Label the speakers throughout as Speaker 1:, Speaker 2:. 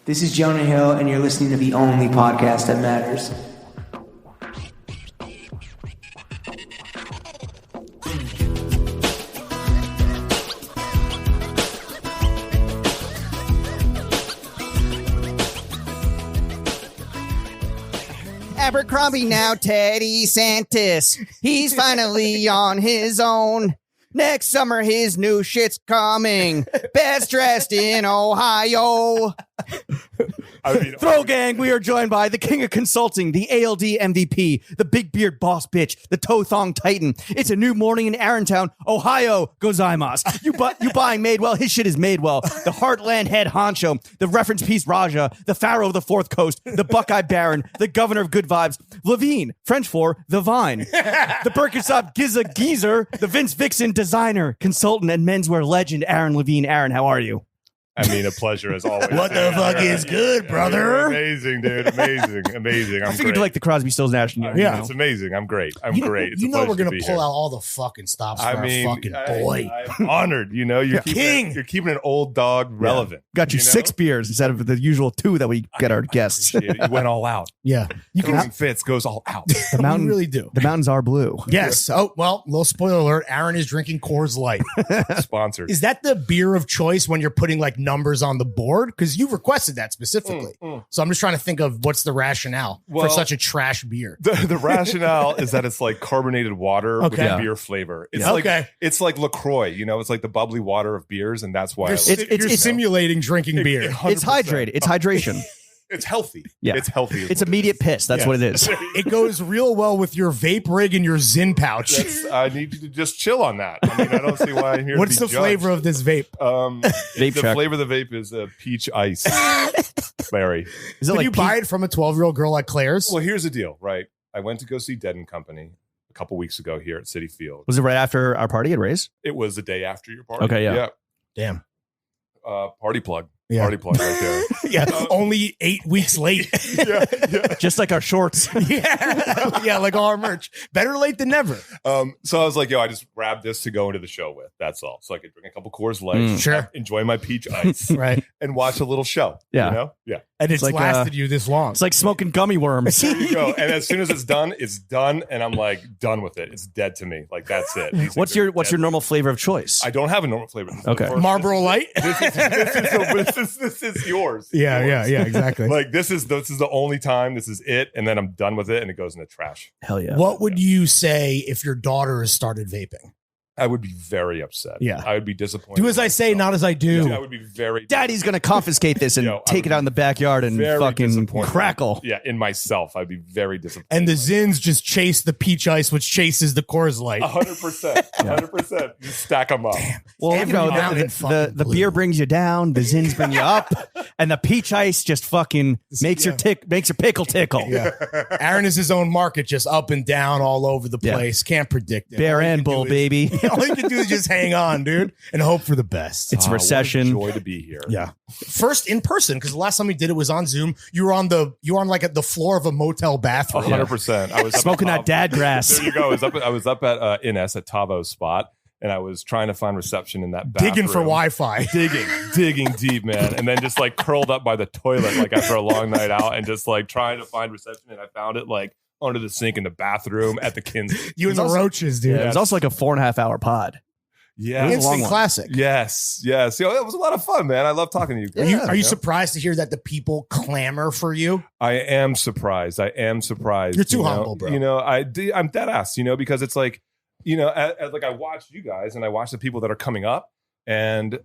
Speaker 1: This is Jonah Hill, and you're listening to the only podcast that matters.
Speaker 2: Abercrombie now, Teddy Santis. He's finally on his own. Next summer, his new shit's coming. Best dressed in Ohio. Throw gang, we are joined by the king of consulting, the ALD MVP, the big beard boss bitch, the toe thong titan. It's a new morning in Aarontown, Ohio. Gozaimasu. You buying Madewell? His shit is Madewell. The Heartland head honcho, the reference piece Raja, the Pharaoh of the Fourth Coast, the Buckeye Baron, the governor of good vibes, Levine, French for the Vine, the Birkenstock Giza Geezer, the Vince Vixen designer, consultant, and menswear legend, Aaron Levine. Aaron, how are you?
Speaker 3: I mean, a pleasure as always.
Speaker 2: What the fuck is good, brother?
Speaker 3: Amazing, dude. Amazing.
Speaker 2: I figured you like the Crosby, Stills, Nash.
Speaker 3: Yeah, it's amazing. I'm great. Great. It's
Speaker 4: you know we're
Speaker 3: going to
Speaker 4: pull out all the fucking stops for our fucking boy.
Speaker 3: I'm honored. You know, you're keeping an old dog relevant.
Speaker 2: Got you 6 beers instead of the usual 2 that we get our guests.
Speaker 3: You went all out.
Speaker 4: Yeah.
Speaker 3: Fitz goes all out.
Speaker 2: The mountain
Speaker 4: really do.
Speaker 2: The mountains are blue.
Speaker 4: Yes. Oh, well, little spoiler alert. Aaron is drinking Coors Light.
Speaker 3: Sponsored.
Speaker 4: Is that the beer of choice when you're putting like numbers on the board? Because you requested that specifically. So I'm just trying to think of what's the rationale for such a trash beer.
Speaker 3: The rationale is that it's like carbonated water with a beer flavor. It's like LaCroix, you know, it's like the bubbly water of beers, and that's why
Speaker 4: it's simulating drinking beer.
Speaker 2: It's hydrated. It's hydration.
Speaker 3: It's healthy.
Speaker 2: Yeah.
Speaker 3: It's healthy.
Speaker 2: It's immediate piss. That's what it is.
Speaker 4: It goes real well with your vape rig and your Zyn pouch.
Speaker 3: I need you to just chill on that. I mean, I don't see why I'm here.
Speaker 4: What's the flavor of this vape?
Speaker 3: The flavor of the vape is peach ice. Larry.
Speaker 4: Did you buy it from a 12-year-old girl like Claire's?
Speaker 3: Well, here's the deal, right? I went to go see Dead & Company a couple weeks ago here at Citi Field.
Speaker 2: Was it right after our party at Ray's?
Speaker 3: It was the day after your party.
Speaker 2: Okay, yeah.
Speaker 4: Damn.
Speaker 3: Party plug.
Speaker 4: Yeah.
Speaker 3: Party plug right there.
Speaker 4: Yeah, only 8 weeks late.
Speaker 3: Yeah.
Speaker 2: Just like our shorts.
Speaker 4: Yeah, like all our merch. Better late than never.
Speaker 3: So I was like, I just grabbed this to go into the show with. That's all. So I could drink a couple Coors Light,
Speaker 4: sure,
Speaker 3: enjoy my peach ice,
Speaker 4: right,
Speaker 3: and watch a little show.
Speaker 2: Yeah,
Speaker 3: you know? Yeah.
Speaker 4: And it's
Speaker 2: like,
Speaker 4: lasted you this long.
Speaker 2: It's like smoking gummy worms.
Speaker 3: There you go. And as soon as it's done, and I'm like done with it. It's dead to me. Like that's it.
Speaker 2: What's your normal flavor of choice?
Speaker 3: I don't have a normal flavor.
Speaker 2: Okay,
Speaker 4: Marlboro Light.
Speaker 3: This is yours.
Speaker 4: Yeah, exactly.
Speaker 3: Like this is the only time. This is it, and then I'm done with it, and it goes in the trash.
Speaker 2: Hell yeah.
Speaker 4: What would you say if your daughter has started vaping?
Speaker 3: I would be very upset.
Speaker 4: Yeah.
Speaker 3: I would be disappointed.
Speaker 4: Do as I say, not as I do.
Speaker 3: Yeah, I would be very.
Speaker 2: Daddy's gonna confiscate this and take it out in the backyard and fucking crackle.
Speaker 3: Yeah, in myself, I'd be very disappointed.
Speaker 4: And the Zins just chase the peach ice, which chases the Coors Light.
Speaker 3: 100%. 100%. Just stack them up. Damn.
Speaker 2: Well, you know, the beer brings you down, the Zins bring you up, and the peach ice just fucking makes your pickle tickle.
Speaker 4: Yeah. Aaron is his own market, just up and down all over the place. Can't predict it.
Speaker 2: Bear and bull, baby.
Speaker 4: All you can do is just hang on, dude, and hope for the best.
Speaker 2: It's a recession.
Speaker 3: What a joy to be here.
Speaker 4: Yeah. First in person, because the last time we did it was on Zoom. You were on like at the floor of a motel bathroom.
Speaker 3: 100%. I was
Speaker 2: smoking that dad grass.
Speaker 3: There you go. I was up at Ines at Tavo's spot, and I was trying to find reception in that bathroom.
Speaker 4: Digging for Wi-Fi.
Speaker 3: Digging deep, man. And then just like curled up by the toilet like after a long night out and just like trying to find reception, and I found it like under the sink in the bathroom at the Kinsey.
Speaker 4: You and the roaches, dude.
Speaker 2: Yeah, it was also like a 4.5 hour pod.
Speaker 3: Yeah,
Speaker 4: instant classic.
Speaker 3: Yes. That was a lot of fun, man. I love talking to you guys.
Speaker 4: Are you surprised to hear that the people clamor for you?
Speaker 3: I am surprised. You're
Speaker 4: too humble, bro.
Speaker 3: You know, I'm dead ass. You know, because it's like, you know, like I watched you guys and I watched the people that are coming up, and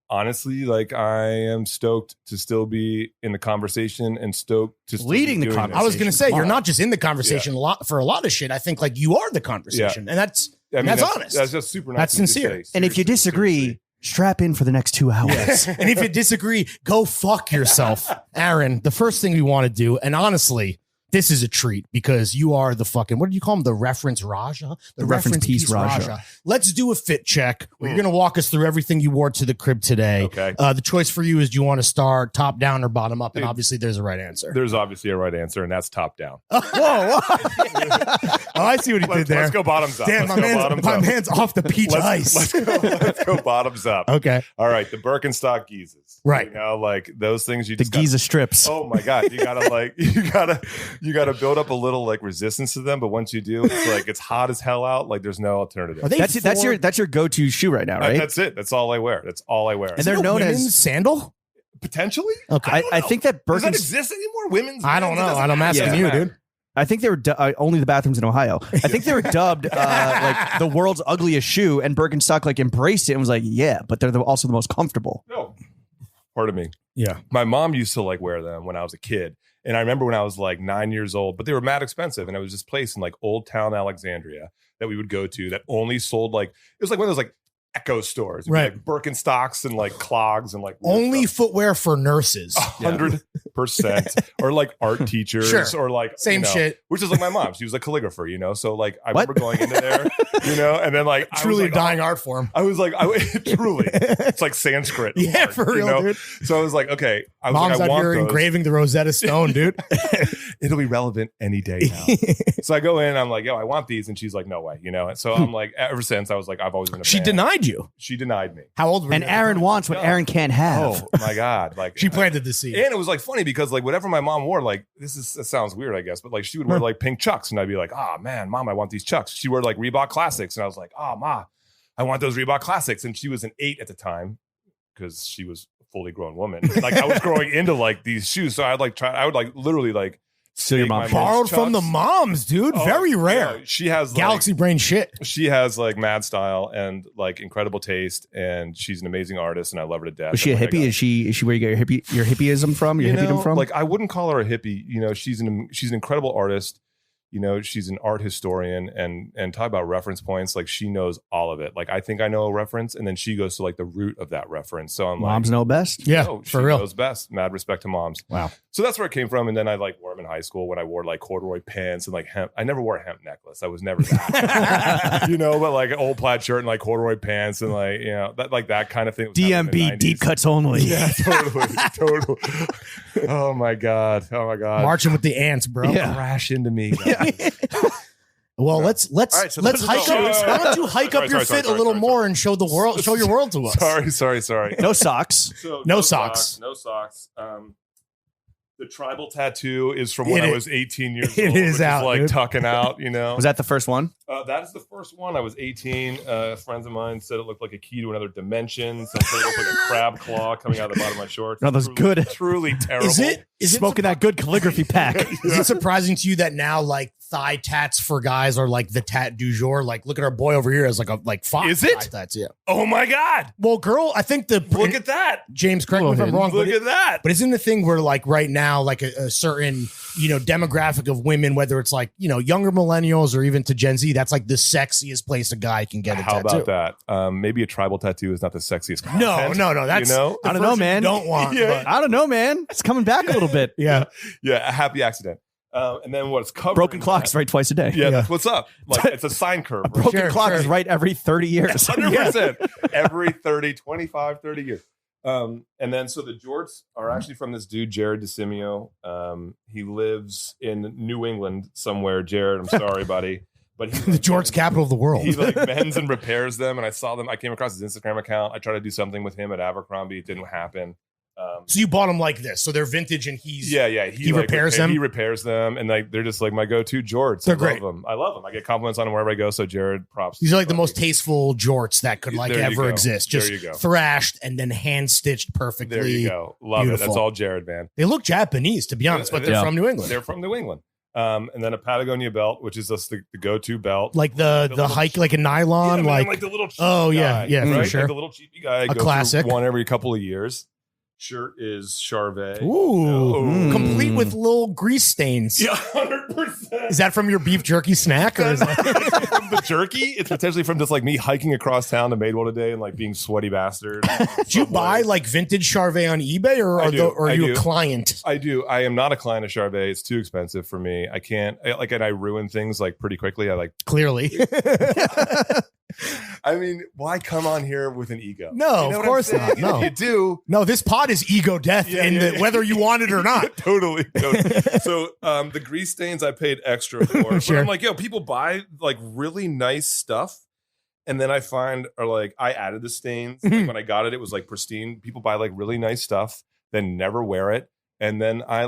Speaker 3: honestly, like I am stoked to still be in the conversation and stoked to still
Speaker 2: leading the
Speaker 3: conversation.
Speaker 2: I
Speaker 4: was going to say you're not just in the conversation for a lot of shit. I think like you are the conversation, and that's honest.
Speaker 3: That's just super nice.
Speaker 4: That's sincere.
Speaker 2: And if you disagree, strap in for the next 2 hours.
Speaker 4: Yes. And if you disagree, go fuck yourself, Aaron. The first thing we want to do, and honestly, this is a treat because you are the fucking, what do you call him? The reference Raja?
Speaker 2: The reference piece Raja.
Speaker 4: Let's do a fit check. You're going to walk us through everything you wore to the crib today.
Speaker 3: Okay.
Speaker 4: The choice for you is, do you want to start top down or bottom up? And obviously there's a right answer.
Speaker 3: There's obviously a right answer, and that's top down.
Speaker 4: Whoa. Oh, I see what he did there.
Speaker 3: Let's go bottoms up.
Speaker 4: Damn, my man's off the peach ice.
Speaker 3: Let's go bottoms up.
Speaker 4: Okay.
Speaker 3: All right. The Birkenstock Gizas.
Speaker 4: Right.
Speaker 3: You know, like those things you
Speaker 2: The
Speaker 3: just
Speaker 2: Giza strips.
Speaker 3: Oh my God. You gotta like, you gotta build up a little like resistance to them. But once you do, it's like, it's hot as hell out. Like there's no alternative.
Speaker 2: That's your go-to shoe right now, right?
Speaker 3: That's it. That's all I wear. That's all I wear.
Speaker 2: And they're known as
Speaker 4: sandal?
Speaker 3: Potentially.
Speaker 4: Okay.
Speaker 2: I think that
Speaker 3: Does that
Speaker 2: Birkenstock.
Speaker 3: exist anymore? Women's?
Speaker 4: I don't know. I'm asking you, dude.
Speaker 2: I think they were only the bathrooms in Ohio. I think they were dubbed like the world's ugliest shoe, and Birkenstock like embraced it and was like, yeah, but they're also the most comfortable.
Speaker 3: No. Pardon me.
Speaker 4: Yeah.
Speaker 3: My mom used to like wear them when I was a kid. And I remember when I was like 9 years old, but they were mad expensive. And it was this place in like Old Town Alexandria that we would go to that only sold like, it was like one of those like Echo stores,
Speaker 4: right?
Speaker 3: Like Birkenstocks and like clogs and like
Speaker 4: only footwear for nurses,
Speaker 3: 100%, or like art teachers,
Speaker 4: sure.
Speaker 3: Or like
Speaker 4: same shit.
Speaker 3: Which is like my mom. She was a calligrapher, you know. So like I remember going into there, you know, and then like
Speaker 4: truly
Speaker 3: like,
Speaker 4: a dying art form.
Speaker 3: I was like, truly, it's like Sanskrit.
Speaker 4: Yeah,
Speaker 3: art,
Speaker 4: for real,
Speaker 3: you know?
Speaker 4: dude.
Speaker 3: So I was like, okay, I was
Speaker 4: Mom's
Speaker 3: like, I
Speaker 4: out
Speaker 3: want
Speaker 4: here
Speaker 3: those.
Speaker 4: engraving the Rosetta Stone, dude.
Speaker 3: It'll be relevant any day now. So I go in, I'm like, yo, I want these, and she's like, no way, you know. And so I'm like, ever since I was like, I've always been a
Speaker 4: She
Speaker 3: fan.
Speaker 4: denied you.
Speaker 3: She denied me.
Speaker 4: How old were you?
Speaker 2: And Aaron wants what Aaron can't have.
Speaker 3: Oh my God. Like
Speaker 4: she planted the seed.
Speaker 3: And it was like funny because like whatever my mom wore, like it sounds weird, I guess, but like she would wear like pink Chucks and I'd be like, oh man, Mom, I want these Chucks. She wore like Reebok Classics and I was like, oh Ma, I want those Reebok Classics. And she was an 8 at the time because she was a fully grown woman. Like I was growing into like these shoes. So I would like literally like
Speaker 2: Steal your mom.
Speaker 4: Borrowed from the moms, dude.
Speaker 3: Oh,
Speaker 4: Very rare.
Speaker 3: Yeah. She has
Speaker 4: Galaxy brain shit.
Speaker 3: She has like mad style and like incredible taste, and she's an amazing artist, and I love her to death.
Speaker 2: Was she a hippie? Is she where you get your hippieism from? Your hippiedom from?
Speaker 3: Like I wouldn't call her a hippie. You know, she's an incredible artist. You know, she's an art historian, and talk about reference points. Like she knows all of it. Like I think I know a reference, and then she goes to like the root of that reference. So I'm
Speaker 2: moms
Speaker 3: like,
Speaker 2: know best.
Speaker 4: Yeah,
Speaker 3: no,
Speaker 4: for real.
Speaker 3: She knows best. Mad respect to moms.
Speaker 4: Wow.
Speaker 3: So that's where it came from. And then I like wore them in high school when I wore like corduroy pants and like hemp. I never wore a hemp necklace. I was never that. You know, but like an old plaid shirt and like corduroy pants and like, you know, that like that kind of thing.
Speaker 2: DMB deep cuts only.
Speaker 3: Yeah, totally. Oh my God.
Speaker 4: Marching with the ants, bro.
Speaker 2: Yeah.
Speaker 3: Crash into me, guys.
Speaker 4: Well, let's
Speaker 2: right, so
Speaker 4: let's hike up.
Speaker 3: go.
Speaker 4: Why don't you hike up your fit a little more and show your world to us?
Speaker 3: Sorry.
Speaker 2: No socks.
Speaker 3: So,
Speaker 4: No socks.
Speaker 3: No socks. The tribal tattoo is from when I was 18 years old.
Speaker 4: It is
Speaker 3: which
Speaker 4: out,
Speaker 3: like
Speaker 4: dude.
Speaker 3: tucking out, you know.
Speaker 2: Was that the first one?
Speaker 3: That is the first one. I was 18. Friends of mine said it looked like a key to another dimension. Some said it looked like a crab claw coming out of the bottom of my shorts.
Speaker 2: No, that's good.
Speaker 3: Truly terrible.
Speaker 4: Is it
Speaker 2: Smoking that good calligraphy pack.
Speaker 4: Is it surprising to you that now like thigh tats for guys are like the tat du jour? Like, look at our boy over here as like 5
Speaker 3: Is it?
Speaker 4: thigh tats. Yeah.
Speaker 3: Oh my God.
Speaker 4: Well, girl, I think
Speaker 3: Look at that.
Speaker 4: James, correct me if I'm wrong.
Speaker 3: Look at that.
Speaker 4: But isn't the thing where like right now, like a certain, you know, demographic of women, whether it's like, you know, younger millennials or even to Gen Z, that's like the sexiest place a guy can get a
Speaker 3: How
Speaker 4: tattoo.
Speaker 3: about that? Maybe a tribal tattoo is not the sexiest
Speaker 4: No,
Speaker 3: content,
Speaker 4: no. That's,
Speaker 3: you know?
Speaker 2: I don't know, man.
Speaker 4: Don't want.
Speaker 3: Yeah.
Speaker 2: I don't know, man. It's coming back a little bit.
Speaker 4: Yeah.
Speaker 3: Yeah, a happy accident. And then what's covered?
Speaker 2: Broken clock's right twice a day.
Speaker 3: Yeah, that's what's up. Like it's a sine curve. Right?
Speaker 2: Broken
Speaker 4: Sure,
Speaker 2: clock
Speaker 4: sure.
Speaker 2: is right every 30 years.
Speaker 3: 100%. Every 30 years. And then so the jorts are actually from this dude, Jared DeSimio. He lives in New England somewhere. Jared, I'm sorry, buddy. But
Speaker 4: The jorts capital of the world.
Speaker 3: He like mends and repairs them. And I saw them. I came across his Instagram account. I tried to do something with him at Abercrombie. It didn't happen.
Speaker 4: So you bought them like this. So they're vintage and he's
Speaker 3: He
Speaker 4: like, repairs them?
Speaker 3: He repairs them, and like they're just like my go-to jorts.
Speaker 4: They're
Speaker 3: I
Speaker 4: great.
Speaker 3: Love them. I love them. I get compliments on them wherever I go. So Jared, props.
Speaker 4: These are like the most tasteful jorts that could like
Speaker 3: There you
Speaker 4: ever
Speaker 3: go.
Speaker 4: exist.
Speaker 3: There
Speaker 4: Just
Speaker 3: you go.
Speaker 4: thrashed and then hand stitched perfectly.
Speaker 3: There you go. Love
Speaker 4: beautiful.
Speaker 3: it. That's all Jared, man.
Speaker 4: They look Japanese, to be honest, but they're
Speaker 2: Yeah.
Speaker 4: from New England.
Speaker 3: They're from New England. And then a Patagonia belt, which is just the go-to belt.
Speaker 4: Like the
Speaker 3: little-
Speaker 4: hike, like a nylon,
Speaker 3: man,
Speaker 4: like
Speaker 3: the little cheapy
Speaker 4: oh yeah,
Speaker 3: guy,
Speaker 4: yeah, for
Speaker 3: right?
Speaker 4: sure.
Speaker 3: Like the little cheapy guy.
Speaker 4: A
Speaker 3: Goes through
Speaker 4: classic.
Speaker 3: one every couple of years. shirt is Charvet.
Speaker 4: Ooh, complete with little grease stains.
Speaker 3: Yeah, 100%.
Speaker 4: Is that from your beef jerky snack, or is that
Speaker 3: from the jerky? It's potentially from just like me hiking across town to Madewell today and like being sweaty bastard.
Speaker 4: Did you buy like vintage Charvet on eBay, or are you a client?
Speaker 3: I do. I am not a client of Charvet. It's too expensive for me. I can't and I ruin things like pretty quickly. I like
Speaker 4: clearly.
Speaker 3: I mean, why come on here with an ego?
Speaker 4: No,
Speaker 3: you know
Speaker 4: of course not. No,
Speaker 3: you do.
Speaker 4: No, this pod is ego death, whether you want it or not.
Speaker 3: Totally. So the grease stains I paid extra for.
Speaker 4: Sure.
Speaker 3: But I'm like, yo, people buy like really nice stuff. And then I find, or like, I added the stains. Like, when I got it, it was like pristine. People buy like really nice stuff, then never wear it. And then I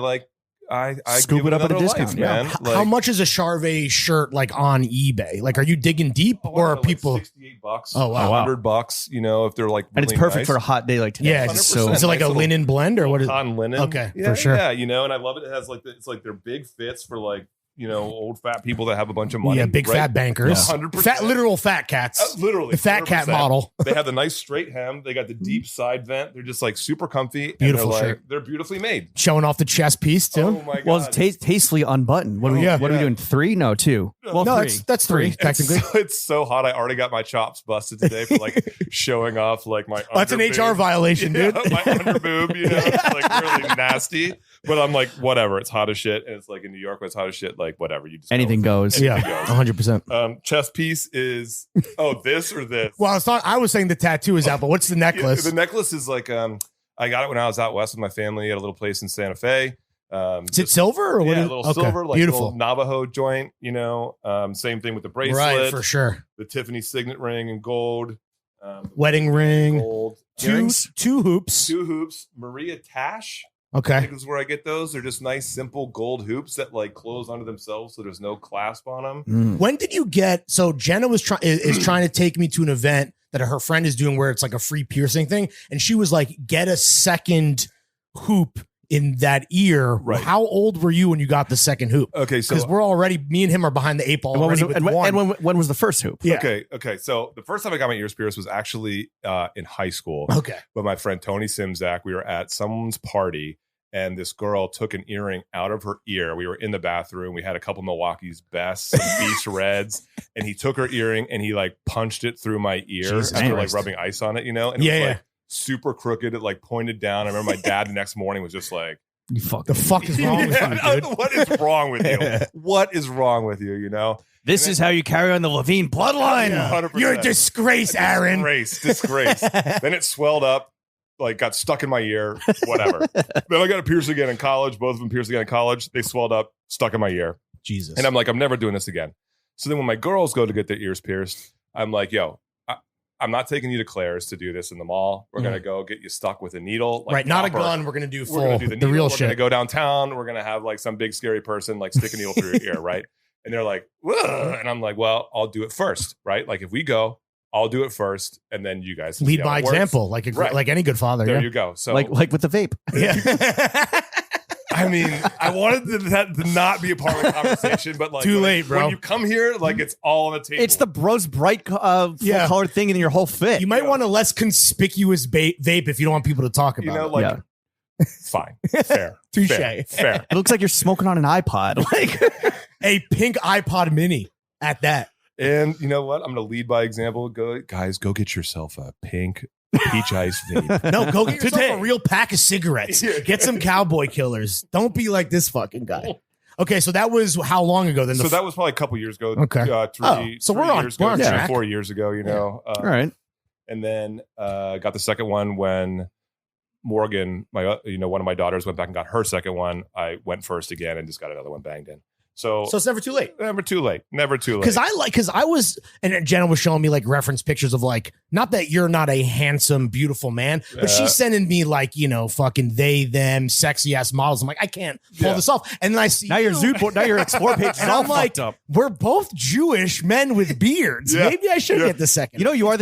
Speaker 2: scoop it up at a discount,
Speaker 3: man. Like,
Speaker 4: how much is a Charvet shirt like on eBay? Like, are you digging deep, or are people
Speaker 3: like $68?
Speaker 4: Oh, wow.
Speaker 3: $100, you know, if they're like really
Speaker 2: and it's perfect
Speaker 3: nice.
Speaker 2: for a hot day like today.
Speaker 4: Yeah,
Speaker 3: so
Speaker 4: is it like a linen blend or what is
Speaker 3: cotton linen?
Speaker 4: Okay,
Speaker 3: yeah,
Speaker 4: for sure.
Speaker 3: Yeah, you know, and I love it. It has like it's like they're big fits for like, you know, old fat people that have a bunch of money.
Speaker 4: Yeah, big
Speaker 3: right?
Speaker 4: fat bankers.
Speaker 3: 100%.
Speaker 4: Fat, literal fat cats.
Speaker 3: Literally.
Speaker 4: The fat
Speaker 3: 100%.
Speaker 4: cat model.
Speaker 3: They have the nice straight hem. They got the deep side vent. They're just like super comfy.
Speaker 4: Beautiful
Speaker 3: and they're
Speaker 4: shirt.
Speaker 3: like, they're beautifully made.
Speaker 4: Showing off the chest piece too.
Speaker 3: Oh my god.
Speaker 2: Well, it's tastefully unbuttoned. What are we doing? 3? No, 2. Well,
Speaker 4: no,
Speaker 2: 3.
Speaker 4: that's 3 technically.
Speaker 3: It's so hot. I already got my chops busted today for like showing off like my.
Speaker 4: That's an
Speaker 3: underboob.
Speaker 4: HR violation, dude.
Speaker 3: Yeah, my underboob, you know, it's like really nasty. But I'm like, whatever. It's hot as shit, and it's like in New York, when it's hot as shit. Like whatever. You just
Speaker 2: Anything goes.
Speaker 4: Yeah, 100%.
Speaker 3: Chest piece is this or this.
Speaker 4: Well, I was saying the tattoo is out, but what's the necklace?
Speaker 3: The necklace is like I got it when I was out west with my family at a little place in Santa Fe.
Speaker 4: Is it silver or what?
Speaker 3: Yeah, a little silver, like
Speaker 4: beautiful
Speaker 3: little Navajo joint. You know, same thing with the bracelet,
Speaker 4: right? For sure.
Speaker 3: The Tiffany signet ring in gold,
Speaker 4: wedding ring,
Speaker 3: gold,
Speaker 4: two hoops,
Speaker 3: 2 hoops. Maria Tash. I
Speaker 4: Okay.
Speaker 3: think is where I get those. They're just nice, simple gold hoops that like close onto themselves, so there's no clasp on them.
Speaker 4: When did you get? So Jenna is trying to take me to an event that her friend is doing where it's like a free piercing thing, and she was like, "Get a second hoop in that ear."
Speaker 3: Right.
Speaker 4: How old were you when you got the second hoop?
Speaker 3: Okay, so
Speaker 4: Because we're already, me and him are behind the 8 ball.
Speaker 2: When was the first hoop?
Speaker 4: Yeah.
Speaker 3: okay. So the first time I got my ears pierced was actually in high school.
Speaker 4: Okay.
Speaker 3: But my friend Tony Simzak, we were at someone's party, and this girl took an earring out of her ear. We were in the bathroom. We had a couple Milwaukee's Best, some Beast Reds, and he took her earring and he like punched it through my ear
Speaker 2: Jesus
Speaker 3: after
Speaker 2: Christ.
Speaker 3: like rubbing ice on it, you know? And it was
Speaker 4: Yeah.
Speaker 3: like super crooked. It like pointed down. I remember my dad the next morning was just like,
Speaker 2: You fuck.
Speaker 4: The fuck is wrong with you, dude?
Speaker 3: What is wrong with you? What is wrong with you? You know?
Speaker 2: This is how you carry on the Levine bloodline.
Speaker 3: 100%.
Speaker 4: You're a disgrace, Aaron.
Speaker 3: Disgrace. Then it swelled up, like got stuck in my ear, whatever. Then I got a pierced again in college. Both of them pierced again in college. They swelled up, stuck in my ear.
Speaker 4: Jesus.
Speaker 3: And I'm like, I'm never doing this again. So then when my girls go to get their ears pierced, I'm like, yo, I'm not taking you to Claire's to do this in the mall. We're going to go get you stuck with a needle. Like
Speaker 4: right. Not
Speaker 3: proper.
Speaker 4: a gun. We're going to do full,
Speaker 3: We're going to do the
Speaker 4: the
Speaker 3: needle.
Speaker 4: real
Speaker 3: We're
Speaker 4: shit.
Speaker 3: going to go downtown. We're going to have like some big scary person like stick a needle through your ear, right? And they're like, whoa. And I'm like, well, I'll do it first, right? Like if we go, I'll do it first, and then you guys
Speaker 4: lead
Speaker 3: see how
Speaker 4: by
Speaker 3: it works.
Speaker 4: example, like like any good father.
Speaker 3: There
Speaker 4: Yeah.
Speaker 3: you go. So
Speaker 2: Like with the vape.
Speaker 4: Yeah.
Speaker 3: I mean, I wanted that to not be a part of the conversation, but like
Speaker 4: Too
Speaker 3: when-
Speaker 4: late, bro.
Speaker 3: When you come here, like it's all on the table.
Speaker 2: It's the Bros Bright full colored thing in your whole fit.
Speaker 4: You might want a less conspicuous vape if you don't want people to talk about
Speaker 3: you know,
Speaker 4: it.
Speaker 3: like fine, fair,
Speaker 4: Touche.
Speaker 3: fair.
Speaker 2: It looks like you're smoking on an iPod. Like
Speaker 4: A pink iPod mini at that.
Speaker 3: And you know what? I'm going to lead by example. Go, guys, go get yourself a pink peach ice vape.
Speaker 4: No, go get yourself
Speaker 2: Today.
Speaker 4: a real pack of cigarettes. Get some cowboy killers. Don't be like this fucking guy. Okay, so that was how long ago then?
Speaker 3: So that was probably a couple years ago.
Speaker 4: Okay. So we're on-
Speaker 3: years
Speaker 4: we're
Speaker 3: ago,
Speaker 4: on
Speaker 3: 3 or
Speaker 4: track.
Speaker 3: 4 years ago. You know.
Speaker 2: all right.
Speaker 3: And then got the second one when Morgan, my one of my daughters, went back and got her second one. I went first again and just got another one banged in. So
Speaker 4: it's never too late.
Speaker 3: Never too late. Never too late.
Speaker 4: Because I was, and Jenna was showing me like reference pictures of like, not that you're not a handsome, beautiful man, but she's sending me like, fucking they, them, sexy ass models. I'm like, I can't pull this off. And then I see
Speaker 2: Now your explore page is
Speaker 4: and
Speaker 2: all
Speaker 4: I'm like,
Speaker 2: fucked up.
Speaker 4: we're both Jewish men with beards.
Speaker 3: Yeah.
Speaker 4: Maybe I should
Speaker 3: Yeah.
Speaker 4: get the second.
Speaker 2: You are you're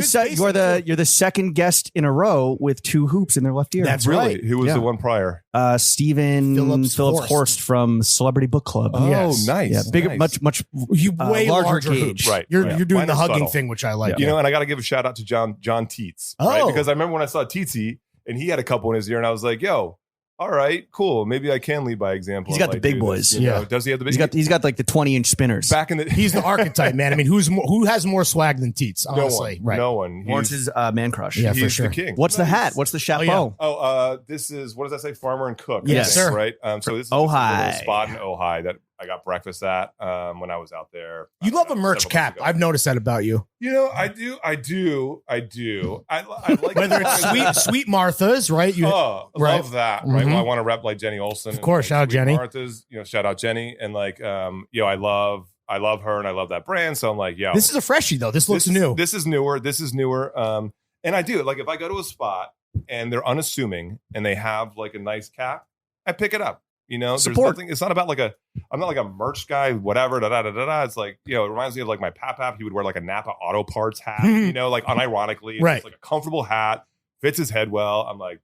Speaker 2: the second guest in a row with 2 hoops in their left ear.
Speaker 4: That's
Speaker 3: really?
Speaker 4: right.
Speaker 3: Who was
Speaker 2: Yeah.
Speaker 3: the one prior?
Speaker 2: Stephen
Speaker 4: Phillips
Speaker 2: Phillips Horst from Celebrity Book Club.
Speaker 3: Oh,
Speaker 4: Yes.
Speaker 3: nice.
Speaker 2: Yeah, bigger,
Speaker 3: nice.
Speaker 2: much
Speaker 4: You way
Speaker 2: larger
Speaker 4: larger
Speaker 2: gauge.
Speaker 4: hoops.
Speaker 3: Right.
Speaker 4: You're doing
Speaker 3: Mine
Speaker 4: the
Speaker 3: is
Speaker 4: hugging
Speaker 3: subtle.
Speaker 4: thing, which I like.
Speaker 3: You know, and I got to give a shout out to John Teets, right?
Speaker 4: Oh.
Speaker 3: Because I remember when I saw Teetsy and he had a couple in his ear, and I was like, yo, all right, cool. Maybe I can lead by example.
Speaker 2: He's got
Speaker 3: and,
Speaker 2: the big boys.
Speaker 3: You know? Does he have the big?
Speaker 2: He's got like the 20-inch spinners.
Speaker 3: Back in the
Speaker 4: He's the archetype, man. I mean, who has more swag than Teets? Honestly,
Speaker 3: no one.
Speaker 2: Lawrence's man crush.
Speaker 4: Yeah, for
Speaker 3: He's
Speaker 4: sure.
Speaker 3: the king.
Speaker 2: What's the hat? What's the chapeau?
Speaker 3: This is, what does that say? Farmer and Cook.
Speaker 4: Yes,
Speaker 3: I think,
Speaker 4: sir.
Speaker 3: Right. So this is
Speaker 2: Ojai.
Speaker 3: a little spot in Ojai that I got breakfast at when I was out there.
Speaker 4: You love a merch
Speaker 3: several
Speaker 4: cap.
Speaker 3: months ago.
Speaker 4: I've noticed that about you.
Speaker 3: You know, I do. I like
Speaker 4: Whether it's sweet Martha's, right? You, right.
Speaker 3: Love that. Right.
Speaker 4: Mhm.
Speaker 3: Well, I want to rep like Jenny Olson.
Speaker 4: Of course,
Speaker 3: and,
Speaker 4: shout out
Speaker 3: Sweet
Speaker 4: Jenny.
Speaker 3: Martha's, shout out Jenny. And like, I love her and I love that brand. So I'm like, yo,
Speaker 4: this is a freshie though. This looks new.
Speaker 3: This is newer. And I do like if I go to a spot and they're unassuming and they have like a nice cap, I pick it up. There's
Speaker 2: Support.
Speaker 3: nothing. It's not about I'm not like a merch guy, whatever. It's like, it reminds me of like my pap. He would wear like a Napa Auto Parts hat, like unironically. It's
Speaker 4: Right.
Speaker 3: just like a comfortable hat, fits his head well. I'm like,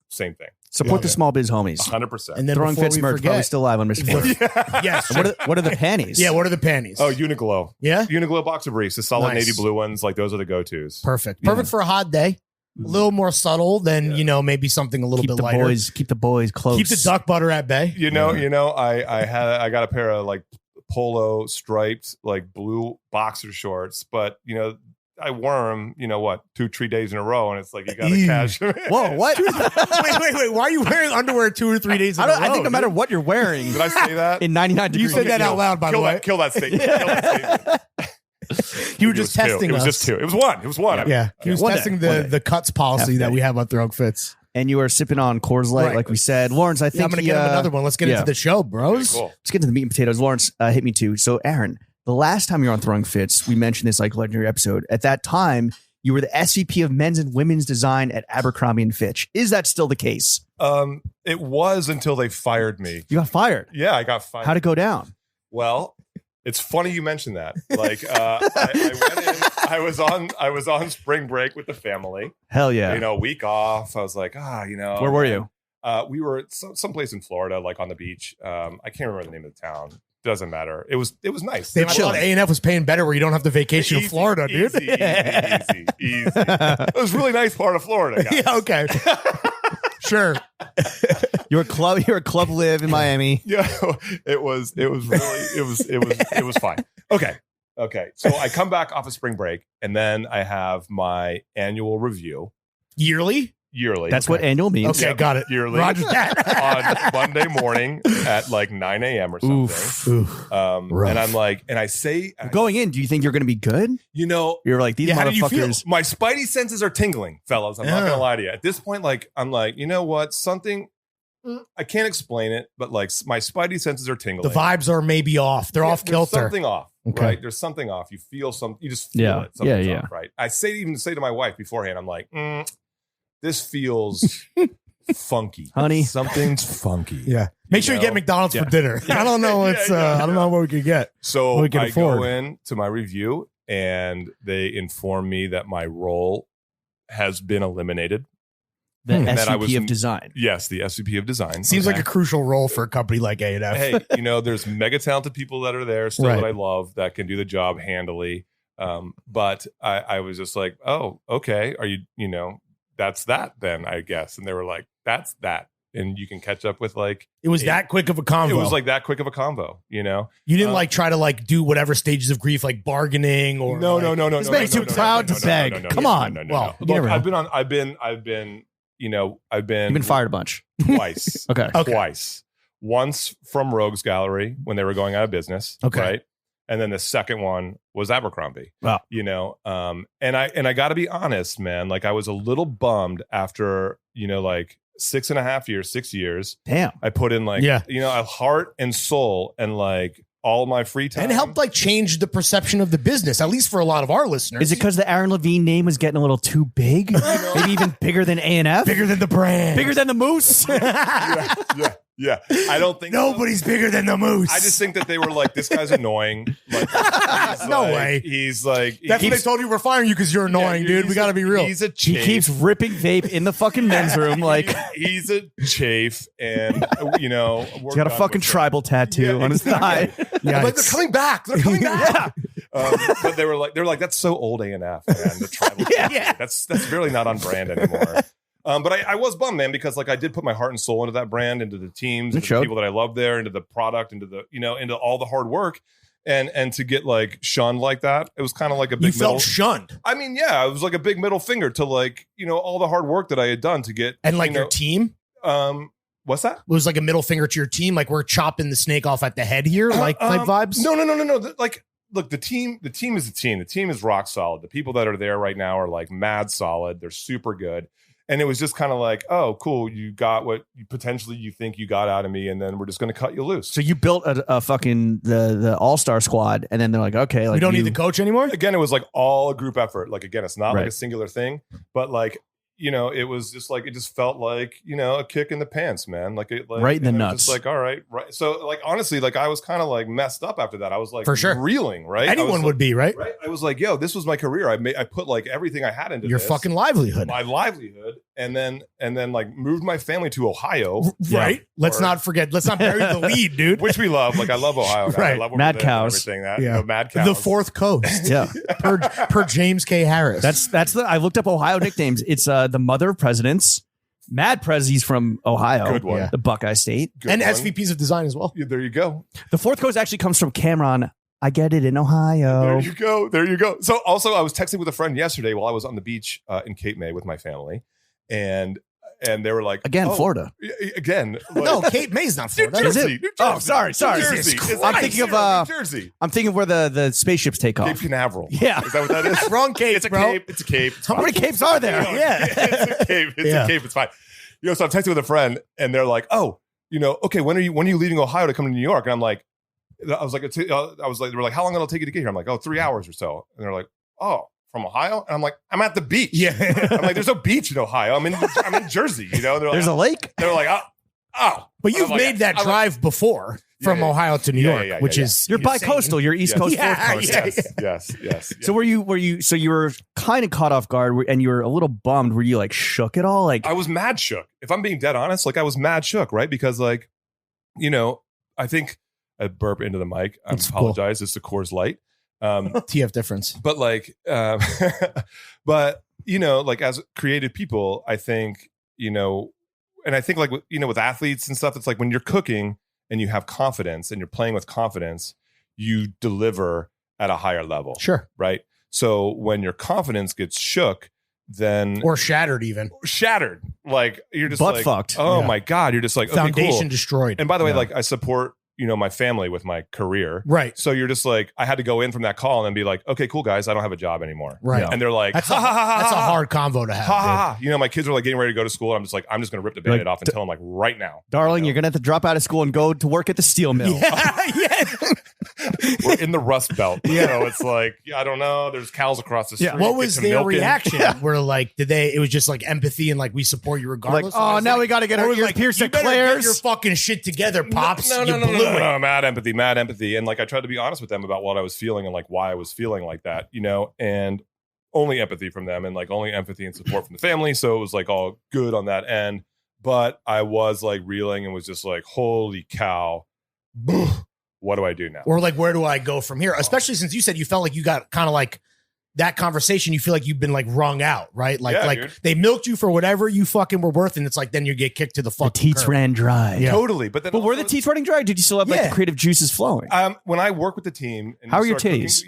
Speaker 3: same thing.
Speaker 2: Support the small biz homies.
Speaker 3: 100%.
Speaker 4: And then
Speaker 2: Throwing
Speaker 4: before
Speaker 2: Fits
Speaker 4: we
Speaker 2: merch probably
Speaker 4: forget,
Speaker 2: still live on Mr. Ford.
Speaker 4: yes.
Speaker 2: What are the panties?
Speaker 4: Yeah. What are the panties?
Speaker 3: Oh, Uniqlo.
Speaker 4: Yeah.
Speaker 3: Uniqlo boxer briefs, the solid
Speaker 4: Nice.
Speaker 3: navy blue ones. Like those are the go-tos.
Speaker 4: Perfect. Perfect for a hot day. A little more subtle than maybe something a little
Speaker 2: keep
Speaker 4: bit
Speaker 2: the
Speaker 4: lighter.
Speaker 2: keep the boys close.
Speaker 4: Keep the duck butter at bay.
Speaker 3: I got a pair of like polo striped like blue boxer shorts, but I wore them 2-3 days in a row, and it's like you got to cash them.
Speaker 2: Whoa, what?
Speaker 4: wait. Why are you wearing underwear 2 or 3 days in a row?
Speaker 2: I think no matter what you're wearing,
Speaker 3: Did I say that?
Speaker 2: in 99
Speaker 4: You
Speaker 2: degrees.
Speaker 4: said that out loud, by the way.
Speaker 3: Kill that statement. Kill that statement.
Speaker 4: You were just testing
Speaker 3: It was
Speaker 4: us.
Speaker 3: just 2. It was 1. It was 1.
Speaker 4: Yeah. He was
Speaker 2: One day.
Speaker 4: testing
Speaker 2: One day.
Speaker 4: the cuts policy
Speaker 2: Half
Speaker 4: that
Speaker 2: day.
Speaker 4: we have on Throwing Fits.
Speaker 2: And you are sipping on Coors Light,
Speaker 4: Right.
Speaker 2: like we said. Lawrence, I think
Speaker 4: I'm going to get him another one. Let's get into the show, bros.
Speaker 3: Cool.
Speaker 2: Let's get into the meat and potatoes. Lawrence, hit me too. So, Aaron, the last time you were on Throwing Fits, we mentioned this like legendary episode. At that time, you were the SVP of men's and women's design at Abercrombie and Fitch. Is that still the case?
Speaker 3: It was until they fired me.
Speaker 2: You got fired.
Speaker 3: Yeah, I got fired.
Speaker 2: How'd it go down?
Speaker 3: Well, it's funny you mentioned that. Like, I went in. I was on spring break with the family.
Speaker 2: Hell yeah.
Speaker 3: A week off. I was like,
Speaker 2: Where were you?
Speaker 3: We were someplace in Florida, like on the beach. I can't remember the name of the town. Doesn't matter. It was nice.
Speaker 4: Damn, I thought A&F was paying better where you don't have the vacation in Florida, dude.
Speaker 3: Easy. It was a really nice part of Florida, guys.
Speaker 4: Yeah, okay. Sure.
Speaker 2: You're a club live in Miami.
Speaker 3: Yeah, it was fine. Okay. So I come back off of spring break, and then I have my annual review
Speaker 4: Yearly?
Speaker 2: That's what annual means.
Speaker 4: Okay, got it.
Speaker 3: Yearly.
Speaker 4: Roger that.
Speaker 3: On Monday morning at like 9 a.m. or something.
Speaker 4: Oof. Rough.
Speaker 3: And I'm like, and I say,
Speaker 2: Going in, do you think you're going to be good? You're like, these
Speaker 4: how did you feel?
Speaker 2: motherfuckers.
Speaker 3: my spidey senses are tingling, fellas. I'm not
Speaker 4: Yeah.
Speaker 3: gonna lie to you. At this point, like, I'm like, you know what? Something I can't explain it, but like my spidey senses are tingling.
Speaker 4: The vibes are maybe off. They're off
Speaker 3: There's
Speaker 4: kilter.
Speaker 3: something off,
Speaker 4: Okay.
Speaker 3: right? There's something off. You feel some. You just feel
Speaker 2: Yeah.
Speaker 3: it. Something's
Speaker 2: Yeah.
Speaker 3: off, right? I even say to my wife beforehand, I'm like, this feels funky,
Speaker 2: Honey.
Speaker 3: Something's funky.
Speaker 4: Yeah. Make sure you get McDonald's for dinner. I don't know what's I don't know what we could get.
Speaker 3: So
Speaker 4: we can
Speaker 3: I
Speaker 4: afford.
Speaker 3: go in to my review, and they inform me that my role has been eliminated.
Speaker 2: The
Speaker 3: And that I
Speaker 2: SVP
Speaker 3: was-
Speaker 2: of design.
Speaker 3: Yes, the SVP of design.
Speaker 4: Seems
Speaker 2: Okay.
Speaker 4: like a crucial role for a company like A&F.
Speaker 3: Hey, there's mega talented people that are there still
Speaker 4: Right.
Speaker 3: that I love that can do the job handily. But I was just like, oh, okay. Are you, that's that then, I guess. And they were like, that's that. And you can catch up with like,
Speaker 4: It was that quick of a convo.
Speaker 3: it was like that quick of a convo,
Speaker 4: you didn't like try to like do whatever stages of grief, like bargaining or
Speaker 3: No.
Speaker 2: This man's too proud to beg. Come on.
Speaker 4: Well, you
Speaker 3: Look,
Speaker 4: never know.
Speaker 3: I've been
Speaker 2: You've been fired a bunch.
Speaker 3: twice.
Speaker 2: Okay.
Speaker 3: Twice. Once from Rogues Gallery when they were going out of business.
Speaker 4: Okay.
Speaker 3: Right. And then the second one was Abercrombie.
Speaker 2: Wow.
Speaker 3: And I got to be honest, man. Like I was a little bummed after, like 6 years.
Speaker 2: Damn.
Speaker 3: I put in like, a heart and soul and like all my free time.
Speaker 4: And helped like change the perception of the business, at least for a lot of our listeners.
Speaker 2: Is it because the Aaron Levine name was getting a little too big? Maybe even bigger than A&F?
Speaker 4: bigger than the brand?
Speaker 2: Bigger than the Moose?
Speaker 3: Yeah. I don't think
Speaker 4: Nobody's bigger than the Moose.
Speaker 3: I just think that they were like, this guy's annoying. Like,
Speaker 4: No way.
Speaker 3: He's like,
Speaker 4: That's what they told you. We're firing you because you're annoying, dude. We got to be real.
Speaker 3: He's a
Speaker 2: He
Speaker 3: chafe.
Speaker 2: keeps ripping vape in the fucking men's room. Like,
Speaker 3: he's a chafe, and
Speaker 2: he's got a fucking tribal tattoo on his thigh.
Speaker 3: I'm like, they're coming back. They're coming back.
Speaker 2: Yeah.
Speaker 3: But they're like, that's so old A&F, man. The tribal tattoo. That's really not on brand anymore. But I was bummed, man, because like I did put my heart and soul into that brand, into the teams, into the people that I love there, into the product, into the into all the hard work, and to get like shunned like that, it was kind of like a big.
Speaker 4: You felt shunned.
Speaker 3: I mean, yeah, it was like a big middle finger to like all the hard work that I had done to get
Speaker 4: and like your team.
Speaker 3: What's that?
Speaker 4: It was like a middle finger to your team. Like we're chopping the snake off at the head here, like type vibes.
Speaker 3: No. Like, look, the team is the team. The team is rock solid. The people that are there right now are like mad solid. They're super good. And it was just kind of like, oh, cool. You got what you potentially think you got out of me, and then we're just going to cut you loose.
Speaker 2: So you built a fucking the all-star squad, and then they're like, okay, like
Speaker 4: we don't need the coach anymore.
Speaker 3: Again, it was like all a group effort. Like again, it's not like a singular thing, but like. It was just like, it just felt like, a kick in the pants, man. Like it, like,
Speaker 2: right in the nuts.
Speaker 3: Just like, all right. So like, honestly, like I was kind of like messed up after that. I was like,
Speaker 4: for sure,
Speaker 3: reeling, right?
Speaker 4: Anyone would be, right?
Speaker 3: I was like, yo, this was my career. I put like everything I had into
Speaker 4: your fucking livelihood,
Speaker 3: my livelihood. And then like moved my family to Ohio.
Speaker 4: Right. Let's not bury the lead, dude.
Speaker 3: Which we love. Like I love Ohio.
Speaker 4: Right.
Speaker 3: I love
Speaker 2: mad cows.
Speaker 3: Everything mad cows.
Speaker 4: The fourth coast.
Speaker 2: Yeah.
Speaker 4: per James K. Harris.
Speaker 2: That's I looked up Ohio nicknames. It's the mother of presidents. Mad Prezzi's from Ohio.
Speaker 3: Good one.
Speaker 2: The Buckeye State.
Speaker 3: Good
Speaker 4: and
Speaker 3: one.
Speaker 4: SVPs of design as well.
Speaker 3: Yeah, there you go.
Speaker 2: The fourth coast actually comes from Cameron. I get it in Ohio.
Speaker 3: There you go. So also I was texting with a friend yesterday while I was on the beach in Cape May with my family. And they were like,
Speaker 2: again, Florida.
Speaker 3: Again. Like,
Speaker 4: no, Cape May's not Florida.
Speaker 3: New Jersey.
Speaker 2: Oh, sorry.
Speaker 3: New Jersey.
Speaker 2: I'm thinking of
Speaker 3: New Jersey.
Speaker 2: I'm thinking of where the spspaceships take off.
Speaker 3: Cape Canaveral.
Speaker 2: Yeah.
Speaker 3: Is that what that is?
Speaker 4: Wrong Cape,
Speaker 3: It's a
Speaker 4: bro.
Speaker 3: Cape. It's a Cape.
Speaker 2: How many capes are there?
Speaker 4: Yeah.
Speaker 3: It's a Cape. It's a Cape. It's fine. So I'm texting with a friend and they're like, oh, okay, when are you leaving Ohio to come to New York? And I'm like, they were like, how long it'll take you to get here? I'm like, 3 hours or so. And they're like, oh, from Ohio? And I'm like, I'm at the beach.
Speaker 4: Yeah.
Speaker 3: I'm like, there's no beach in Ohio. I'm in Jersey. They're like,
Speaker 2: there's a lake.
Speaker 3: They're like, oh.
Speaker 4: But you've made that drive before from Ohio to New York, which is
Speaker 2: you're bi-coastal. You're East Coast, Fourth Coast.
Speaker 3: Yes.
Speaker 2: So were you? So you were kind of caught off guard, and you were a little bummed. Were you like shook at all? Like
Speaker 3: I was mad shook. If I'm being dead honest, like I was mad shook, right? Because like, I think I burp into the mic. I apologize. It's the Coors Light.
Speaker 4: TF difference.
Speaker 3: But like, but like as creative people, I think and I think like with athletes and stuff, it's like when you're cooking and you have confidence and you're playing with confidence, you deliver at a higher level.
Speaker 4: Sure.
Speaker 3: Right. So when your confidence gets shook, then
Speaker 4: or shattered,
Speaker 3: like you're just
Speaker 2: butt
Speaker 3: like
Speaker 2: fucked.
Speaker 3: Oh my God. You're just like,
Speaker 4: foundation
Speaker 3: okay, cool.
Speaker 4: destroyed.
Speaker 3: And by the way, like I support my family with my career.
Speaker 4: Right.
Speaker 3: So you're just like, I had to go in from that call and then be like, okay, cool guys, I don't have a job anymore.
Speaker 4: Right.
Speaker 3: And they're like,
Speaker 4: that's a hard convo to have.
Speaker 3: Ha. My kids are like getting ready to go to school. And I'm just like, I'm just going to rip the Band-Aid off and tell them like right now.
Speaker 2: Darling, you're going to have to drop out of school and go to work at the steel mill.
Speaker 4: Yeah.
Speaker 3: We're in the Rust Belt. So it's like, I don't know. There's cows across the street.
Speaker 4: Yeah. What was their reaction? Where like, it was just like empathy and like, we support you regardless.
Speaker 2: Like, oh, now we got to get our ears pierced at Claire's.
Speaker 4: Get your fucking shit together, Pops.
Speaker 3: No, mad empathy. And like, I tried to be honest with them about what I was feeling and like why I was feeling like that, and only empathy from them and like only empathy and support from the family. So it was like all good on that end. But I was like reeling and was just like, holy cow. What do I do now?
Speaker 4: Or like, where do I go from here? Especially since you said you felt like you got kind of like that conversation. You feel like you've been like wrung out, right? Like
Speaker 3: dude.
Speaker 4: They milked you for whatever you fucking were worth. And it's like, then you get kicked to the fucking
Speaker 2: teats
Speaker 4: curb.
Speaker 2: ran dry.
Speaker 4: Yeah.
Speaker 3: Totally. But
Speaker 2: were the teats running dry? Or did you still have like the creative juices flowing?
Speaker 3: When I work with the team, and
Speaker 2: how are your titties?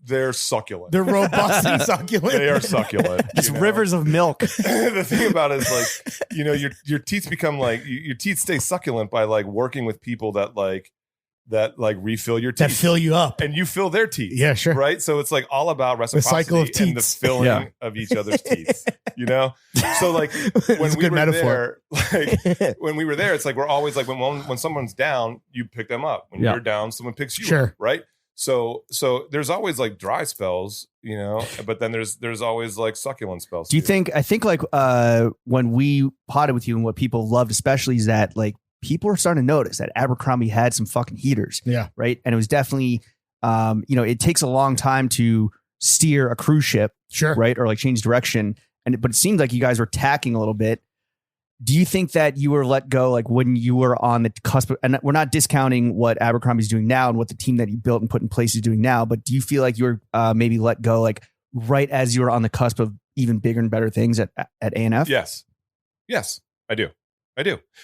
Speaker 3: They're succulent.
Speaker 4: They're robust and succulent.
Speaker 3: They are succulent.
Speaker 2: Just rivers of milk.
Speaker 3: The thing about it is like, your teats become like your teats stay succulent by like working with people that refill your teeth,
Speaker 4: that fill you up,
Speaker 3: and you fill their teeth.
Speaker 4: Yeah, sure.
Speaker 3: Right. So it's like all about reciprocity,
Speaker 4: the cycle of
Speaker 3: and the filling of each other's teeth. So like when we were there, like when we were there, it's like we're always like when someone's down, you pick them up. When you're down, someone picks you up. Right. So there's always like dry spells, but then there's always like succulent spells.
Speaker 2: Do you think? I think like when we potted with you, and what people loved especially is that like, people are starting to notice that Abercrombie had some fucking heaters.
Speaker 4: Yeah.
Speaker 2: Right. And it was definitely, it takes a long time to steer a cruise ship.
Speaker 4: Sure.
Speaker 2: Right. Or like change direction. But it seemed like you guys were tacking a little bit. Do you think that you were let go like when you were on the cusp of, and we're not discounting what Abercrombie's doing now and what the team that you built and put in place is doing now, but do you feel like you were maybe let go like right as you were on the cusp of even bigger and better things at A&F?
Speaker 3: Yes, I do.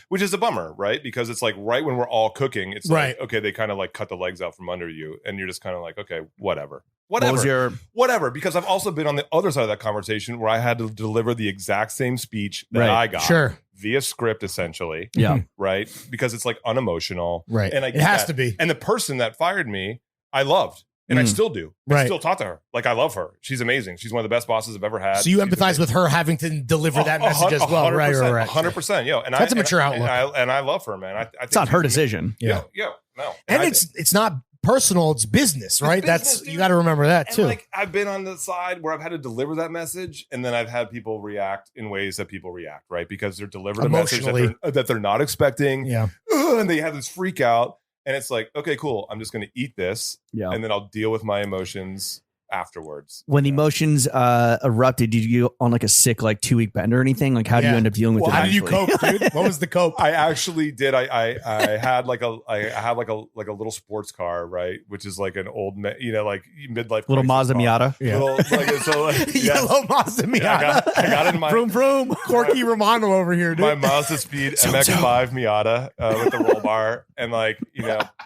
Speaker 3: Which is a bummer, right? Because it's like right when we're all cooking, it's
Speaker 4: Right.
Speaker 3: like, okay, they kind of like cut the legs out from under you, and you're just kind of like, okay, whatever.
Speaker 2: What was your
Speaker 3: Whatever, because I've also been on the other side of that conversation where I had to deliver the exact same speech that
Speaker 2: Right.
Speaker 3: I got
Speaker 4: Sure.
Speaker 3: via script, essentially.
Speaker 2: Yeah.
Speaker 3: Right? Because it's like unemotional.
Speaker 4: Right.
Speaker 3: And I
Speaker 4: It
Speaker 3: get
Speaker 4: has
Speaker 3: that.
Speaker 4: to be.
Speaker 3: And the person that fired me, I loved. And I still do. I
Speaker 4: Right.
Speaker 3: still talk to her. Like, I love her. She's amazing. She's one of the best bosses I've ever had.
Speaker 4: So you
Speaker 3: She's
Speaker 4: empathize
Speaker 3: amazing.
Speaker 4: with her having to deliver that message as well.
Speaker 3: 100%,
Speaker 4: Right.
Speaker 3: 100%. Yo, and
Speaker 4: That's a mature
Speaker 3: and
Speaker 4: outlook.
Speaker 3: I love her, man. I think
Speaker 2: It's not her
Speaker 3: she's amazing.
Speaker 2: decision.
Speaker 3: Yeah. No.
Speaker 4: And
Speaker 3: I
Speaker 4: it's not personal, it's business, right?
Speaker 3: business,
Speaker 4: That's
Speaker 3: dude.
Speaker 4: you got to remember that
Speaker 3: And
Speaker 4: too.
Speaker 3: like, I've been on the side where I've had to deliver that message, and then I've had people react in ways that people react, right? Because they're delivered a message
Speaker 4: Emotionally.
Speaker 3: that they're not expecting,
Speaker 4: Yeah.
Speaker 3: and they have this freak out, and it's like, okay, cool. I'm just going to eat this,
Speaker 2: Yeah.
Speaker 3: and then I'll deal with my emotions afterwards.
Speaker 2: When the emotions erupted, did you go on like a sick like 2-week bender or anything? Like how do you
Speaker 4: Yeah.
Speaker 2: end up dealing with
Speaker 3: Well,
Speaker 2: it?
Speaker 4: How did you
Speaker 2: eventually?
Speaker 4: cope, dude? What was the cope?
Speaker 3: I actually did. I had like a little sports car, right, which is like an old, like midlife
Speaker 2: Little
Speaker 3: crisis
Speaker 2: Mazda
Speaker 3: car.
Speaker 2: Miata.
Speaker 4: Yeah.
Speaker 3: Little, yeah.
Speaker 4: Yellow Mazda Miata.
Speaker 3: Yeah, I got it in my
Speaker 2: Vroom vroom.
Speaker 4: Corky Romano over here, dude.
Speaker 3: my Mazda Speed MX-5 Miata with the roll bar, and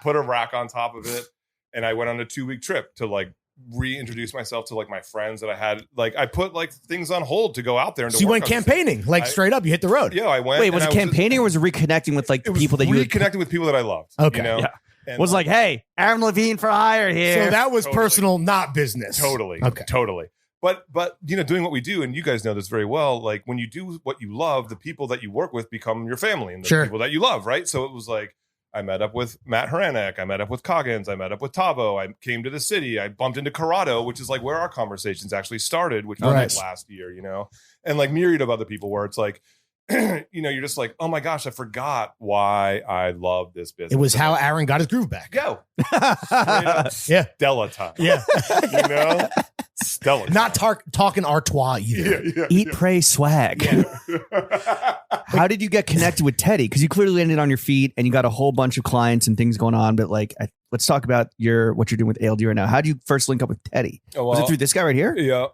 Speaker 3: put a rack on top of it, and I went on a 2-week trip to like reintroduce myself to like my friends that I had. Like, I put like things on hold to go out there and
Speaker 4: So
Speaker 3: to
Speaker 4: you
Speaker 3: work
Speaker 4: went
Speaker 3: on stuff.
Speaker 4: campaigning, like straight up. You hit the road.
Speaker 3: Yeah, I went.
Speaker 2: Wait, was
Speaker 3: and
Speaker 2: it
Speaker 3: I
Speaker 2: campaigning or was it reconnecting with like
Speaker 3: It was
Speaker 2: people that you had?
Speaker 3: reconnecting with people that I loved.
Speaker 4: Okay,
Speaker 2: yeah.
Speaker 3: And,
Speaker 2: Was like, hey, Aaron Levine for hire here.
Speaker 4: So that was
Speaker 3: Totally.
Speaker 4: personal, not business.
Speaker 3: Totally.
Speaker 4: Okay.
Speaker 3: Totally. But doing what we do, and you guys know this very well, like when you do what you love, the people that you work with become your family and the
Speaker 4: Sure.
Speaker 3: people that you love, right? So it was like, I met up with Matt Haranek, I met up with Coggins, I met up with Tavo, I came to the city, I bumped into Corrado, which is like where our conversations actually started, which was like
Speaker 4: Nice.
Speaker 3: last year, and like myriad of other people where it's like, you're just like, oh my gosh, I forgot why I love this business.
Speaker 4: It was
Speaker 3: And
Speaker 4: how
Speaker 3: like,
Speaker 4: Aaron got his groove back.
Speaker 3: go. Straight up
Speaker 4: Yeah.
Speaker 3: Stella time.
Speaker 4: Yeah.
Speaker 3: Stella time.
Speaker 4: Not talking Artois either.
Speaker 2: Eat, pray, swag. How did you get connected with Teddy? Because you clearly landed on your feet and you got a whole bunch of clients and things going on. But like, let's talk about what you're doing with ALD right now. How did you first link up with Teddy? Was it through this guy right here?
Speaker 3: Yeah.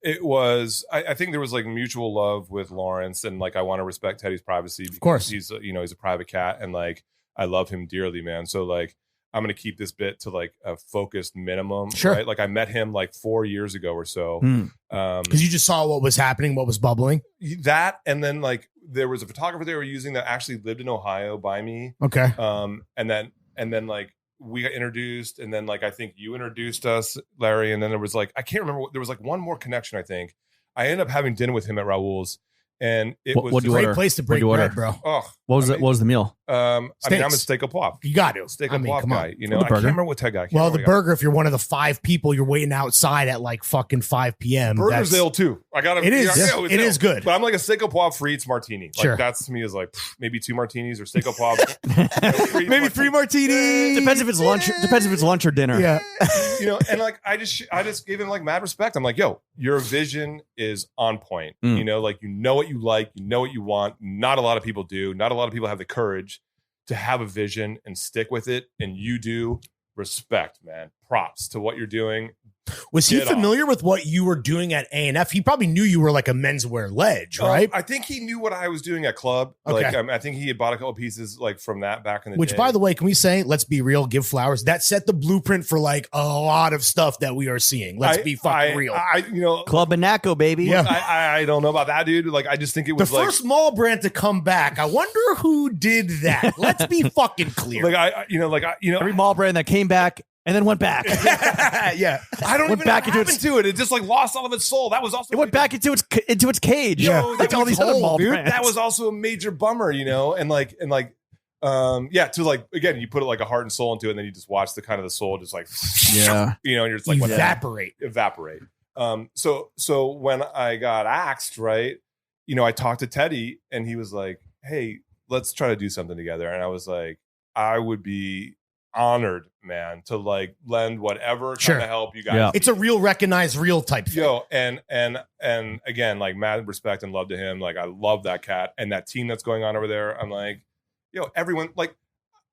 Speaker 3: It was, I think there was like mutual love with Lawrence, and like, I want to respect Teddy's privacy because
Speaker 4: course.
Speaker 3: he's a private cat, and like, I love him dearly, man. So like, I'm going to keep this bit to like a focused minimum.
Speaker 4: Sure.
Speaker 3: Right? Like, I met him like 4 years ago or so.
Speaker 4: Because you just saw what was happening, what was bubbling.
Speaker 3: That, and then like, there was a photographer they were using that actually lived in Ohio by me.
Speaker 4: Okay.
Speaker 3: And then like, we got introduced, and then like, I think you introduced us, Larry, and then there was like, I can't remember, there was like one more connection. I think I ended up having dinner with him at Raoul's, and it was
Speaker 2: what'd you
Speaker 3: just-
Speaker 4: Great
Speaker 2: order?
Speaker 4: place to break
Speaker 2: What'd you
Speaker 4: bread,
Speaker 2: order?
Speaker 4: bro.
Speaker 3: oh,
Speaker 2: What was the meal?
Speaker 3: I mean, I'm a
Speaker 4: Steaks.
Speaker 3: steak au poivre.
Speaker 4: You got to.
Speaker 3: Steak
Speaker 4: I
Speaker 3: au
Speaker 4: mean,
Speaker 3: poivre
Speaker 4: come
Speaker 3: guy.
Speaker 4: on.
Speaker 3: I
Speaker 2: the
Speaker 3: can't
Speaker 2: burger?
Speaker 3: remember what Ted guy.
Speaker 4: Well, the burger, if you're one of the 5 people, you're waiting outside at like fucking 5 p.m.
Speaker 3: burger's
Speaker 4: that's-
Speaker 3: ill too. I got
Speaker 4: It is.
Speaker 3: it's
Speaker 4: It
Speaker 3: ill.
Speaker 4: is good.
Speaker 3: But I'm like a steak au poivre free martini. Like,
Speaker 4: Sure.
Speaker 3: that's to me is like maybe 2 martinis or steak au poivre.
Speaker 4: Maybe 3 martinis.
Speaker 2: Depends if it's lunch. Depends if it's lunch or dinner.
Speaker 4: Yeah.
Speaker 3: And like, I just gave him like mad respect. I'm like, yo, your vision is on point. Like, you know what you like, you know what you want. Not a lot of people do. Not a lot of people have the courage to have a vision and stick with it. And you do. Respect, man. Props to what you're doing.
Speaker 4: Was he
Speaker 3: Get off.
Speaker 4: familiar with what you were doing at A&F? He probably knew you were like a menswear ledge, right?
Speaker 3: I think he knew what I was doing at Club.
Speaker 4: Okay.
Speaker 3: Like, I think he had bought a couple pieces like from that back in the
Speaker 4: Which,
Speaker 3: day.
Speaker 4: by the way, can we say, let's be real, give flowers. That set the blueprint for like a lot of stuff that we are seeing. Let's be fucking real.
Speaker 2: Club Banaco, baby.
Speaker 4: Yeah.
Speaker 3: I don't know about that, dude. Like, I just think it
Speaker 4: The
Speaker 3: was like,
Speaker 4: first mall brand to come back. I wonder who did that. Let's be fucking clear.
Speaker 2: Every mall brand that came back and then went back.
Speaker 4: Yeah.
Speaker 3: I don't
Speaker 2: went
Speaker 3: even
Speaker 2: back
Speaker 3: know what
Speaker 2: into
Speaker 3: happened to it. It just like lost all of its soul. That was also
Speaker 2: It went back into its cage.
Speaker 3: Yeah.
Speaker 2: Like all these other
Speaker 3: whole,
Speaker 2: mall
Speaker 3: dude.
Speaker 2: brands.
Speaker 3: That was also a major bummer, and to like, again, you put like a heart and soul into it, and then you just watch the kind of the soul just like,
Speaker 2: Yeah.
Speaker 3: and you're just like,
Speaker 4: Evaporate.
Speaker 3: evaporate. So when I got axed, right, I talked to Teddy, and he was like, hey, let's try to do something together. And I was like, I would be honored, man, to like lend whatever kind of help you guys
Speaker 2: Yeah.
Speaker 3: need.
Speaker 4: It's a real recognized real type thing.
Speaker 3: Yo, and again, like, mad respect and love to him. Like, I love that cat and that team that's going on over there. I'm like, yo, everyone, like,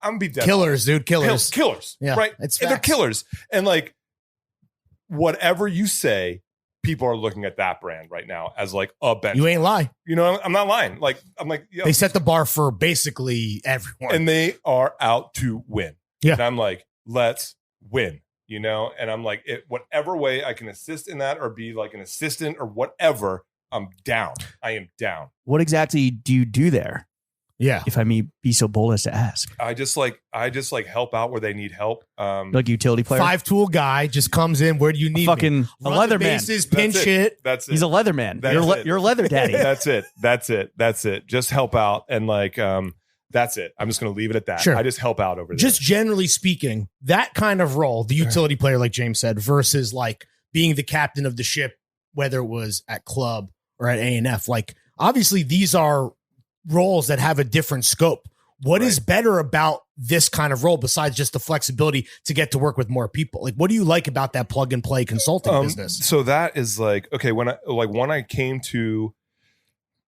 Speaker 3: I'm gonna be dead.
Speaker 4: Killers, dude. Killers.
Speaker 3: Killers.
Speaker 4: Yeah,
Speaker 3: Right.
Speaker 4: it's
Speaker 3: And they're
Speaker 4: facts.
Speaker 3: killers. And like, whatever you say, people are looking at that brand right now as like a benchmark.
Speaker 4: You ain't lying.
Speaker 3: You know, I'm not lying. Like, I'm like,
Speaker 4: They set the bar for basically everyone.
Speaker 3: and they are out to win.
Speaker 4: Yeah.
Speaker 3: And I'm like, let's win, you know? And I'm like, whatever way I can assist in that or be like an assistant or whatever, I'm down. I am down.
Speaker 2: What exactly do you do there?
Speaker 4: Yeah.
Speaker 2: If I may be so bold as to ask.
Speaker 3: I just like help out where they need help.
Speaker 2: Like utility player?
Speaker 4: 5-tool guy just comes in. Where do you need
Speaker 2: Fucking
Speaker 4: me?
Speaker 2: a
Speaker 4: Run
Speaker 2: leather
Speaker 4: the
Speaker 2: man.
Speaker 4: bases,
Speaker 3: That's
Speaker 4: pinch
Speaker 3: it.
Speaker 4: it.
Speaker 3: That's it.
Speaker 2: He's a leather man.
Speaker 3: That's it.
Speaker 2: You're a leather daddy.
Speaker 3: That's it. Just help out. And like, that's it. I'm just going to leave it at that.
Speaker 4: Sure.
Speaker 3: I just help out over there.
Speaker 4: Just generally speaking, that kind of role, the utility player, like James said, versus like being the captain of the ship, whether it was at club or at A&F, like obviously these are roles that have a different scope. What is better about this kind of role besides just the flexibility to get to work with more people? Like, what do you like about that plug and play consulting business?
Speaker 3: So that is like, okay, when I came to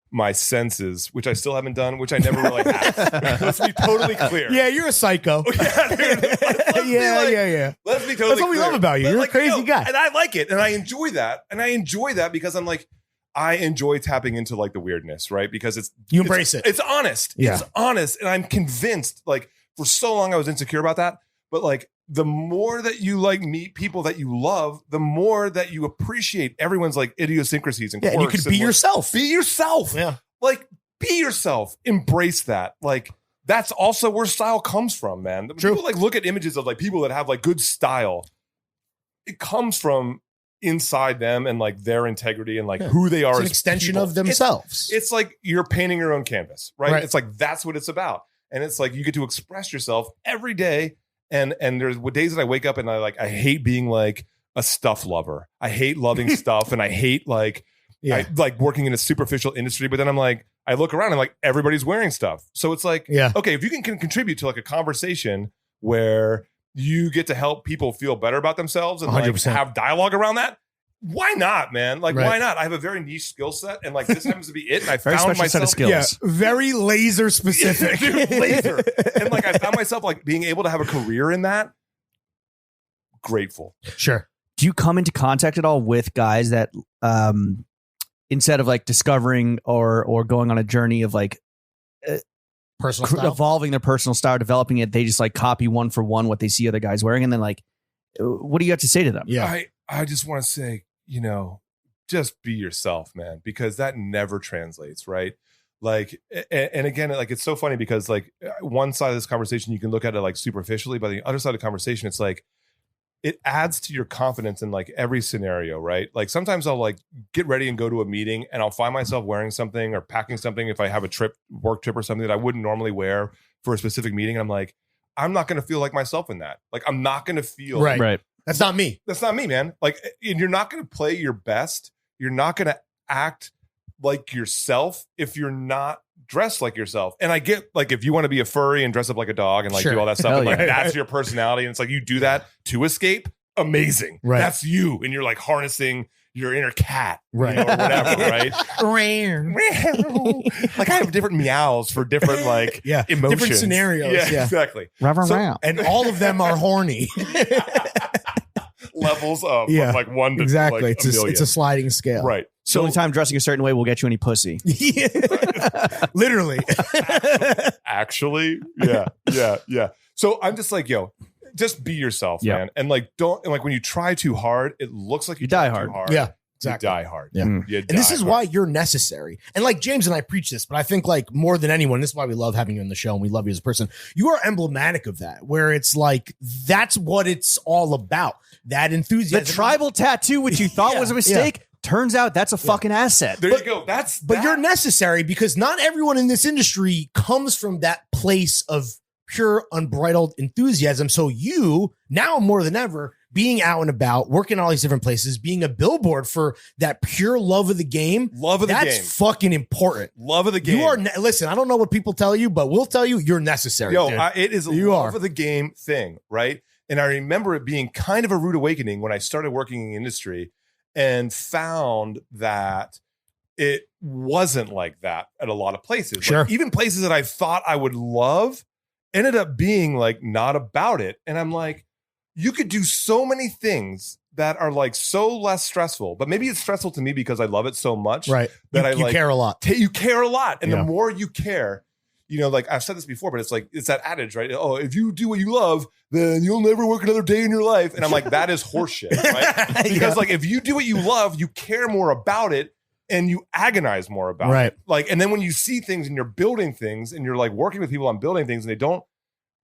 Speaker 3: my senses, which I still haven't done, which I never really have. Let's be totally clear.
Speaker 4: Yeah, you're a psycho.
Speaker 3: Yeah, dude.
Speaker 4: Yeah.
Speaker 3: Let's be totally
Speaker 4: That's what we
Speaker 3: clear.
Speaker 4: love about you.
Speaker 3: But
Speaker 4: You're
Speaker 3: like,
Speaker 4: a crazy guy.
Speaker 3: And I like it. And I enjoy that. And I enjoy that because I'm like, I enjoy tapping into like the weirdness, right? Because
Speaker 4: You embrace it.
Speaker 3: It's honest.
Speaker 4: Yeah.
Speaker 3: It's honest. And I'm convinced, like, for so long I was insecure about that. But like, the more that you like meet people that you love, the more that you appreciate everyone's like idiosyncrasies and
Speaker 4: Yeah, and you
Speaker 3: quirks
Speaker 4: can be
Speaker 3: like,
Speaker 4: yourself.
Speaker 3: Be yourself.
Speaker 4: Yeah.
Speaker 3: Like, be yourself. Embrace that. Like, that's also where style comes from, man.
Speaker 4: True.
Speaker 3: People like look at images of like people that have like good style. It comes from inside them and like their integrity and like who they are.
Speaker 4: It's an
Speaker 3: as
Speaker 4: extension
Speaker 3: people.
Speaker 4: of themselves.
Speaker 3: It's like you're painting your own canvas, right?
Speaker 4: Right.
Speaker 3: It's like that's what it's about. And it's like you get to express yourself every day. And there's days that I wake up and I hate being like a stuff lover. I hate loving stuff and I hate like I like working in a superficial industry. But then I'm like, I look around and like everybody's wearing stuff. So it's like, okay, if you can contribute to like a conversation where you get to help people feel better about themselves and like
Speaker 4: 100%.
Speaker 3: have dialogue around that, why not, man? Like, why not? I have a very niche skill set, and like this happens to be it. And I
Speaker 2: Very
Speaker 3: found
Speaker 2: special set of
Speaker 3: myself,
Speaker 2: skills.
Speaker 4: Yeah, very laser specific.
Speaker 3: Dude, laser, and like I found myself like being able to have a career in that. Grateful.
Speaker 4: Sure.
Speaker 2: Do you come into contact at all with guys that instead of like discovering or going on a journey of like
Speaker 4: Personal style.
Speaker 2: evolving their personal style, developing it, they just like copy one for one what they see other guys wearing, and then like, what do you have to say to them?
Speaker 4: Yeah.
Speaker 3: I just want to say, you know, just be yourself, man, because that never translates, right? Like, and again, like it's so funny because like one side of this conversation you can look at it like superficially, but the other side of the conversation, it's like it adds to your confidence in like every scenario, right? Like sometimes I'll like get ready and go to a meeting and I'll find myself wearing something or packing something if I have a work trip or something that I wouldn't normally wear for a specific meeting. And I'm like, I'm not going to feel like myself in that. Like I'm not going to feel
Speaker 4: Right. That's not me.
Speaker 3: That's not me, man. Like, and you're not going to play your best. You're not going to act like yourself if you're not dressed like yourself. And I get like, if you want to be a furry and dress up like a dog and like do all that stuff, and like that's your personality. And it's like, you do that to escape. Amazing.
Speaker 4: Right.
Speaker 3: That's you. And you're like harnessing your inner cat,
Speaker 4: Right.
Speaker 3: you know, or whatever, right? Like I have different meows for different like emotions.
Speaker 4: Different scenarios.
Speaker 3: Yeah, exactly.
Speaker 4: And all of them are horny.
Speaker 3: Levels of from like one to
Speaker 4: exactly.
Speaker 3: like
Speaker 4: It's a sliding scale.
Speaker 3: right.
Speaker 2: So the only time dressing a certain way will get you any pussy.
Speaker 4: Literally.
Speaker 3: Actually, yeah. So I'm just like, yo, just be yourself, man. And like, don't, and like when you try too hard, it looks like you
Speaker 2: die
Speaker 3: try
Speaker 2: hard.
Speaker 3: too hard.
Speaker 4: Yeah. Exactly.
Speaker 3: You die hard.
Speaker 4: Yeah.
Speaker 3: You
Speaker 4: And this
Speaker 3: die
Speaker 4: is
Speaker 3: hard.
Speaker 4: why you're necessary. And like James and I preach this, but I think like more than anyone, this is why we love having you on the show and we love you as a person. You are emblematic of that, where it's like, that's what it's all about. That enthusiasm.
Speaker 2: The tribal tattoo, which you thought was a mistake, turns out that's a fucking asset.
Speaker 3: There you go.
Speaker 4: But you're necessary because not everyone in this industry comes from that place of pure unbridled enthusiasm. So you now more than ever being out and about, working all these different places, being a billboard for that pure love of the game. That's fucking important.
Speaker 3: Love of the game.
Speaker 4: You are, listen, I don't know what people tell you, but we'll tell you you're necessary.
Speaker 3: Yo,
Speaker 4: dude.
Speaker 3: it is a love of the game thing, right? And I remember it being kind of a rude awakening when I started working in the industry and found that it wasn't like that at a lot of places.
Speaker 4: Sure.
Speaker 3: Like, even places that I thought I would love ended up being like not about it. And I'm like, you could do so many things that are like so less stressful, but maybe it's stressful to me because I love it so much.
Speaker 4: Right.
Speaker 3: That
Speaker 4: you care a lot.
Speaker 3: You care a lot. And the more you care, you know, like I've said this before, but it's like, it's that adage, right? Oh, if you do what you love, then you'll never work another day in your life. And I'm like, that is horseshit, right? Because like, if you do what you love, you care more about it and you agonize more about it. Like, and then when you see things and you're building things and you're like working with people on building things and they don't,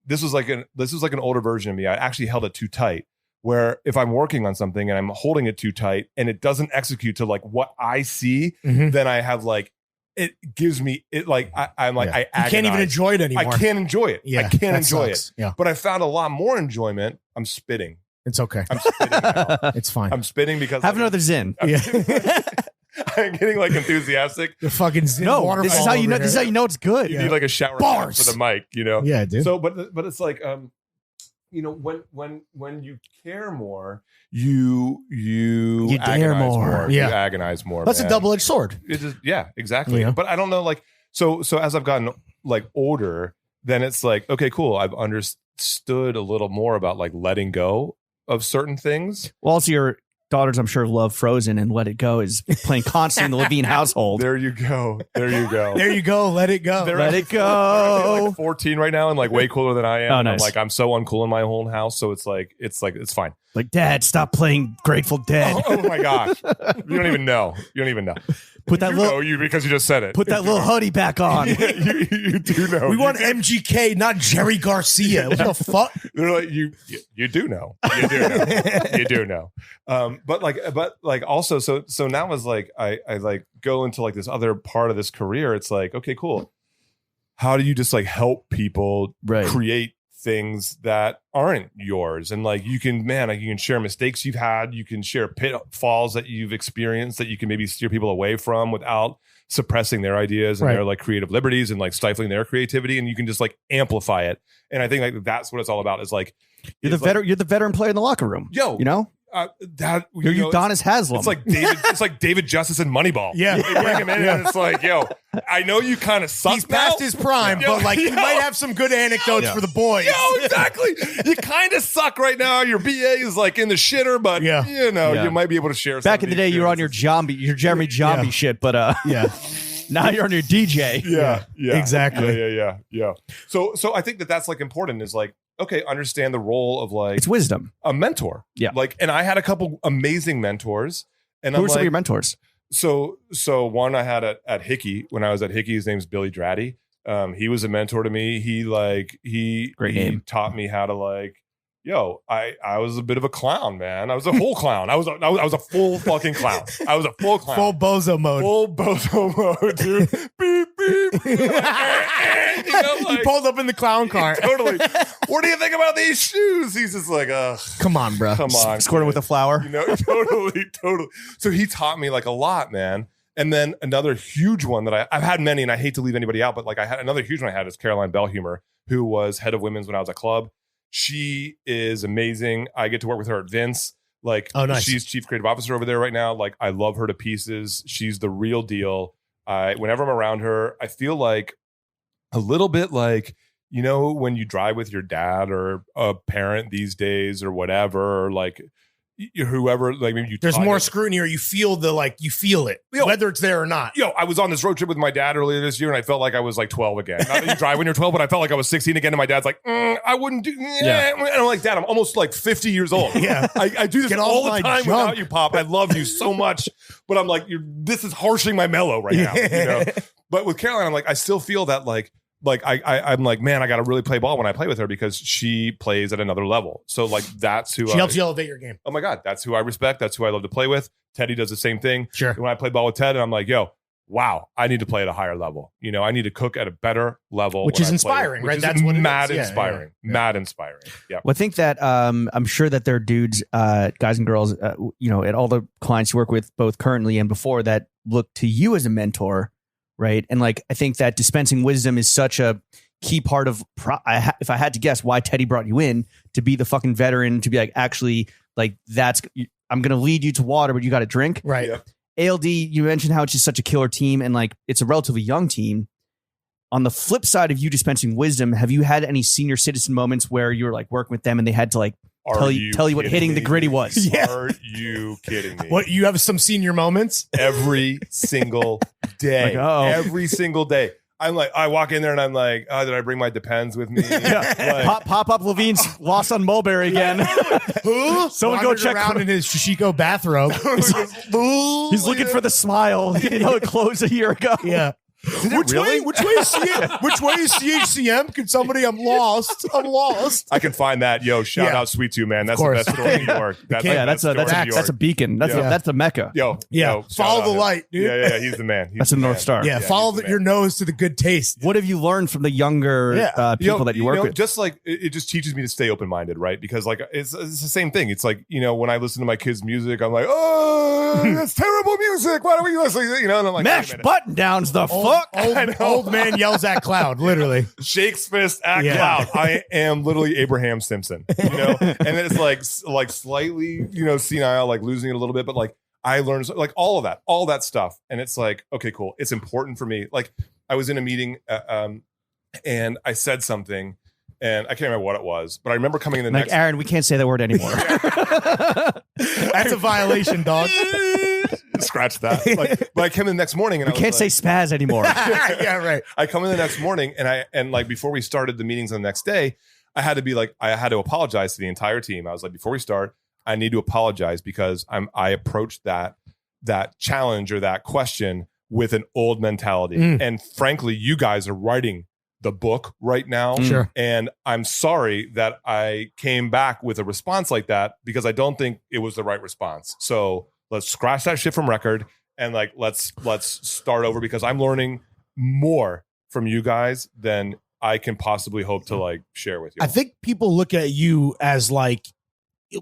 Speaker 3: this was like an older version of me. I actually held it too tight, where if I'm working on something and I'm holding it too tight and it doesn't execute to like what I see, then I have like, it gives me it like I'm like I agonize. You can't even
Speaker 4: enjoy it anymore.
Speaker 3: I can't enjoy it. I can't enjoy
Speaker 4: sucks.
Speaker 3: it. But I found a lot more enjoyment. I'm spitting.
Speaker 4: It's okay.
Speaker 3: I'm spitting now.
Speaker 4: It's fine.
Speaker 3: I'm spitting because
Speaker 2: have another Zin.
Speaker 3: I'm getting like enthusiastic.
Speaker 4: The fucking Zin
Speaker 2: waterfall. This is how you know. This is how you know it's good.
Speaker 3: You need like a shower
Speaker 4: Bars
Speaker 3: for the mic. You know.
Speaker 4: Yeah, dude.
Speaker 3: So, but it's like you know, when you care more, you
Speaker 4: dare more.
Speaker 3: You agonize more.
Speaker 4: That's a double-edged sword.
Speaker 3: It is, yeah, exactly.
Speaker 4: Yeah.
Speaker 3: But I don't know, like, so as I've gotten like older, then it's like, okay, cool. I've understood a little more about like letting go of certain things.
Speaker 2: Well, also your daughters, I'm sure, love Frozen, and Let It Go is playing constantly in the Levine household.
Speaker 3: There you go.
Speaker 4: There you go. Let it go.
Speaker 2: Let it go.
Speaker 3: They're like 14 right now and like way cooler than I am.
Speaker 2: Oh, nice.
Speaker 3: I'm so uncool in my own house. So it's it's fine.
Speaker 2: Like, Dad, stop playing Grateful Dead.
Speaker 3: Oh my gosh. You don't even know.
Speaker 2: Put that
Speaker 3: because you just said it.
Speaker 2: Put that little hoodie back on.
Speaker 3: You do know.
Speaker 4: We want MGK, not Jerry Garcia. What the fuck?
Speaker 3: They're like, you do know. You do know. But also, so now is like I like go into like this other part of this career. It's like, okay, cool. How do you just like help people create things that aren't yours? And like you can share mistakes you've had, you can share pitfalls that you've experienced that you can maybe steer people away from without suppressing their ideas and their like creative liberties and like stifling their creativity, and you can just like amplify it. And I think like that's what it's all about, is like
Speaker 2: you're the veteran player in the locker room.
Speaker 3: Yo,
Speaker 2: you know?
Speaker 3: That
Speaker 2: you're Udonis Haslam.
Speaker 3: It's like David Justice in Moneyball.
Speaker 4: Yeah,
Speaker 3: they bring him in and it's like, yo, I know you kind of suck.
Speaker 4: He's past his prime, but like he might have some good anecdotes for the boys.
Speaker 3: Yo, exactly. You kind of suck right now. Your BA is like in the shitter, but you know you might be able to share.
Speaker 2: Back in the day, you were on your Jeremy Zombie shit, but now you're on your DJ.
Speaker 3: Yeah,
Speaker 4: exactly.
Speaker 3: Yeah. So I think that's like important, is like, okay, understand the role of like,
Speaker 2: it's wisdom,
Speaker 3: a mentor. Yeah. Like, and I had a couple amazing mentors. And
Speaker 2: who were some of your mentors?
Speaker 3: So one I had at Hickey, when I was at Hickey, his name's Billy Draddy. He was a mentor to me. He taught me how to like, yo, I was a bit of a clown, man. I was a whole clown. I was a full fucking clown. I was a full clown.
Speaker 4: Full bozo mode.
Speaker 3: Full bozo mode, dude. Beep, beep. You know, like,
Speaker 4: he pulled up in the clown car.
Speaker 3: Totally. What do you think about these shoes? He's just like,
Speaker 4: come on, bro.
Speaker 3: Come on.
Speaker 2: Squirting with a flower.
Speaker 3: You know, totally. So he taught me like a lot, man. And then another huge one that I've had many, and I hate to leave anybody out, but like I had another huge one I had is Caroline Bellhumer, who was head of women's when I was at club. She is amazing. I get to work with her at Vince. Like,
Speaker 4: nice.
Speaker 3: She's chief creative officer over there right now. Like, I love her to pieces. She's the real deal. Whenever I'm around her, I feel like a little bit like, you know, when you drive with your dad or a parent these days or whatever, or like whoever, like maybe
Speaker 4: there's more scrutiny, or you feel it, whether it's there or not.
Speaker 3: Yo, I was on this road trip with my dad earlier this year, and I felt like I was like 12 again. Not that you drive when you're 12, but I felt like I was 16 again. And my dad's like, I wouldn't do. And I'm like, Dad, I'm almost like 50 years old.
Speaker 4: Yeah,
Speaker 3: I do this all the time without you, Pop. I love you so much, but I'm like, this is harshing my mellow right now. You know? But with Caroline, I'm like, I still feel that like I'm like, man, I got to really play ball when I play with her, because she plays at another level. So like, that's who
Speaker 4: she helps you elevate your game.
Speaker 3: Oh my God, that's who I respect. That's who I love to play with. Teddy does the same thing.
Speaker 4: Sure.
Speaker 3: When I play ball with Ted, and I'm like, yo, wow, I need to play at a higher level. You know, I need to cook at a better level,
Speaker 4: which is inspiring, right?
Speaker 3: That's what mad inspiring. Mad inspiring. Yeah.
Speaker 2: Well, I think that I'm sure that there are dudes, guys and girls, you know, at all the clients you work with, both currently and before, that look to you as a mentor, right? And like, I think that dispensing wisdom is such a key part of, if I had to guess, why Teddy brought you in, to be the fucking veteran, to be like, actually, like, I'm going to lead you to water, but you got to drink.
Speaker 4: Right. Yep.
Speaker 2: ALD, you mentioned how it's just such a killer team, and like, it's a relatively young team. On the flip side of you dispensing wisdom, have you had any senior citizen moments where you were like working with them and they had to like
Speaker 3: Are
Speaker 2: tell you what
Speaker 3: kidding
Speaker 2: hitting the
Speaker 3: me?
Speaker 2: gritty was.
Speaker 4: Yeah.
Speaker 3: Are you kidding me?
Speaker 4: What, you have some senior moments?
Speaker 3: Every single day.
Speaker 2: Like, uh-oh.
Speaker 3: Every single day. I'm like, I walk in there and I'm like, oh, did I bring my Depends with me? Like,
Speaker 2: Pop up Levine's lost on Mulberry again.
Speaker 4: Who?
Speaker 2: Someone go check
Speaker 4: around in his Shishiko bathrobe.
Speaker 2: He's looking for the smile. He didn't know it closed a year ago.
Speaker 4: Yeah. Which way is CHCM? Can somebody? I'm lost. I
Speaker 3: I can find that. Yo, shout out Sweet Tooth, man. That's the best store in New York.
Speaker 2: That's a beacon. That's a mecca.
Speaker 3: Yo,
Speaker 4: follow the light, dude.
Speaker 3: Yeah, he's the man.
Speaker 2: That's a North Star.
Speaker 4: Yeah, follow your nose to the good taste.
Speaker 2: What have you learned from the younger people that you work with?
Speaker 3: Just like it just teaches me to stay open minded, right? Because like it's the same thing. It's like, when I listen to my kids' music, I'm like, oh, that's terrible music. Why don't we listen? And I'm like,
Speaker 2: mesh button downs the fuck.
Speaker 4: Old man yells at cloud, literally.
Speaker 3: Shakes fist at cloud. I am literally Abraham Simpson, and then it's like slightly, senile, like losing it a little bit, but like I learned like all that stuff, and it's like, okay, cool. It's important for me. Like I was in a meeting, and I said something, and I can't remember what it was, but I remember coming in the next.
Speaker 2: Aaron, we can't say that word anymore.
Speaker 4: That's a violation, dog.
Speaker 3: Scratch that. But I came in the next morning and
Speaker 2: we can't say spaz anymore.
Speaker 4: Yeah, right.
Speaker 3: I come in the next morning and like before we started the meetings on the next day, I had to apologize to the entire team. I was like, before we start, I need to apologize because I approached that challenge or that question with an old mentality. And frankly, you guys are writing the book right now.
Speaker 4: Sure.
Speaker 3: And I'm sorry that I came back with a response like that because I don't think it was the right response. So let's scratch that shit from record and like let's start over because I'm learning more from you guys than I can possibly hope to like share with you.
Speaker 4: I think people look at you as like,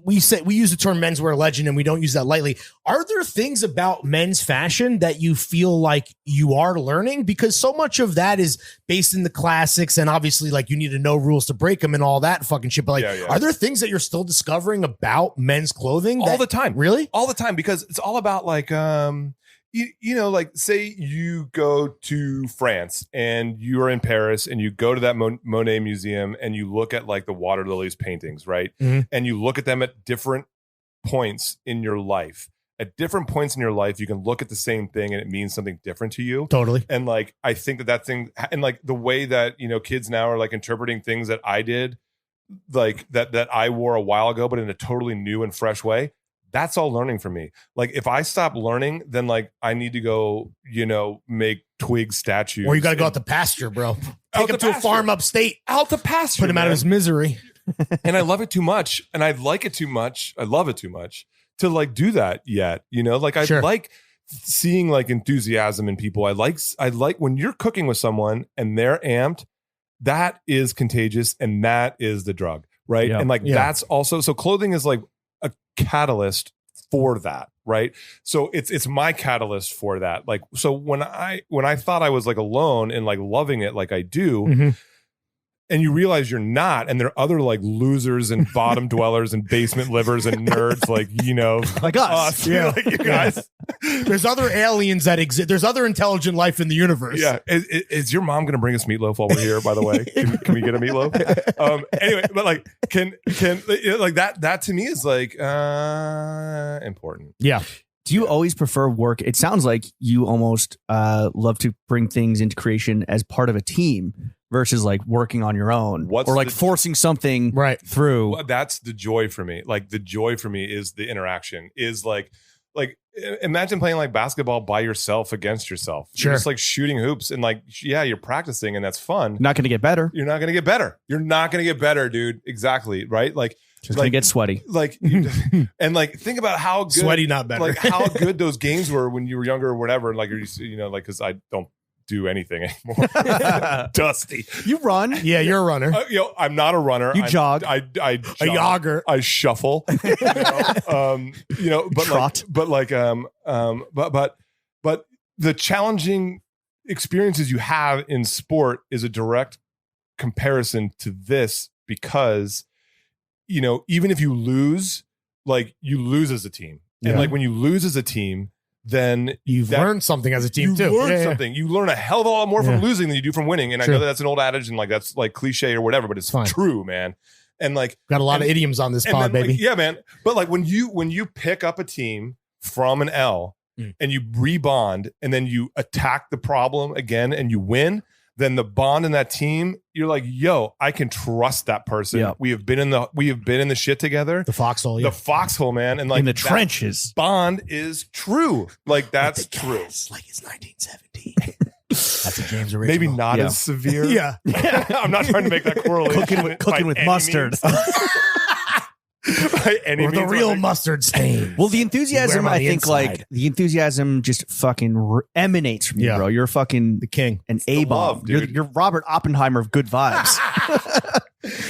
Speaker 4: we use the term menswear legend and we don't use that lightly. Are there things about men's fashion that you feel like you are learning? Because so much of that is based in the classics and obviously like you need to know rules to break them and all that fucking shit. But like, are there things that you're still discovering about men's clothing?
Speaker 3: All the time.
Speaker 4: Really?
Speaker 3: All the time, because it's all about like, like say you go to France and you're in Paris and you go to that Monet museum and you look at like the water lilies paintings, right?
Speaker 4: Mm-hmm.
Speaker 3: And you look at them at different points in your life. At different points in your life, you can look at the same thing and it means something different to you.
Speaker 4: Totally.
Speaker 3: And like, I think that thing and like the way that, kids now are like interpreting things that I did, like that I wore a while ago, but in a totally new and fresh way. That's all learning for me. Like if I stop learning, then like I need to go, make twig statues.
Speaker 4: Or you got to go out to pasture, bro. Take him to a farm upstate.
Speaker 3: Out to pasture.
Speaker 4: Put him out of his misery.
Speaker 3: And I love it too much. And I like it too much. I love it too much to like do that yet. Like I like seeing like enthusiasm in people. I like when you're cooking with someone and they're amped, that is contagious and that is the drug. Right.
Speaker 2: Yep.
Speaker 3: And like that's also, so clothing is like a catalyst for that, right? So it's my catalyst for that. Like, so when I thought I was like alone and like loving it like I do, and you realize you're not, and there are other like losers and bottom dwellers and basement livers and nerds like
Speaker 2: like us.
Speaker 3: Like you guys.
Speaker 4: There's other aliens that exist. There's other intelligent life in the universe.
Speaker 3: Yeah. Is your mom going to bring us meatloaf while we're here, by the way? Can we get a meatloaf? Anyway, but like, can like that to me is like important.
Speaker 4: Yeah.
Speaker 2: Do you always prefer work? It sounds like you almost love to bring things into creation as part of a team versus like working on your own or like forcing something through.
Speaker 3: Well, that's the joy for me. Like the joy for me is the interaction is like imagine playing like basketball by yourself against yourself. You're just like shooting hoops and like, you're practicing and that's fun.
Speaker 2: Not going to get better.
Speaker 3: You're not going to get better. You're not going to get better, dude. Exactly. Right. Like,
Speaker 2: just gonna get sweaty.
Speaker 3: Like, and like, think about how good
Speaker 4: sweaty, not better.
Speaker 3: Like how good those games were when you were younger or whatever. And like, like, cause I don't do anything anymore. Dusty.
Speaker 2: You run.
Speaker 4: Yeah, you're a runner.
Speaker 3: I'm not a runner.
Speaker 2: You jog.
Speaker 3: I jog.
Speaker 4: A jogger.
Speaker 3: I shuffle. But
Speaker 2: trot.
Speaker 3: But the challenging experiences you have in sport is a direct comparison to this because, even if you lose, like you lose as a team. And like when you lose as a team, then
Speaker 4: you've learned something as a team too.
Speaker 3: You learn something. You learn a hell of a lot more from losing than you do from winning. And I know that's an old adage and like that's like cliche or whatever, but it's true, man. And like
Speaker 4: got a lot of idioms on this pod,
Speaker 3: then,
Speaker 4: baby.
Speaker 3: Like, yeah, man. But like when you pick up a team from an L and you rebond and then you attack the problem again and you win, then the bond in that team, you're like, yo, I can trust that person.
Speaker 2: Yeah.
Speaker 3: We have been in the shit together.
Speaker 4: The foxhole,
Speaker 3: The foxhole, man. And like
Speaker 2: in the
Speaker 3: that
Speaker 2: trenches.
Speaker 3: bond is true. Like that's true.
Speaker 4: Like it's 1917. That's a James original.
Speaker 3: Maybe not as severe.
Speaker 4: Yeah.
Speaker 3: I'm not trying to make that correlation.
Speaker 2: Cooking with mustard.
Speaker 3: By any
Speaker 4: Or the
Speaker 3: means,
Speaker 4: real
Speaker 3: like,
Speaker 4: mustard stain.
Speaker 2: Well, the enthusiasm,
Speaker 4: Wear 'em on
Speaker 2: I
Speaker 4: the
Speaker 2: think,
Speaker 4: inside.
Speaker 2: like the enthusiasm just fucking emanates from you,
Speaker 4: Yeah.
Speaker 2: bro. You're fucking
Speaker 4: the king.
Speaker 2: an
Speaker 3: the
Speaker 2: A-bomb.
Speaker 3: love, dude.
Speaker 2: You're Robert Oppenheimer of good vibes.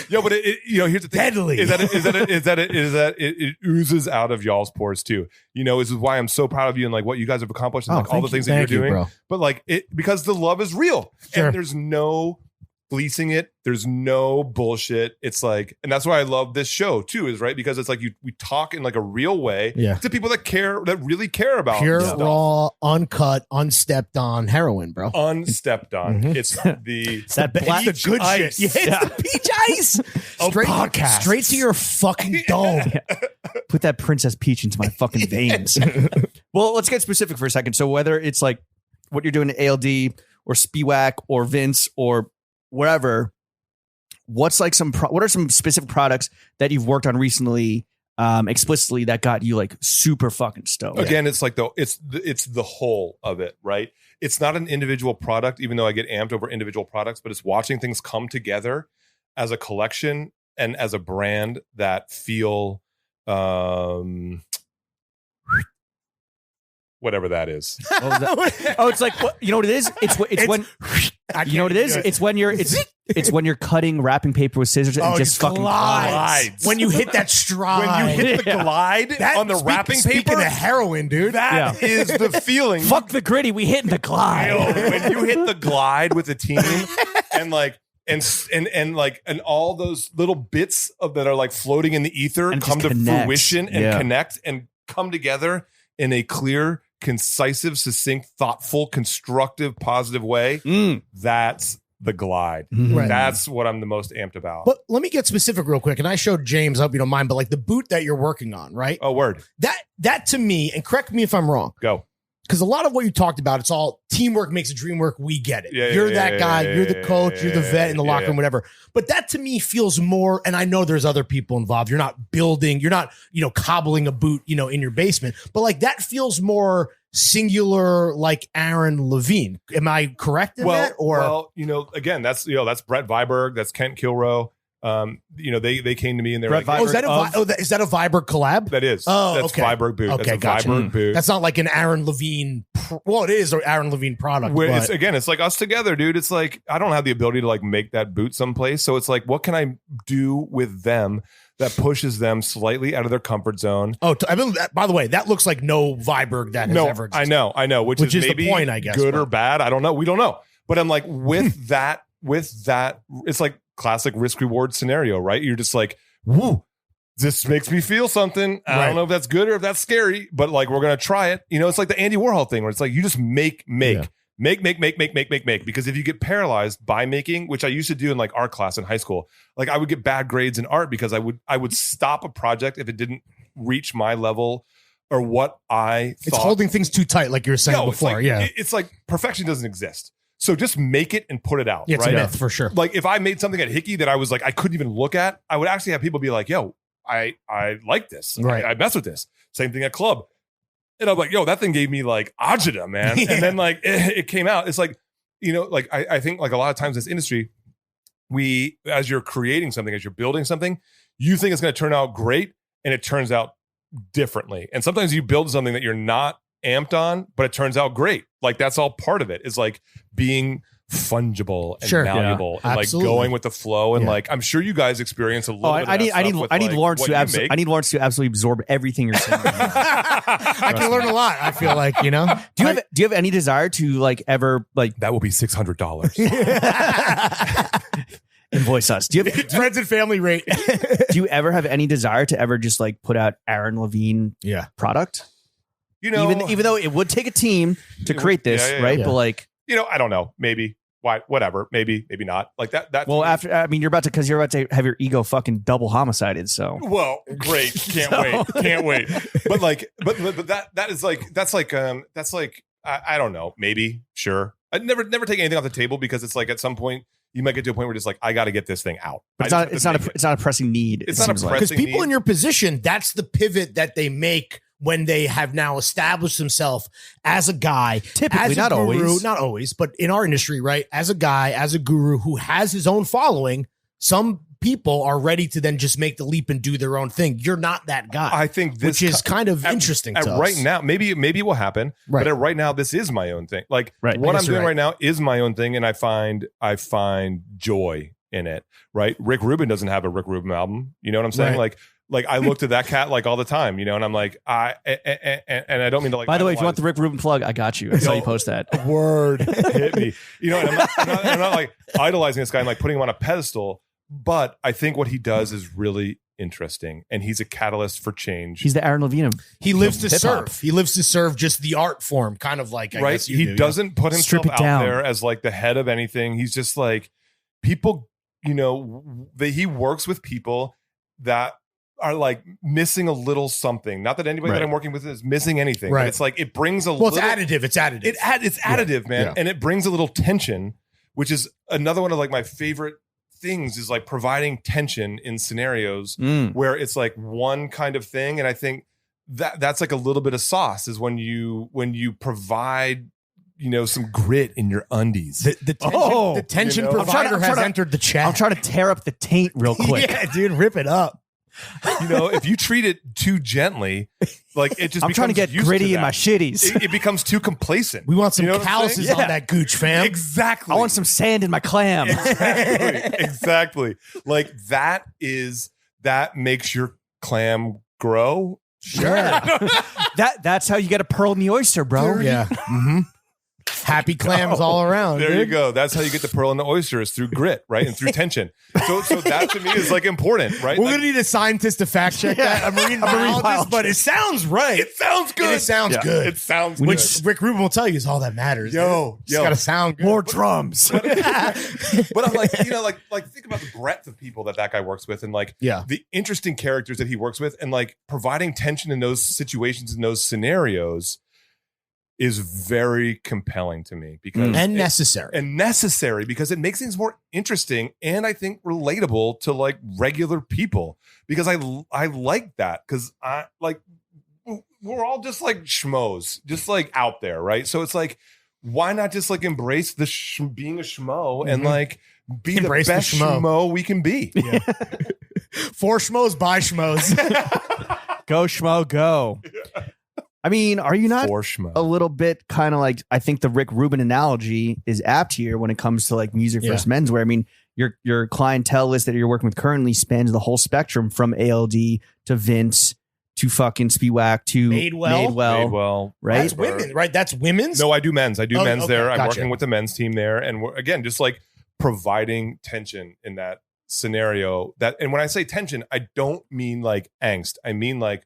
Speaker 3: Yo, but here's the thing:
Speaker 4: Deadly.
Speaker 3: is that it oozes out of y'all's pores too. This is why I'm so proud of you and like what you guys have accomplished and like all the things that you're doing.
Speaker 4: bro.
Speaker 3: But like because the love is real
Speaker 4: Sure.
Speaker 3: and there's no fleecing it. There's no bullshit. It's like, and that's why I love this show too, is right because it's like we talk in like a real way
Speaker 4: Yeah.
Speaker 3: to people that really care about
Speaker 4: Pure,
Speaker 3: stuff.
Speaker 4: raw, uncut, unstepped on heroin, bro.
Speaker 3: Unstepped on.
Speaker 4: Mhm.
Speaker 3: It's the
Speaker 2: That black
Speaker 4: It's the good
Speaker 3: ice.
Speaker 4: shit. Yeah, it's the peach ice.
Speaker 3: podcasts.
Speaker 4: Straight to your fucking dome.
Speaker 2: Put that Princess Peach into my fucking veins. Well, let's get specific for a second. So whether it's like what you're doing at ALD or Spiewak or Vince or wherever, what's like what are some specific products that you've worked on recently explicitly that got you like super fucking stoked?
Speaker 3: Again, it's like it's the whole of it, right? It's not an individual product, even though I get amped over individual products, but it's watching things come together as a collection and as a brand that feel whatever that is.
Speaker 2: Oh, it's like you know what it is? It's when you know what it is? It's when you're cutting wrapping paper with scissors and just fucking
Speaker 3: glides.
Speaker 4: When you hit that stride.
Speaker 3: When you hit the glide on the wrapping
Speaker 4: Speaking
Speaker 3: paper,
Speaker 4: of heroin, dude.
Speaker 3: that is the feeling.
Speaker 2: Fuck the gritty, we hit the glide.
Speaker 3: Yo, when you hit the glide with a team and like and all those little bits that are like floating in the ether
Speaker 2: And
Speaker 3: come
Speaker 2: just
Speaker 3: to
Speaker 2: connects.
Speaker 3: fruition and
Speaker 2: Yeah.
Speaker 3: connect and come together in a clear, concisive, succinct, thoughtful, constructive, positive way. That's the glide.
Speaker 4: Right.
Speaker 3: That's what I'm the most amped about.
Speaker 4: But let me get specific real quick. And I showed James, I hope you don't mind, but like the boot that you're working on, right?
Speaker 3: Oh, word.
Speaker 4: That to me, and correct me if I'm wrong,
Speaker 3: Go.
Speaker 4: because a lot of what you talked about, it's all teamwork makes the dream work. We get it.
Speaker 3: Yeah,
Speaker 4: You're
Speaker 3: yeah,
Speaker 4: that guy. You're the coach. You're the vet in the locker room, whatever. But that to me feels more, and I know there's other people involved. You're not building, you're not, cobbling a boot, in your basement. But like that feels more singular, like Aaron Levine. Am I correct in that? Or
Speaker 3: again, that's Brett Viberg, that's Kent Kilrow. They came to me and they're
Speaker 2: Brett
Speaker 3: like,
Speaker 4: is that a Viber collab?
Speaker 3: that is.
Speaker 4: Oh,
Speaker 3: that's
Speaker 4: okay.
Speaker 3: Viberg boot.
Speaker 4: Okay,
Speaker 3: That's a
Speaker 4: gotcha.
Speaker 3: Viberg boot.
Speaker 4: That's not like an Aaron Levine. Well, it is an Aaron Levine product.
Speaker 3: Where
Speaker 4: But
Speaker 3: it's like us together, dude. It's like I don't have the ability to like make that boot someplace. So it's like, what can I do with them that pushes them slightly out of their comfort zone?
Speaker 4: By the way, that looks like no Viberg that has ever existed.
Speaker 3: I know, which is maybe
Speaker 4: the point, I guess.
Speaker 3: good or bad. I don't know. We don't know. But I'm like, with that, it's like classic risk reward scenario, right? You're just like, woo, this makes me feel something. I don't know if that's good or if that's scary, but like, we're going to try it. It's like the Andy Warhol thing where it's like, you just make, because if you get paralyzed by making, which I used to do in like art class in high school, like I would get bad grades in art because I would stop a project if it didn't reach my level or what I thought.
Speaker 4: It's holding things too tight, like you were saying before.
Speaker 3: It's like perfection doesn't exist. So just make it and put it out.
Speaker 4: Yeah, it's
Speaker 3: right?
Speaker 4: a myth for sure.
Speaker 3: Like if I made something at Hickey that I was like, I couldn't even look at, I would actually have people be like, yo, I like this.
Speaker 4: Right.
Speaker 3: I mess with this. Same thing at club. And I'm like, yo, that thing gave me like agita, man.
Speaker 4: Yeah.
Speaker 3: And then like it came out. It's like, I think like a lot of times in this industry, as you're creating something, as you're building something, you think it's going to turn out great and it turns out differently. And sometimes you build something that you're not amped on, but it turns out great. Like that's all part of it. Is like being fungible and malleable and like going with the flow. And like I'm sure you guys experience a little bit of that stuff with,
Speaker 2: I need
Speaker 3: like,
Speaker 2: Lawrence
Speaker 3: what
Speaker 2: to
Speaker 3: you make.
Speaker 2: I need Lawrence to absolutely absorb everything you're saying.
Speaker 4: I can learn a lot. I feel like,
Speaker 2: Do you have any desire to like ever like
Speaker 3: That will be $600.
Speaker 2: invoice us? Do you have
Speaker 4: friends and family rate?
Speaker 2: do you ever have any desire to ever just like put out Aaron Levine product? Even though it would take a team to create this, right?
Speaker 4: Yeah.
Speaker 2: But like,
Speaker 3: I don't know. Maybe. why? Whatever. Maybe not. Like that.
Speaker 2: Well, you're about to have your ego fucking double homicided. So,
Speaker 3: well, great. Can't wait. But that's like I don't know. Maybe, sure. I'd never take anything off the table because it's like at some point you might get to a point where it's like I got to get this thing out.
Speaker 2: But it's not a pressing need.
Speaker 3: It's not a pressing need.
Speaker 4: Because people in your position, that's the pivot that they make when they have now established themselves as a guy,
Speaker 2: typically,
Speaker 4: as a
Speaker 2: not
Speaker 4: guru,
Speaker 2: always,
Speaker 4: not always, but in our industry, right? As a guy, as a guru who has his own following, some people are ready to then just make the leap and do their own thing. You're not that guy.
Speaker 3: I think this
Speaker 4: which is kind of interesting to us.
Speaker 3: Right now. Maybe it will happen,
Speaker 4: right.
Speaker 3: But right now, this is my own thing. Like
Speaker 2: what
Speaker 3: I'm doing right now is my own thing, and I find joy in it. Right? Rick Rubin doesn't have a Rick Rubin album. You know what I'm saying?
Speaker 4: Right.
Speaker 3: Like I look to that cat like all the time, you know, and I'm like, and I don't mean to like.
Speaker 2: By the way, if you want the Rick Rubin plug, I got you. I saw you post that.
Speaker 4: Word
Speaker 3: hit me, you know. And I'm not like idolizing this guy and like putting him on a pedestal, but I think what he does is really interesting, and he's a catalyst for change.
Speaker 2: He's the Aaron Levine.
Speaker 4: He lives to
Speaker 2: hip-hop.
Speaker 4: serve. He lives to serve just the art form, kind of like
Speaker 3: right. He doesn't put himself out there as like the head of anything. He's just like people, you know, that he works with people that are like missing a little something. Not that anybody that I'm working with is missing anything.
Speaker 4: Right.
Speaker 3: But it's like it brings a
Speaker 4: well,
Speaker 3: little.
Speaker 4: it's additive. It's additive.
Speaker 3: It's additive, man,
Speaker 4: Yeah.
Speaker 3: and it brings a little tension, which is another one of like my favorite things. Is like providing tension in scenarios where it's like one kind of thing, and I think that's like a little bit of sauce. Is when you provide. You know, some grit in your undies.
Speaker 4: The tension provider has entered the chat.
Speaker 2: I'm trying to tear up the taint real quick.
Speaker 4: Yeah, dude, rip it up.
Speaker 3: You know, if you treat it too gently, like it just
Speaker 2: I'm trying to get gritty in my shitties.
Speaker 3: It becomes too complcomplacent.
Speaker 4: We want some
Speaker 3: You know what I'm
Speaker 4: calluses
Speaker 3: saying?
Speaker 4: on that gooch, fam.
Speaker 3: Exactly.
Speaker 2: I want some sand in my clam.
Speaker 3: Exactly. Like that makes your clam grow.
Speaker 2: Sure. That's how you get a pearl in the oyster, bro.
Speaker 4: Yeah. Mm-hmm. Happy clams all around.
Speaker 3: There
Speaker 4: dude.
Speaker 3: you go. That's how you get the pearl in the oyster is through grit, right? And through tension. So that to me is like important, right?
Speaker 4: We're
Speaker 3: Like,
Speaker 4: gonna need a scientist to fact check that. A marine biologist, but it sounds right.
Speaker 3: it sounds good.
Speaker 4: It sounds good.
Speaker 3: It sounds
Speaker 4: Which
Speaker 3: good.
Speaker 4: Rick Rubin will tell you is all that matters.
Speaker 3: Yo,
Speaker 4: It's gotta sound good.
Speaker 2: More drums.
Speaker 3: But I'm like, you know, like think about the breadth of people that guy works with, and like the interesting characters that he works with, and like providing tension in those situations, in those scenarios, is very compelling to me because
Speaker 4: and necessary
Speaker 3: because it makes things more interesting and I think relatable to like regular people because I like that because I like we're all just like schmoes, just like out there, right? So it's like why not just like embrace the being a schmo and like be
Speaker 4: embrace
Speaker 3: the best
Speaker 4: the schmo.
Speaker 3: we can be.
Speaker 4: Yeah. For schmoes, by schmoes.
Speaker 2: Go schmo, go. I mean, are you not a little bit kind of like, I think the Rick Rubin analogy is apt here when it comes to like music versus menswear. I mean, your clientele list that you're working with currently spans the whole spectrum from ALD to Vince to fucking Speedwack to Madewell, right?
Speaker 4: That's women, right? That's women's?
Speaker 3: No, I do men's. Men's there. I'm
Speaker 4: gotcha.
Speaker 3: working with the men's team there. And we're, again, just like providing tension in that scenario. And when I say tension, I don't mean like angst. I mean like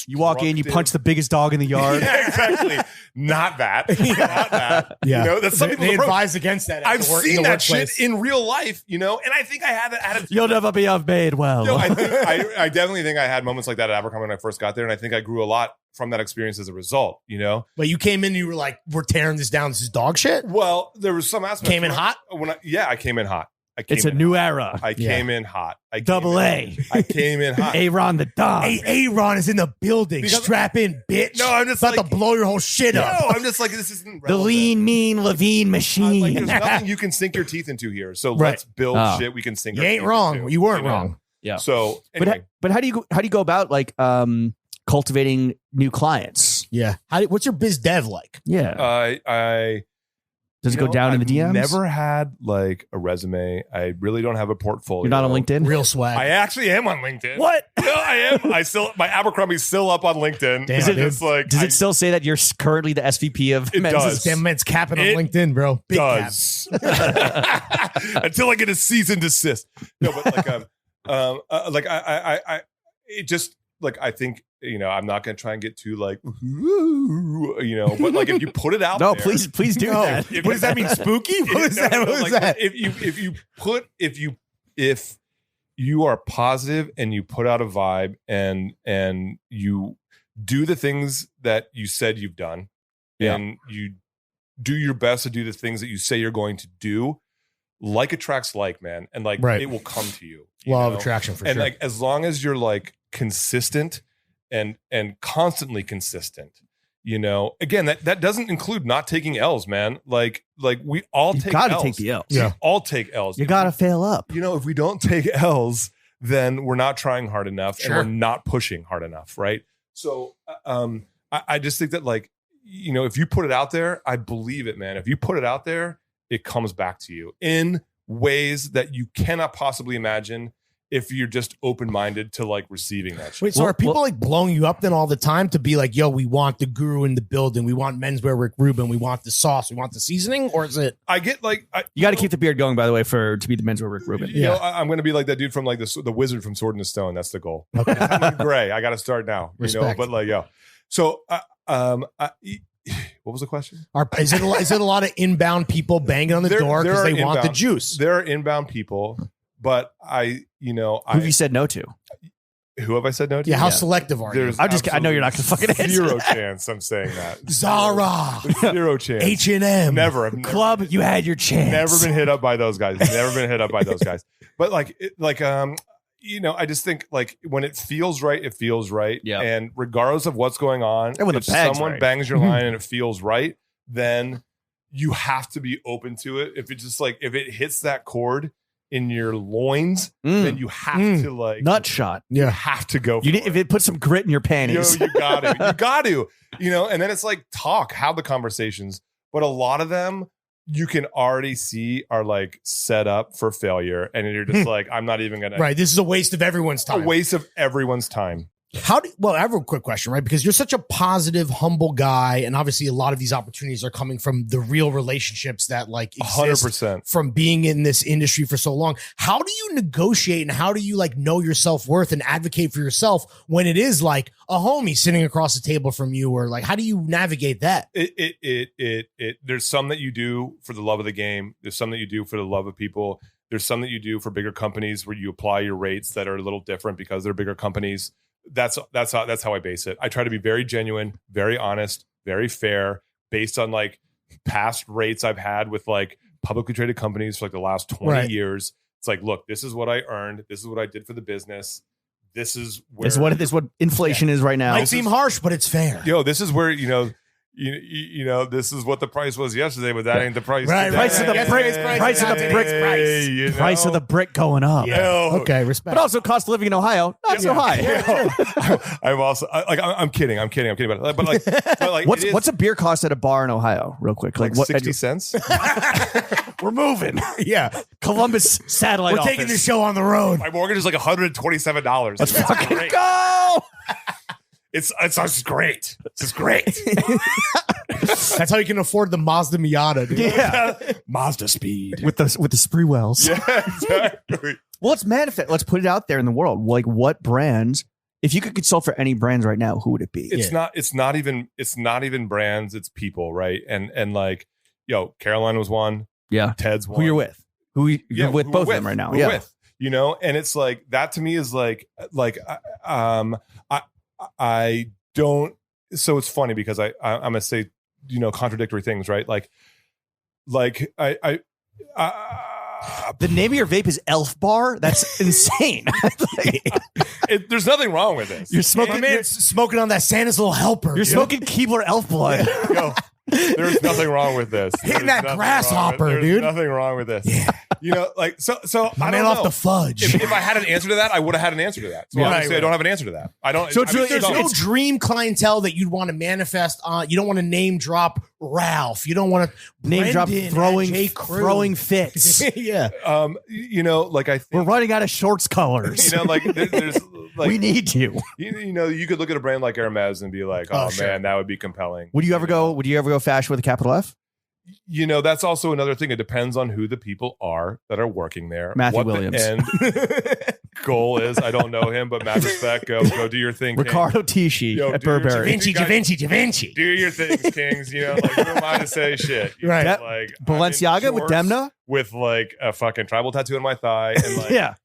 Speaker 2: you walk in, you punch the biggest dog in the yard.
Speaker 3: Yeah, exactly. Not that. Not that.
Speaker 4: Yeah.
Speaker 3: You know, that's some people
Speaker 4: advise against that.
Speaker 3: I've seen that shit in real life, you know, and I think I had that attitude.
Speaker 2: You'll never be of Madewell.
Speaker 3: No, I definitely think I had moments like that at Abercombie when I first got there, and I think I grew a lot from that experience as a result, you know?
Speaker 4: But you came in and you were like, we're tearing this down. This is dog shit?
Speaker 3: Well, there was some aspects.
Speaker 4: Came in hot?
Speaker 3: I came in hot.
Speaker 2: It's a new era.
Speaker 3: I came in hot.
Speaker 2: Double A.
Speaker 3: I came in hot.
Speaker 2: Aaron the dog.
Speaker 4: Hey, Aaron is in the building. Strap in, bitch.
Speaker 3: No, I'm just
Speaker 4: about
Speaker 3: like,
Speaker 4: to blow your whole shit up.
Speaker 3: No, I'm just like, this isn't relevant.
Speaker 2: The lean, mean Levine machine.
Speaker 3: Like, there's nothing you can sink your teeth into here. So let's build shit we can sink our teeth into.
Speaker 4: You ain't wrong. You weren't wrong.
Speaker 2: Yeah.
Speaker 3: So, anyway.
Speaker 2: But how do you go about like cultivating new clients?
Speaker 4: Yeah. What's your biz dev like?
Speaker 2: Yeah. Does it go down in the DMs?
Speaker 3: I've never had like a resume. I really don't have a portfolio.
Speaker 2: You're not on LinkedIn?
Speaker 4: Real swag.
Speaker 3: I actually am on LinkedIn.
Speaker 2: What?
Speaker 3: No, I am. My Abercrombie's still up on LinkedIn.
Speaker 4: Damn,
Speaker 2: does it still say that you're currently the SVP of
Speaker 3: It
Speaker 2: men's?
Speaker 3: does.
Speaker 4: Damn, it's capping on LinkedIn, bro. Big
Speaker 3: does. Until I get a cease and desist. No, but like I it just like, I think, I'm not going to try and get too like, but like if you put it out
Speaker 2: No,
Speaker 3: there,
Speaker 2: please do that.
Speaker 4: What does that mean? Spooky? What is that? What is that?
Speaker 3: If you are positive and you put out a vibe and you do the things that you said you've done, and you do your best to do the things that you say you're going to do, like attracts like, man, and like it will come to you.
Speaker 4: Law of attraction for sure.
Speaker 3: And like as long as you're like consistent and constantly consistent, again, that doesn't include not taking L's, man. Like we all take
Speaker 2: gotta
Speaker 3: L's.
Speaker 2: take the L's.
Speaker 3: Yeah. We all take L's.
Speaker 2: You gotta fail up.
Speaker 3: If we don't take L's, then we're not trying hard enough and
Speaker 4: Sure.
Speaker 3: we're not pushing hard enough, right? So I just think that like, if you put it out there, I believe it, man. If you put it out there, it comes back to you in ways that you cannot possibly imagine if you're just open-minded to like receiving that shit.
Speaker 4: Wait, so are people like blowing you up then all the time to be like, yo, we want the guru in the building. We want menswear Rick Rubin. We want the sauce. We want the seasoning. Or is it?
Speaker 3: I get like...
Speaker 2: You got to keep the beard going, by the way, to be the menswear Rick Rubin.
Speaker 3: I'm going to be like that dude from like the wizard from Sword in the Stone. That's the goal. Okay. I'm gray. I got to start now.
Speaker 4: Respect.
Speaker 3: But like, So, what was the question?
Speaker 4: Is it a lot of inbound people banging on the door because they want the juice?
Speaker 3: There are inbound people, but who
Speaker 2: have you said no to?
Speaker 3: Who have I said no to?
Speaker 4: Yeah, how selective are you?
Speaker 2: I know you're not going to fucking answer.
Speaker 3: Zero chance I'm saying that.
Speaker 4: Zara.
Speaker 3: Zero chance.
Speaker 4: H&M.
Speaker 3: Never.
Speaker 2: Club, you had your chance.
Speaker 3: Never been hit up by those guys. But I just think like when it feels right, it feels right.
Speaker 2: Yeah.
Speaker 3: And regardless of what's going on,
Speaker 2: and when
Speaker 3: if
Speaker 2: the bag's
Speaker 3: someone
Speaker 2: right.
Speaker 3: bangs your line and it feels right, then you have to be open to it. If it hits that chord in your loins, then you have to like
Speaker 2: nut shot.
Speaker 3: You have to go.
Speaker 2: If it puts some grit in your panties,
Speaker 3: you got to. And then it's like have the conversations. But a lot of them you can already see are like set up for failure, and you're just like, I'm not even gonna.
Speaker 4: Right, this is a waste of everyone's time.
Speaker 3: A waste of everyone's time.
Speaker 4: I have a quick question, right? Because you're such a positive, humble guy, and obviously a lot of these opportunities are coming from the real relationships that like exist
Speaker 3: 100%
Speaker 4: from being in this industry for so long. How do you negotiate and how do you like know your self-worth and advocate for yourself when it is like a homie sitting across the table from you, or like how do you navigate that?
Speaker 3: There's some that you do for the love of the game. There's some that you do for the love of people. There's some that you do for bigger companies where you apply your rates that are a little different because they're bigger companies. That's how I base it. I try to be very genuine, very honest, very fair, based on like past rates I've had with like publicly traded companies for like the last 20 years. It's like, look, this is what I earned. This is what I did for the business. This is where
Speaker 2: this is what inflation is right now.
Speaker 4: Might seem harsh, but it's fair.
Speaker 3: This is where this is what the price was yesterday, but that ain't the price.
Speaker 2: Right, price of the brick, price of the brick, price of the brick going up.
Speaker 4: Okay, respect.
Speaker 2: But also cost of living in Ohio not so high.
Speaker 3: I'm kidding about it. But like,
Speaker 2: what's a beer cost at a bar in Ohio? Real quick,
Speaker 3: like what, 60 cents.
Speaker 2: We're moving.
Speaker 4: Yeah,
Speaker 2: Columbus satellite.
Speaker 4: We're taking the show on the road.
Speaker 3: My mortgage is like $127.
Speaker 2: Let's fucking go.
Speaker 3: It's great. This is great.
Speaker 4: That's how you can afford the Mazda Miata, dude.
Speaker 2: Yeah.
Speaker 3: Mazda speed
Speaker 2: with the Spreewells.
Speaker 3: Yeah, exactly.
Speaker 2: Well, let's manifest. Let's put it out there in the world. Like, what brands? If you could consult for any brands right now, who would it be?
Speaker 3: It's not even brands. It's people, right? And like, Caroline was one.
Speaker 2: Yeah.
Speaker 3: Ted's one.
Speaker 2: Who you're with? You're with both of them right now?
Speaker 3: We're with. And it's like that to me is I don't. So it's funny because I'm gonna say contradictory things, right? Like I
Speaker 2: the name of your vape is Elf Bar. That's insane.
Speaker 3: There's nothing wrong with this.
Speaker 4: You're smoking on that Santa's little helper.
Speaker 2: You're smoking Keebler Elf blood.
Speaker 3: There's nothing wrong with this.
Speaker 4: Hitting that grasshopper, dude.
Speaker 3: Nothing wrong with this.
Speaker 4: Yeah.
Speaker 3: So
Speaker 4: my man off the fudge.
Speaker 3: If I had an answer to that, I would have had an answer to that. So obviously I don't have an answer to that. I don't.
Speaker 4: So there's no dream clientele that you'd want to manifest on. You don't want to name drop Ralph. You don't want to
Speaker 2: name drop throwing fits.
Speaker 4: Yeah.
Speaker 3: I think
Speaker 2: we're running out of shorts colors.
Speaker 3: There's like
Speaker 2: we need you.
Speaker 3: You could look at a brand like Hermes and be like, oh
Speaker 4: sure.
Speaker 3: man, that would be compelling.
Speaker 2: Would you ever go fashion with a capital F?
Speaker 3: That's also another thing. It depends on who the people are that are working there.
Speaker 2: Matthew Williams.
Speaker 3: goal is. I don't know him, but mad respect. Go do your thing,
Speaker 2: Ricardo Tisci
Speaker 3: Yo,
Speaker 2: at
Speaker 3: do your
Speaker 2: Burberry.
Speaker 4: Da Vinci.
Speaker 3: Do your things, kings. You know, like who am I to say shit? You
Speaker 4: Right.
Speaker 3: know,
Speaker 2: That-
Speaker 3: like
Speaker 2: Balenciaga with Demna?
Speaker 3: with like a fucking tribal tattoo on my thigh, and like
Speaker 2: Yeah.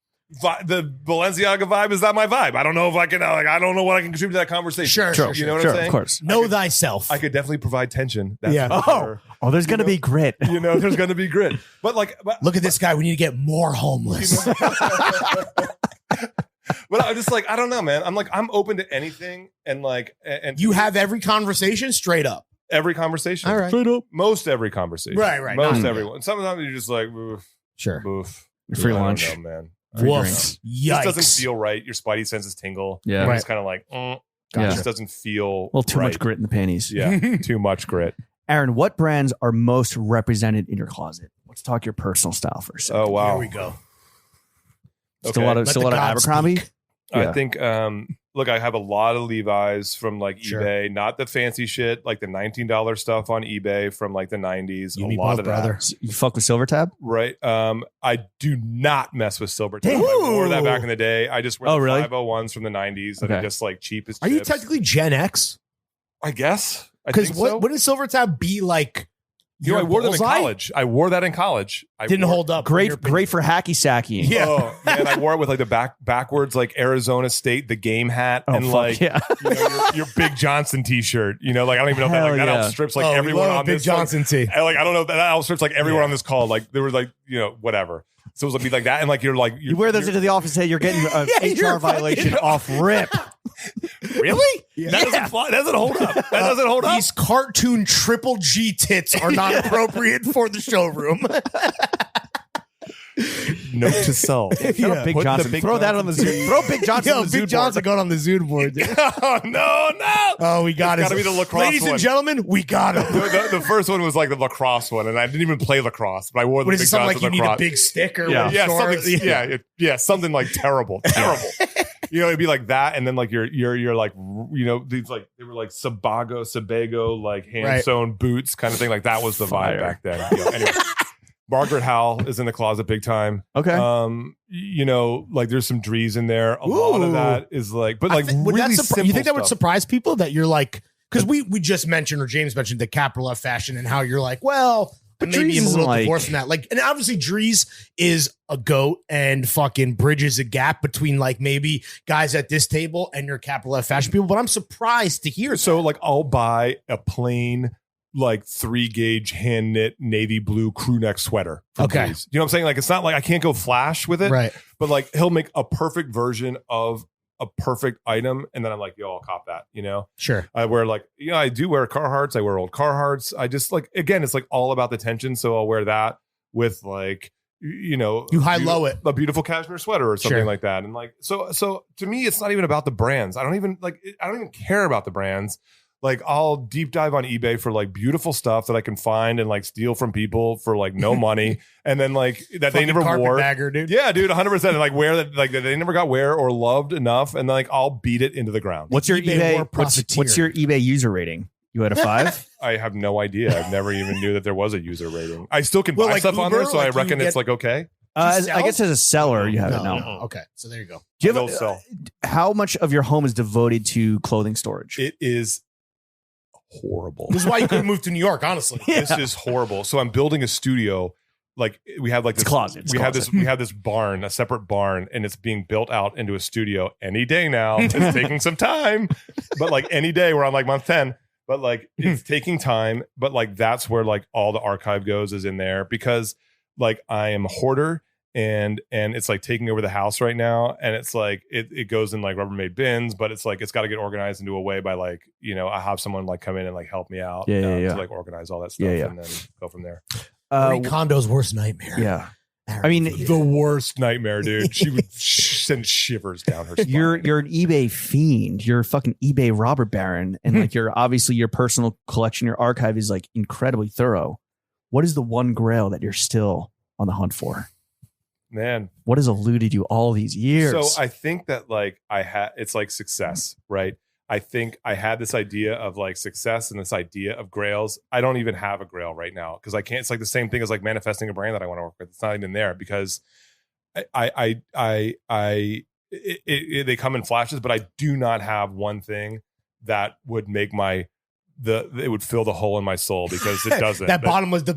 Speaker 3: the Balenciaga vibe is not my vibe. I don't know if I can I don't know what I can contribute to that conversation.
Speaker 4: Sure.
Speaker 3: You know what I'm saying?
Speaker 2: Of course.
Speaker 4: Know thyself.
Speaker 3: I could definitely provide tension. That's
Speaker 4: Yeah.
Speaker 3: for sure.
Speaker 2: Oh, there's going to be grit.
Speaker 3: You know, there's going to be grit. But
Speaker 4: Look at this guy. We need to get more homeless.
Speaker 3: but I'm just like, I don't know, man. I'm open to anything, and like, and
Speaker 4: You have every conversation straight up.
Speaker 3: every conversation.
Speaker 4: All right.
Speaker 2: Straight up.
Speaker 3: Most every conversation.
Speaker 4: Right.
Speaker 3: Most
Speaker 2: Not-
Speaker 3: everyone. Sometimes you're just like, oof,
Speaker 4: Sure.
Speaker 3: oof.
Speaker 2: Free
Speaker 3: I don't
Speaker 2: lunch.
Speaker 3: know, man.
Speaker 2: Free
Speaker 4: Woof.
Speaker 2: drinks.
Speaker 3: It doesn't
Speaker 4: Yikes.
Speaker 3: feel right. Your spidey senses tingle.
Speaker 2: Yeah.
Speaker 3: You're just kind of like, It
Speaker 2: Yeah.
Speaker 3: just doesn't feel
Speaker 2: A little too
Speaker 3: right.
Speaker 2: much grit in the panties.
Speaker 3: Yeah, too much grit.
Speaker 2: Aaron, what brands are most represented in your closet? Let's talk your personal style for a second.
Speaker 3: Oh wow.
Speaker 4: Here we go.
Speaker 2: Still a lot of,
Speaker 4: Let
Speaker 2: still a
Speaker 4: the
Speaker 2: lot of
Speaker 4: gods
Speaker 2: Abercrombie.
Speaker 4: speak.
Speaker 3: I
Speaker 2: Yeah.
Speaker 3: think look, I have a lot of Levi's from like
Speaker 4: Sure.
Speaker 3: eBay, not the fancy shit, like the $19 stuff on eBay from like the 90s.
Speaker 4: You
Speaker 3: a
Speaker 4: me
Speaker 3: lot
Speaker 4: both,
Speaker 3: of
Speaker 4: brother.
Speaker 3: that.
Speaker 2: You fuck with Silver Tab?
Speaker 3: Right. I do not mess with silver tab.
Speaker 2: Damn.
Speaker 3: I wore that back in the day. I just wear
Speaker 2: Oh,
Speaker 3: the
Speaker 2: really?
Speaker 3: 501s from the 90s that
Speaker 2: Okay.
Speaker 3: are just like cheap as
Speaker 4: Are you
Speaker 3: chips.
Speaker 4: technically Gen X?
Speaker 3: I guess. I
Speaker 4: Because
Speaker 3: think
Speaker 4: what
Speaker 3: so.
Speaker 4: wouldn't Silver Tab be like?
Speaker 3: You know, I
Speaker 4: your
Speaker 3: wore them in
Speaker 4: bullseye?
Speaker 3: college. I wore that in college. I
Speaker 4: Didn't
Speaker 3: wore,
Speaker 4: hold up. in your
Speaker 2: Great for hacky sacky.
Speaker 4: Yeah.
Speaker 3: Oh, man, I wore it with like the backwards, like Arizona State, the game hat,
Speaker 2: Oh,
Speaker 3: and
Speaker 2: fuck
Speaker 3: like
Speaker 2: yeah.
Speaker 3: you know, your Big Johnson t-shirt. You know, like I don't even know if that,
Speaker 2: Hell
Speaker 3: like, that
Speaker 2: yeah.
Speaker 3: outstrips like
Speaker 4: Oh, we
Speaker 3: everyone
Speaker 4: love
Speaker 3: on
Speaker 4: Big
Speaker 3: this.
Speaker 4: Johnson tee.
Speaker 3: Like I don't know if that outstrips like everyone
Speaker 4: Yeah.
Speaker 3: on this call. Like there was like, you know, whatever. So it was like like that, and you're
Speaker 2: You wear those into the office, hey, you're getting an
Speaker 4: Yeah, you're
Speaker 2: HR violation off rip.
Speaker 3: really?
Speaker 4: Yeah.
Speaker 3: That doesn't fly, that doesn't hold up. That doesn't hold up.
Speaker 4: These cartoon triple G tits are not appropriate for the showroom.
Speaker 3: Note to self.
Speaker 2: Shut
Speaker 4: Yeah.
Speaker 2: up, Big
Speaker 3: Put the
Speaker 2: Johnson.
Speaker 3: Big
Speaker 2: Throw that on the
Speaker 3: Johnson
Speaker 2: Zoom. Throw Big Johnson
Speaker 4: Yo,
Speaker 2: on the
Speaker 4: Big
Speaker 2: Zoom
Speaker 4: Johnson
Speaker 2: board.
Speaker 4: got on the Zoom board. Dude.
Speaker 3: Oh no.
Speaker 4: Oh, we got
Speaker 3: It's
Speaker 4: it.
Speaker 3: gotta be the lacrosse
Speaker 4: Ladies
Speaker 3: one.
Speaker 4: and gentlemen, we got him.
Speaker 3: The first one was like the lacrosse one, and I didn't even play lacrosse, but I wore the
Speaker 4: What is
Speaker 3: Big
Speaker 4: it? Something like
Speaker 3: Johnson
Speaker 4: you need a
Speaker 3: lacrosse.
Speaker 4: big stick or
Speaker 2: Yeah.
Speaker 4: what?
Speaker 3: Yeah,
Speaker 4: Sure.
Speaker 3: something, something like terrible. You know, it'd be like that, and then like you're like, you know, these like they were like Sebago like hand sewn boots kind of thing. Like that was the
Speaker 2: Fire.
Speaker 3: vibe back then. You know, anyway, Margaret Howell is in the closet big time.
Speaker 2: Okay.
Speaker 3: You know, like there's some Drees in there. A lot of
Speaker 4: Ooh.
Speaker 3: that is like, but like
Speaker 4: Would
Speaker 3: really
Speaker 4: that
Speaker 3: simple
Speaker 4: you think that would
Speaker 3: stuff.
Speaker 4: surprise people that you're like, because we just mentioned, or James mentioned, the capital F fashion and how you're like, well,
Speaker 2: But
Speaker 4: maybe
Speaker 2: Drees
Speaker 4: I'm a
Speaker 2: isn't
Speaker 4: little
Speaker 2: like-
Speaker 4: divorced from that. Like, and obviously Drees is a goat and fucking bridges a gap between like maybe guys at this table and your capital F fashion people. But I'm surprised to hear
Speaker 3: So like I'll buy a plain like 3-gauge hand knit navy blue crew neck sweater. from
Speaker 4: Okay.
Speaker 3: Drees. You know what I'm saying? Like it's not like I can't go flash with it,
Speaker 4: right.
Speaker 3: but like he'll make a perfect version of a perfect item, and then I'm like, yo, I'll cop that. You know,
Speaker 4: Sure.
Speaker 3: I wear like, you know, I do wear Carhartts. I wear old Carhartts. I just like, again, it's like all about the tension. So I'll wear that with like, you know,
Speaker 4: You high-low it.
Speaker 3: a beautiful cashmere sweater or something
Speaker 4: Sure.
Speaker 3: like that. And like, so to me, it's not even about the brands. I don't even care about the brands. Like I'll deep dive on eBay for like beautiful stuff that I can find and like steal from people for like no money, and then like that they
Speaker 4: Fucking
Speaker 3: never wore.
Speaker 4: carpetbagger, dude.
Speaker 3: Yeah, dude, 100%. And like wear that, like that they never got wear or loved enough, and like I'll beat it into the ground.
Speaker 2: What's your
Speaker 4: eBay war
Speaker 2: eBay?
Speaker 4: profiteer.
Speaker 2: What's your eBay user rating? You had a 5?
Speaker 3: I have no idea. I've never even knew that there was a user rating. I still can
Speaker 4: Well,
Speaker 3: buy
Speaker 4: like
Speaker 3: stuff on
Speaker 4: Uber,
Speaker 3: there, so
Speaker 4: like
Speaker 3: I
Speaker 4: you
Speaker 3: reckon
Speaker 4: get-
Speaker 3: it's like okay.
Speaker 2: I
Speaker 4: sell?
Speaker 2: guess as a seller, you have it
Speaker 4: No.
Speaker 2: now.
Speaker 4: Okay. So there you go.
Speaker 2: Do you
Speaker 3: I
Speaker 2: have
Speaker 3: don't sell.
Speaker 2: how much of your home is devoted to clothing storage?
Speaker 3: It is horrible.
Speaker 4: This is why you couldn't move to New York, honestly.
Speaker 3: This is horrible. So I'm building a studio. Like we have like
Speaker 2: It's
Speaker 3: this
Speaker 2: closet. It's
Speaker 3: we have
Speaker 2: closet.
Speaker 3: this barn, a separate barn, and it's being built out into a studio any day now. It's taking some time, but like any day we're on like month 10. But like it's taking time. But like that's where like all the archive goes is in there, because like I am a hoarder, and it's like taking over the house right now, and it's like it goes in like Rubbermaid bins, but it's like it's got to get organized into a way by like, you know, I have someone like come in and like help me out
Speaker 2: Yeah.
Speaker 3: to like organize all that stuff
Speaker 2: Yeah.
Speaker 3: and then go from there.
Speaker 4: Marie Kondo's worst nightmare.
Speaker 2: Yeah. I mean,
Speaker 3: The worst nightmare, dude. She would send shivers down her spine.
Speaker 2: you're an eBay fiend. You're a fucking eBay robber baron, and like you're obviously your personal collection, your archive is like incredibly thorough. What is the one grail that you're still on the hunt for?
Speaker 3: Man.
Speaker 2: What has eluded you all these years?
Speaker 3: So I think that like it's like success, right? I think I had this idea of like success and this idea of grails. I don't even have a grail right now because I can't. It's like the same thing as like manifesting a brand that I want to work with. It's not even there because I they come in flashes, but I do not have one thing that would make it would fill the hole in my soul, because it doesn't.
Speaker 4: The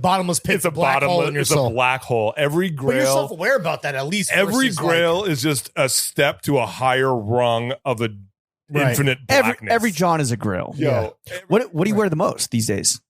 Speaker 4: bottomless pit.
Speaker 3: It's a
Speaker 4: black hole in your
Speaker 3: it's
Speaker 4: soul.
Speaker 3: a black hole. Every
Speaker 4: But you're
Speaker 3: grail,
Speaker 4: self-aware about that, at least.
Speaker 3: every
Speaker 4: versus,
Speaker 3: grail is just a step to a higher rung of the
Speaker 4: Right.
Speaker 3: infinite blackness.
Speaker 2: Every John is a grill.
Speaker 3: Yo,
Speaker 2: What do you wear the most these days?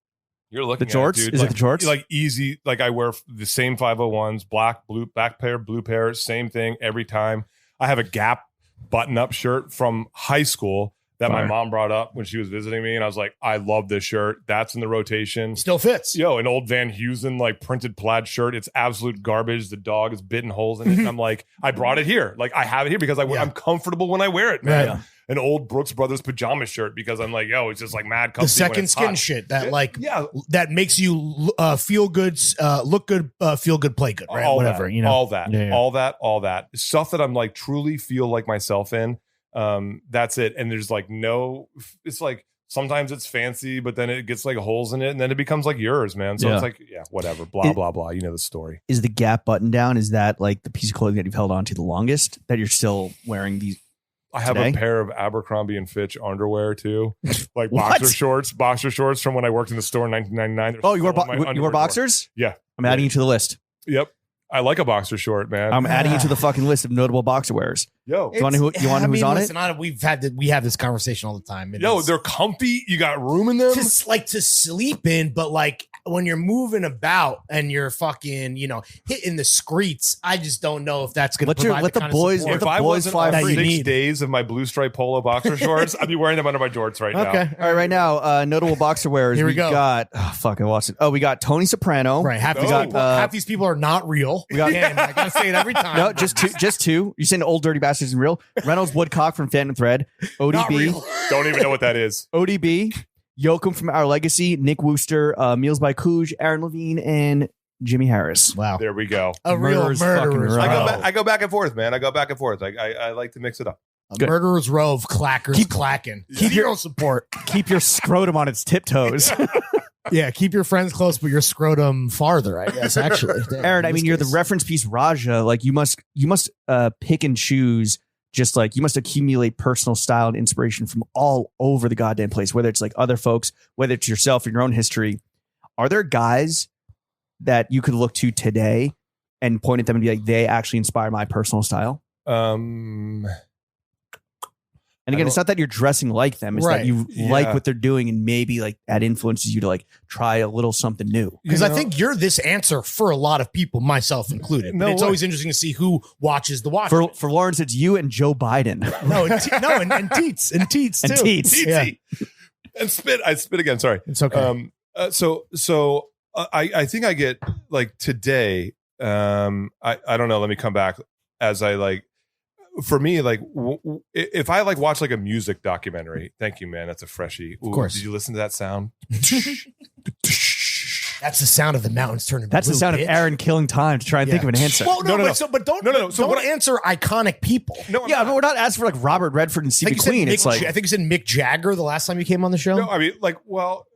Speaker 3: you're looking
Speaker 2: The jorts?
Speaker 3: at it, dude.
Speaker 2: Is it
Speaker 3: Like-
Speaker 2: the jorts?
Speaker 3: Like easy. Like I wear the same 501s, black pair, blue pair, same thing every time. I have a Gap button-up shirt from high school that my
Speaker 2: Fire.
Speaker 3: mom brought up when she was visiting me, and I was like, I love this shirt. That's in the rotation.
Speaker 4: Still fits.
Speaker 3: Yo, an old Van Heusen like printed plaid shirt. It's absolute garbage. The dog is bitten holes in it. And I'm like, I brought it here. Like I have it here because I'm comfortable when I wear it, man.
Speaker 4: Right.
Speaker 3: An old Brooks Brothers pajama shirt because I'm like, yo, it's just like mad comfy.
Speaker 4: The second
Speaker 3: when it's
Speaker 4: skin
Speaker 3: hot.
Speaker 4: shit that
Speaker 3: Yeah.
Speaker 4: that makes you feel good, look good, feel good, play good, right? Whatever,
Speaker 3: that,
Speaker 4: you know.
Speaker 3: all that,
Speaker 4: Yeah, yeah.
Speaker 3: all that stuff that I'm like truly feel like myself in. That's it. And there's like no, it's like sometimes it's fancy, but then it gets like holes in it, and then it becomes like yours, man. So
Speaker 2: Yeah.
Speaker 3: it's like, yeah, whatever, blah blah blah. You know the story.
Speaker 2: Is the Gap button down? Is that like the piece of clothing that you've held on to the longest that you're still wearing these?
Speaker 3: I have
Speaker 2: Today?
Speaker 3: a pair of Abercrombie and Fitch underwear too, like
Speaker 2: What?
Speaker 3: boxer shorts from when I worked in the store in 1999. They're
Speaker 2: Oh, you wore
Speaker 3: still in my
Speaker 2: you
Speaker 3: underwear
Speaker 2: wore
Speaker 3: drawer.
Speaker 2: boxers?
Speaker 3: Yeah.
Speaker 2: I'm adding you to the list.
Speaker 3: Yep, I like a boxer short, man.
Speaker 2: I'm adding you to the fucking list of notable boxer wearers.
Speaker 3: Yo,
Speaker 2: You want who's on it?
Speaker 4: Listen, we have this conversation all the time. It
Speaker 3: yo,
Speaker 4: is
Speaker 3: they're comfy. You got room in them.
Speaker 4: just like to sleep in, but like when you're moving about and you're fucking, hitting the streets, I just don't know if that's going to provide
Speaker 2: let the
Speaker 4: kind
Speaker 2: boys-
Speaker 4: of
Speaker 2: let
Speaker 4: support.
Speaker 3: If
Speaker 2: the
Speaker 3: I
Speaker 2: boys
Speaker 3: wasn't
Speaker 2: fly
Speaker 3: on
Speaker 4: free.
Speaker 3: 6
Speaker 4: Need.
Speaker 3: days of my blue stripe polo boxer shorts, I'd be wearing them under my jorts right now.
Speaker 4: Okay.
Speaker 2: All right, right now, notable boxer wearers.
Speaker 4: Here we go.
Speaker 2: Got I lost it. Oh, we got Tony Soprano.
Speaker 4: Right, half,
Speaker 3: Oh.
Speaker 4: half these people are not real.
Speaker 2: We got-
Speaker 4: Again, I gotta say it every time.
Speaker 2: No, just two. Just two. You're saying old dirty bastards and real. Reynolds Woodcock from Phantom Thread.
Speaker 4: Not
Speaker 2: ODB.
Speaker 4: real.
Speaker 3: Don't even know what that is.
Speaker 2: ODB. Yoakum from Our Legacy. Nick Wooster. Meals by Cooge. Aaron Levine and Jimmy Harris.
Speaker 4: Wow,
Speaker 3: There we go.
Speaker 4: a real
Speaker 2: Murderer's fucking
Speaker 4: murderer's
Speaker 2: row.
Speaker 4: row.
Speaker 3: I go back and forth, man. I go back and forth. I like to mix it up.
Speaker 4: A
Speaker 2: Good.
Speaker 4: murderer's row of clackers
Speaker 2: Keep-
Speaker 4: clacking.
Speaker 2: keep
Speaker 4: Zero support.
Speaker 2: Keep your scrotum on its tiptoes.
Speaker 4: Yeah, keep your friends close, but your scrotum farther. I guess actually, Damn,
Speaker 2: Aaron, I
Speaker 4: in
Speaker 2: mean,
Speaker 4: this
Speaker 2: you're the
Speaker 4: case.
Speaker 2: reference piece Raja. Like you must pick and choose. Just like you must accumulate personal style and inspiration from all over the goddamn place, whether it's like other folks, whether it's yourself and your own history. Are there guys that you could look to today and point at them and be like, they actually inspire my personal style? And again, it's not that you're dressing like them. It's
Speaker 4: Right.
Speaker 2: that you
Speaker 3: Yeah.
Speaker 2: like what they're doing and maybe like that influences you to like try a little something new.
Speaker 4: Because I think you're this answer for a lot of people, myself included.
Speaker 3: No
Speaker 4: But it's
Speaker 3: way.
Speaker 4: always interesting to see who watches the watch.
Speaker 2: For Lawrence, it's you and Joe Biden.
Speaker 4: and Teets and Teets
Speaker 2: And
Speaker 4: too.
Speaker 2: Teets.
Speaker 4: Yeah.
Speaker 3: and spit. I spit again. Sorry.
Speaker 4: It's okay.
Speaker 3: I think I get like today. I don't know. Let me come back as I like. For me, like if I like watch like a music documentary. Thank you, man. That's a freshie. Ooh,
Speaker 4: Of course.
Speaker 3: Did you listen to that sound?
Speaker 4: That's the sound of the mountains turning.
Speaker 2: That's the
Speaker 4: blue,
Speaker 2: sound
Speaker 4: bitch.
Speaker 2: of Aaron killing time to try and think of an answer.
Speaker 4: Well, no,
Speaker 3: No, no,
Speaker 4: but
Speaker 3: no.
Speaker 4: don't
Speaker 3: No. So
Speaker 4: don't
Speaker 3: what I-
Speaker 4: answer iconic people.
Speaker 3: No, I'm
Speaker 2: Yeah,
Speaker 3: not.
Speaker 2: but we're not asking for like Robert Redford and
Speaker 4: I
Speaker 2: Stevie
Speaker 4: think, you said
Speaker 2: Queen. It's like
Speaker 4: I think you said Mick Jagger the last time you came on the show.
Speaker 3: No, I mean, like, well,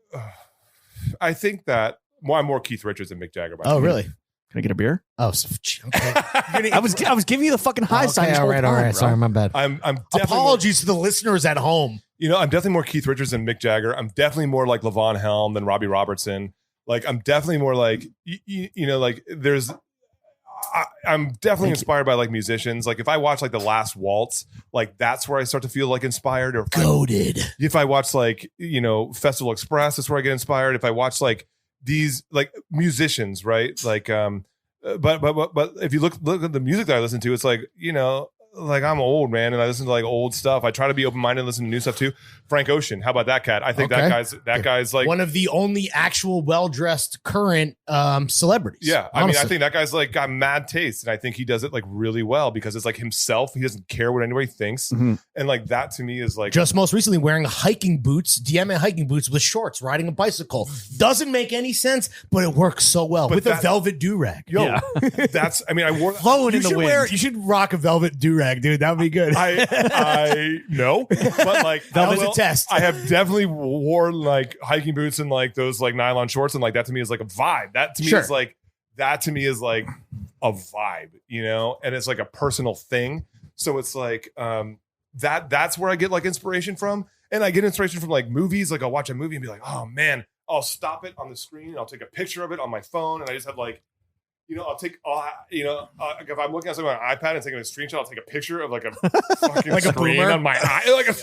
Speaker 3: I think that I'm more Keith Richards than Mick Jagger. By the
Speaker 4: Oh,
Speaker 3: way.
Speaker 4: really?
Speaker 2: Can I get a beer?
Speaker 4: Oh, okay.
Speaker 2: I was giving you the fucking high sign. this
Speaker 4: all
Speaker 2: whole
Speaker 4: right,
Speaker 2: time, bro.
Speaker 4: Sorry, my bad.
Speaker 3: I'm definitely
Speaker 4: Apologies to the listeners at home.
Speaker 3: I'm definitely more Keith Richards than Mick Jagger. I'm definitely more like Levon Helm than Robbie Robertson. Like, I'm definitely more like, like there's, I'm definitely inspired by like musicians. Like if I watch like The Last Waltz, like that's where I start to feel like inspired. Or
Speaker 4: Goated.
Speaker 3: if I watch like, Festival Express, that's where I get inspired. If I watch like these like musicians, right? Like, but if you look at the music that I listen to, it's like, like I'm old, man, and I listen to like old stuff. I try to be open-minded and listen to new stuff too. Frank Ocean, how about that cat? I think
Speaker 4: Okay.
Speaker 3: that guy's like
Speaker 4: One of the only actual well-dressed current celebrities.
Speaker 3: yeah. I mean, I
Speaker 4: honestly.
Speaker 3: think that guy's like got mad taste, and I think he does it like really well because it's like himself. He doesn't care what anybody thinks,
Speaker 2: Mhm.
Speaker 3: and like that to me is like
Speaker 4: just most recently wearing hiking boots, DMA hiking boots with shorts, riding a bicycle. Doesn't make any sense, but it works so well
Speaker 3: But
Speaker 4: with a
Speaker 3: that-
Speaker 4: velvet do-rag.
Speaker 3: yo.
Speaker 2: Yeah.
Speaker 3: That's I mean, I wore
Speaker 2: Flowing
Speaker 4: You
Speaker 2: in the
Speaker 4: should
Speaker 2: wind.
Speaker 4: you should rock a velvet do-rag, dude. That would be good.
Speaker 3: I know, but like
Speaker 4: That was
Speaker 3: I
Speaker 4: a
Speaker 3: will-
Speaker 4: test.
Speaker 3: I have definitely worn like hiking boots and like those like nylon shorts, and like that to me is like a vibe. That to me
Speaker 4: Sure.
Speaker 3: is like a vibe, and it's like a personal thing. So it's like that's where I get like inspiration from. And I get inspiration from like movies. Like I'll watch a movie and be like, oh man, I'll stop it on the screen and I'll take a picture of it on my phone. And I just have like, if I'm looking at something on an iPad and taking a screenshot, I'll take a picture of like a fucking
Speaker 4: Like a
Speaker 3: screen
Speaker 4: boomer?
Speaker 3: on my eye, like a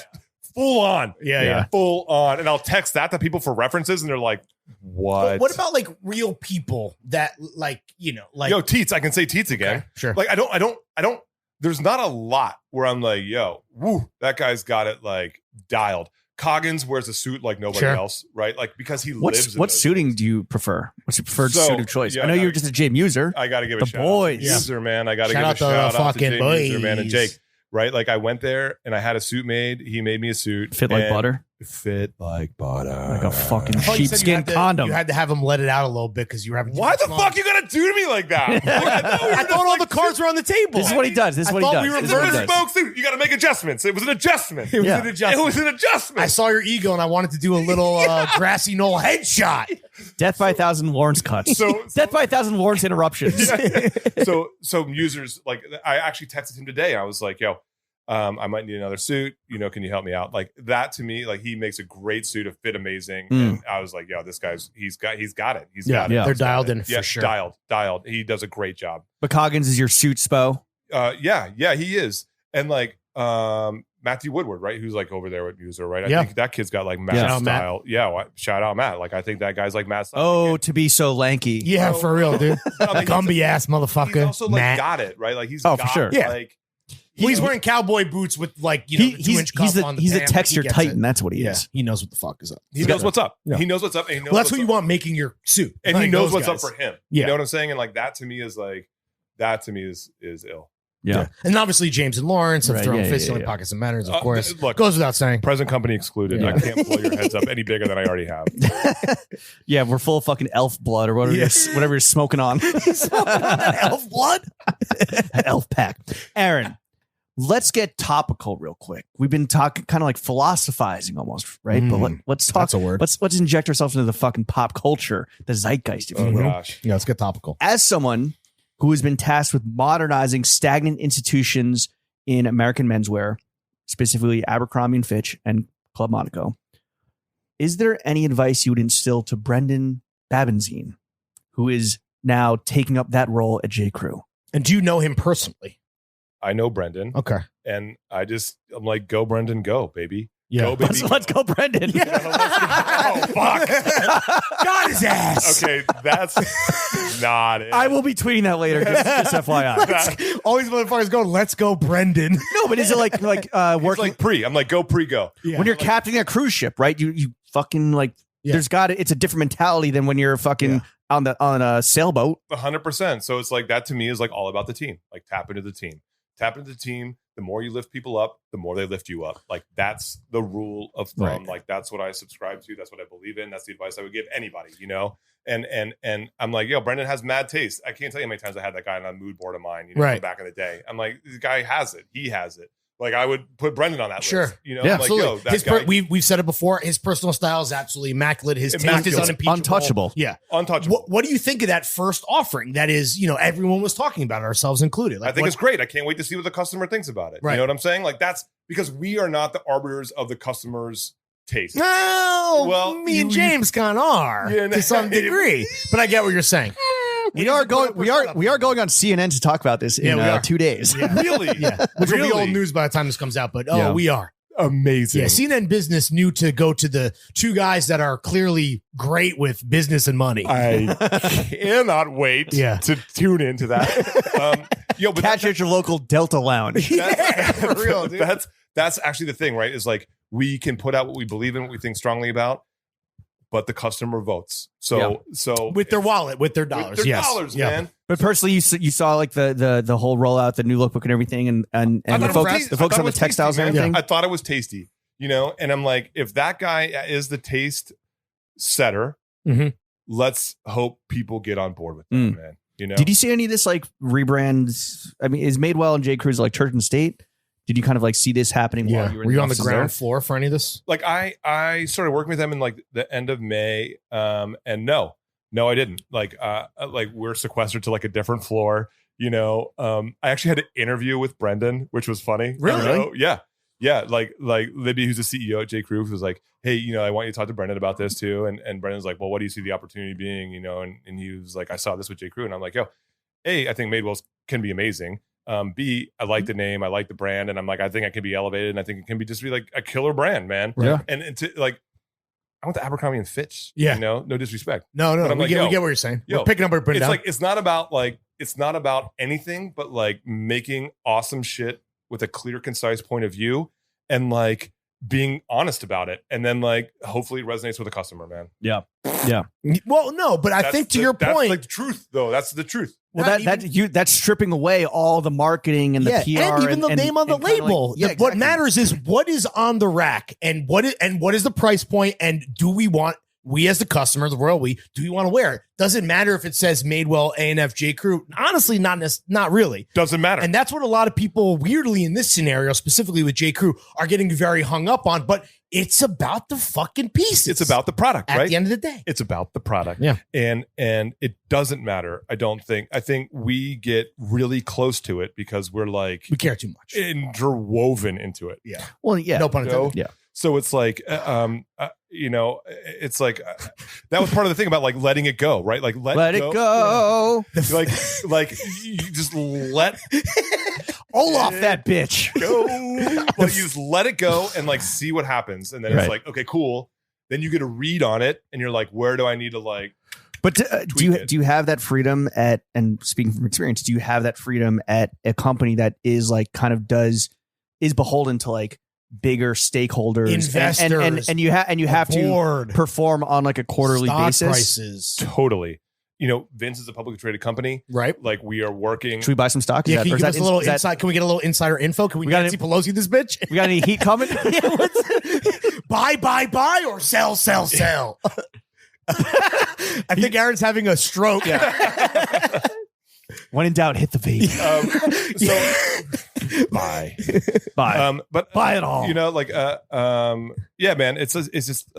Speaker 3: full on.
Speaker 4: Yeah.
Speaker 3: Full on. And I'll text that to people for references and they're like, what?
Speaker 4: But what about like real people that like,
Speaker 3: Yo, teats, I can say teats again.
Speaker 4: Okay, sure.
Speaker 3: Like I don't, there's not a lot where I'm like, yo, woo, that guy's got it like dialed. Coggins wears a suit like nobody else, right? Like because he lives.
Speaker 2: What suiting do you prefer? What's your preferred suit of choice?
Speaker 3: yeah,
Speaker 2: I know you're just a Jay Muser.
Speaker 3: I got to give a
Speaker 2: The
Speaker 3: shout
Speaker 2: boys.
Speaker 3: out to User, man. I got to give
Speaker 4: Shout
Speaker 3: a
Speaker 4: out to
Speaker 3: shout
Speaker 4: the
Speaker 3: out to
Speaker 4: fucking
Speaker 3: Jay
Speaker 4: boys.
Speaker 3: User, man, and Jake. Right, like I went there and I had a suit made. He made me a suit.
Speaker 2: Fit like
Speaker 3: and
Speaker 2: butter.
Speaker 3: Fit like butter.
Speaker 2: Like a fucking
Speaker 4: I thought you said
Speaker 2: sheepskin condom.
Speaker 4: You had to have him let it out a little bit because you were having.
Speaker 3: Why the fuck you gonna do to me like that?
Speaker 4: I thought all the cards were on the table.
Speaker 2: This is what he does. This is
Speaker 4: I
Speaker 2: what he
Speaker 4: thought
Speaker 2: does.
Speaker 4: we were
Speaker 2: This is what he
Speaker 3: It's a
Speaker 2: does.
Speaker 3: bespoke suit. You got to make adjustments. It was an adjustment.
Speaker 4: It was
Speaker 2: Yeah.
Speaker 4: an adjustment.
Speaker 3: It was an adjustment.
Speaker 4: I saw your ego and I wanted to do a little grassy knoll headshot.
Speaker 2: Death by a thousand Lawrence cuts.
Speaker 3: So-
Speaker 2: Death by a thousand Lawrence interruptions.
Speaker 3: so users like I actually texted him today. I was like, yo, I might need another suit. Can you help me out? Like that to me, like he makes a great suit, a fit amazing. And I was like, yo, this guy's he's got it. He's got it.
Speaker 2: Yeah.
Speaker 4: They're
Speaker 3: He's got
Speaker 4: dialed
Speaker 3: it.
Speaker 4: in for
Speaker 3: Yeah,
Speaker 4: sure.
Speaker 3: Dialed. He does a great job.
Speaker 2: But Coggins is your suit spo.
Speaker 3: Yeah, he is. And like Matthew Woodward, right? Who's like over there with User, right? I think that kid's got like Matt
Speaker 2: Yeah.
Speaker 3: style. Yeah, shout out Matt. Like I think that guy's like Matt style.
Speaker 2: Oh, to be so lanky.
Speaker 4: Yeah, for real, dude.
Speaker 3: I mean,
Speaker 4: Gumby ass motherfucker.
Speaker 3: He's also like
Speaker 4: Matt.
Speaker 3: got it, right? Like he's
Speaker 2: Oh, for
Speaker 3: got,
Speaker 2: sure.
Speaker 4: Yeah.
Speaker 3: Like
Speaker 4: He's wearing cowboy boots with like the 2-inch cuff on the
Speaker 2: he's a
Speaker 4: pant.
Speaker 2: texture
Speaker 4: He gets
Speaker 2: titan.
Speaker 4: it.
Speaker 2: That's what he
Speaker 4: Yeah,
Speaker 2: is.
Speaker 4: he knows what the fuck is up.
Speaker 3: he knows what's up.
Speaker 4: Yeah.
Speaker 3: He knows what's up. And he knows
Speaker 4: Well, that's
Speaker 3: what's
Speaker 4: who you
Speaker 3: up.
Speaker 4: want making your suit.
Speaker 3: And he
Speaker 4: Like
Speaker 3: knows
Speaker 4: those
Speaker 3: what's
Speaker 4: guys.
Speaker 3: up for him.
Speaker 4: Yeah.
Speaker 3: You know what I'm saying? And like that to me is ill.
Speaker 2: Yeah.
Speaker 4: And obviously James and Lawrence have
Speaker 2: Right,
Speaker 4: thrown
Speaker 2: yeah,
Speaker 4: fists
Speaker 2: yeah,
Speaker 4: in
Speaker 2: yeah.
Speaker 4: pockets and manners, of course.
Speaker 3: Look,
Speaker 4: Goes without saying.
Speaker 3: present company excluded.
Speaker 4: Yeah.
Speaker 3: I can't blow your heads up any bigger than I already have.
Speaker 2: Yeah, we're full of fucking elf blood or whatever, whatever you're smoking on.
Speaker 4: Elf blood?
Speaker 2: Elf pack. Aaron, let's get topical real quick. We've been talking kind of like philosophizing almost, right? But let's talk.
Speaker 4: That's a word.
Speaker 2: Let's inject ourselves into the fucking pop culture, the zeitgeist, if you
Speaker 3: Oh
Speaker 2: will.
Speaker 3: gosh.
Speaker 4: Yeah, let's get topical.
Speaker 2: As someone who has been tasked with modernizing stagnant institutions in American menswear, specifically Abercrombie and Fitch and Club Monaco, is there any advice you would instill to Brendan Babenzine, who is now taking up that role at J.Crew?
Speaker 4: And do you know him personally?
Speaker 3: I know Brendan.
Speaker 4: Okay.
Speaker 3: And I'm like, go Brendan, go, baby.
Speaker 4: Yeah.
Speaker 3: Go, baby.
Speaker 2: Let's go, Brendan.
Speaker 3: Oh, fuck.
Speaker 4: Got his ass.
Speaker 3: Okay, that's not it.
Speaker 2: I will be tweeting that later. Just FYI.
Speaker 4: All these motherfuckers go, let's go, Brendan.
Speaker 2: No, but is it like
Speaker 3: It's
Speaker 2: working
Speaker 3: like pre. I'm like, go pre-go.
Speaker 2: when you're captaining a cruise ship, right? You fucking like.
Speaker 4: Yeah.
Speaker 2: There's got it. It's a different mentality than when you're fucking on a sailboat.
Speaker 3: 100%. So it's like that to me is like all about the team. Like tap into the team. Tap into the team. The more you lift people up, the more they lift you up. Like that's the rule of thumb.
Speaker 4: Right.
Speaker 3: Like that's what I subscribe to. That's what I believe in. That's the advice I would give anybody, And I'm like, yo, Brendan has mad taste. I can't tell you how many times I had that guy on a mood board of mine,
Speaker 4: Right.
Speaker 3: from back in the day. I'm like, this guy has it. He has it. Like I would put Brendan on that
Speaker 4: Sure.
Speaker 3: list.
Speaker 2: Yeah,
Speaker 3: I'm like,
Speaker 4: Absolutely.
Speaker 3: yo, that guy,
Speaker 4: We've said it before. His personal style is absolutely immaculate. His taste is
Speaker 3: Immaculate.
Speaker 4: unimpeachable.
Speaker 2: Untouchable.
Speaker 4: Yeah.
Speaker 3: untouchable.
Speaker 4: What do you think of that first offering? That is, everyone was talking about it, ourselves included. Like,
Speaker 3: I think it's great. I can't wait to see what the customer thinks about it.
Speaker 4: Right.
Speaker 3: You know what I'm saying? Like that's because we are not the arbiters of the customer's taste.
Speaker 4: No,
Speaker 3: Well,
Speaker 4: me and
Speaker 3: you-
Speaker 4: James kind of are
Speaker 3: Yeah,
Speaker 4: to some degree, but I get what you're saying.
Speaker 2: We are going on CNN to talk about this
Speaker 4: Yeah,
Speaker 2: in
Speaker 4: we are.
Speaker 2: 2 days.
Speaker 4: Yeah.
Speaker 3: Really?
Speaker 4: Yeah, which will be
Speaker 3: Really?
Speaker 4: old news by the time this comes out. But
Speaker 2: Yeah.
Speaker 4: we are.
Speaker 3: Amazing.
Speaker 4: Yeah, CNN Business knew to go to the two guys that are clearly great with business and money.
Speaker 3: I cannot wait
Speaker 4: Yeah.
Speaker 3: to tune into that. But
Speaker 2: Catch it at your local Delta Lounge.
Speaker 4: Yeah, for real, dude.
Speaker 3: That's actually the thing, right? Is like we can put out what we believe in, what we think strongly about, but the customer votes. So
Speaker 4: with their wallet, with their dollars.
Speaker 3: with their
Speaker 4: Yes.
Speaker 3: dollars,
Speaker 4: Yeah.
Speaker 3: man.
Speaker 2: But personally, you saw like the whole rollout, the new lookbook and everything, and
Speaker 3: I
Speaker 2: the
Speaker 3: thought it was
Speaker 2: folks
Speaker 3: tasty.
Speaker 2: the folks
Speaker 3: I thought
Speaker 2: on the
Speaker 3: it was
Speaker 2: textiles
Speaker 3: tasty,
Speaker 2: and
Speaker 3: man.
Speaker 2: everything.
Speaker 3: I thought it was tasty, and I'm like, if that guy is the taste setter,
Speaker 4: Mhm.
Speaker 3: let's hope people get on board with that,
Speaker 2: Mm.
Speaker 3: man.
Speaker 2: Did you see any of this like rebrands? I mean, is Madewell and J.Crew's like Church and State? Did you kind of like see this happening while
Speaker 4: Yeah.
Speaker 2: you were,
Speaker 4: Were you on the
Speaker 2: offices
Speaker 4: ground
Speaker 2: there?
Speaker 4: floor for any of this?
Speaker 3: Like I started working with them in like the end of May, and no, I didn't. Like we're sequestered to like a different floor. I actually had an interview with Brendan, which was funny.
Speaker 4: Really?
Speaker 3: Yeah. Like Libby, who's the CEO at J.Crew, was like, hey, I want you to talk to Brendan about this too. And Brendan's like, well, what do you see the opportunity being? And he was like, I saw this with J.Crew, and I'm like, yo, A, I think Madewell's can be amazing. B, I like the name, I like the brand, and I'm like, I think I can be elevated, and I think it can be just be like a killer brand, man.
Speaker 4: Yeah.
Speaker 3: And to like, I went to Abercombie and Fitch.
Speaker 4: Yeah.
Speaker 3: No disrespect.
Speaker 4: No,
Speaker 3: But I'm
Speaker 4: we
Speaker 3: like,
Speaker 4: get
Speaker 3: yo,
Speaker 4: what you're saying.
Speaker 3: yo,
Speaker 4: We're picking up where we're putting
Speaker 3: It's
Speaker 4: down.
Speaker 3: like it's not about anything but like making awesome shit with a clear, concise point of view and like being honest about it. And then like hopefully it resonates with the customer, man.
Speaker 1: Yeah.
Speaker 4: Well, no, but I think to your
Speaker 3: that's
Speaker 4: point,
Speaker 3: like the truth though. That's the truth.
Speaker 2: Well, that's stripping away all the marketing and the PR
Speaker 4: and even the name on the
Speaker 2: and kinda
Speaker 4: label.
Speaker 2: like,
Speaker 4: What matters is what is on the rack and what is the price point, and do we as the customer, the royal do we want to wear it? Doesn't matter if it says Madewell, A&F, J.Crew. Honestly, not really.
Speaker 3: Doesn't matter.
Speaker 4: And that's what a lot of people, weirdly in this scenario, specifically with J.Crew, are getting very hung up on. But it's about the fucking pieces.
Speaker 3: It's about the product, right?
Speaker 4: At the end of the day.
Speaker 3: It's about the product.
Speaker 4: Yeah.
Speaker 3: And it doesn't matter. I don't think. I think we get really close to it because we're like
Speaker 4: We care too much.
Speaker 3: interwoven into it.
Speaker 4: Yeah.
Speaker 2: Well, yeah.
Speaker 4: No pun intended.
Speaker 2: Yeah.
Speaker 3: So it's like, it's like that was part of the thing about like letting it go, right? Like
Speaker 2: Let it go.
Speaker 3: Like you just let
Speaker 2: All off that bitch.
Speaker 3: go. Like you just let it go and like see what happens, and then it's like, okay, cool. Then you get a read on it, and you're like, where do I need to like?
Speaker 2: But do you have that freedom at, and speaking from experience, do you have that freedom at a company that is like kind of is beholden to like bigger stakeholders,
Speaker 4: investors,
Speaker 2: and you have to perform on like a quarterly
Speaker 4: stock
Speaker 2: basis?
Speaker 4: prices.
Speaker 3: Totally. Vince is a publicly traded company,
Speaker 4: Right?
Speaker 3: Like we are working.
Speaker 2: Should we buy some stock?
Speaker 4: Yeah, can you give us a little insight? Can we get a little insider info? Can we Nancy Pelosi this bitch?
Speaker 2: We got any heat coming?
Speaker 4: Buy, or sell. I think Aaron's having a stroke.
Speaker 3: Yeah.
Speaker 2: When in doubt, hit the vape.
Speaker 3: Bye.
Speaker 2: But buy it all.
Speaker 3: Yeah, man. It's just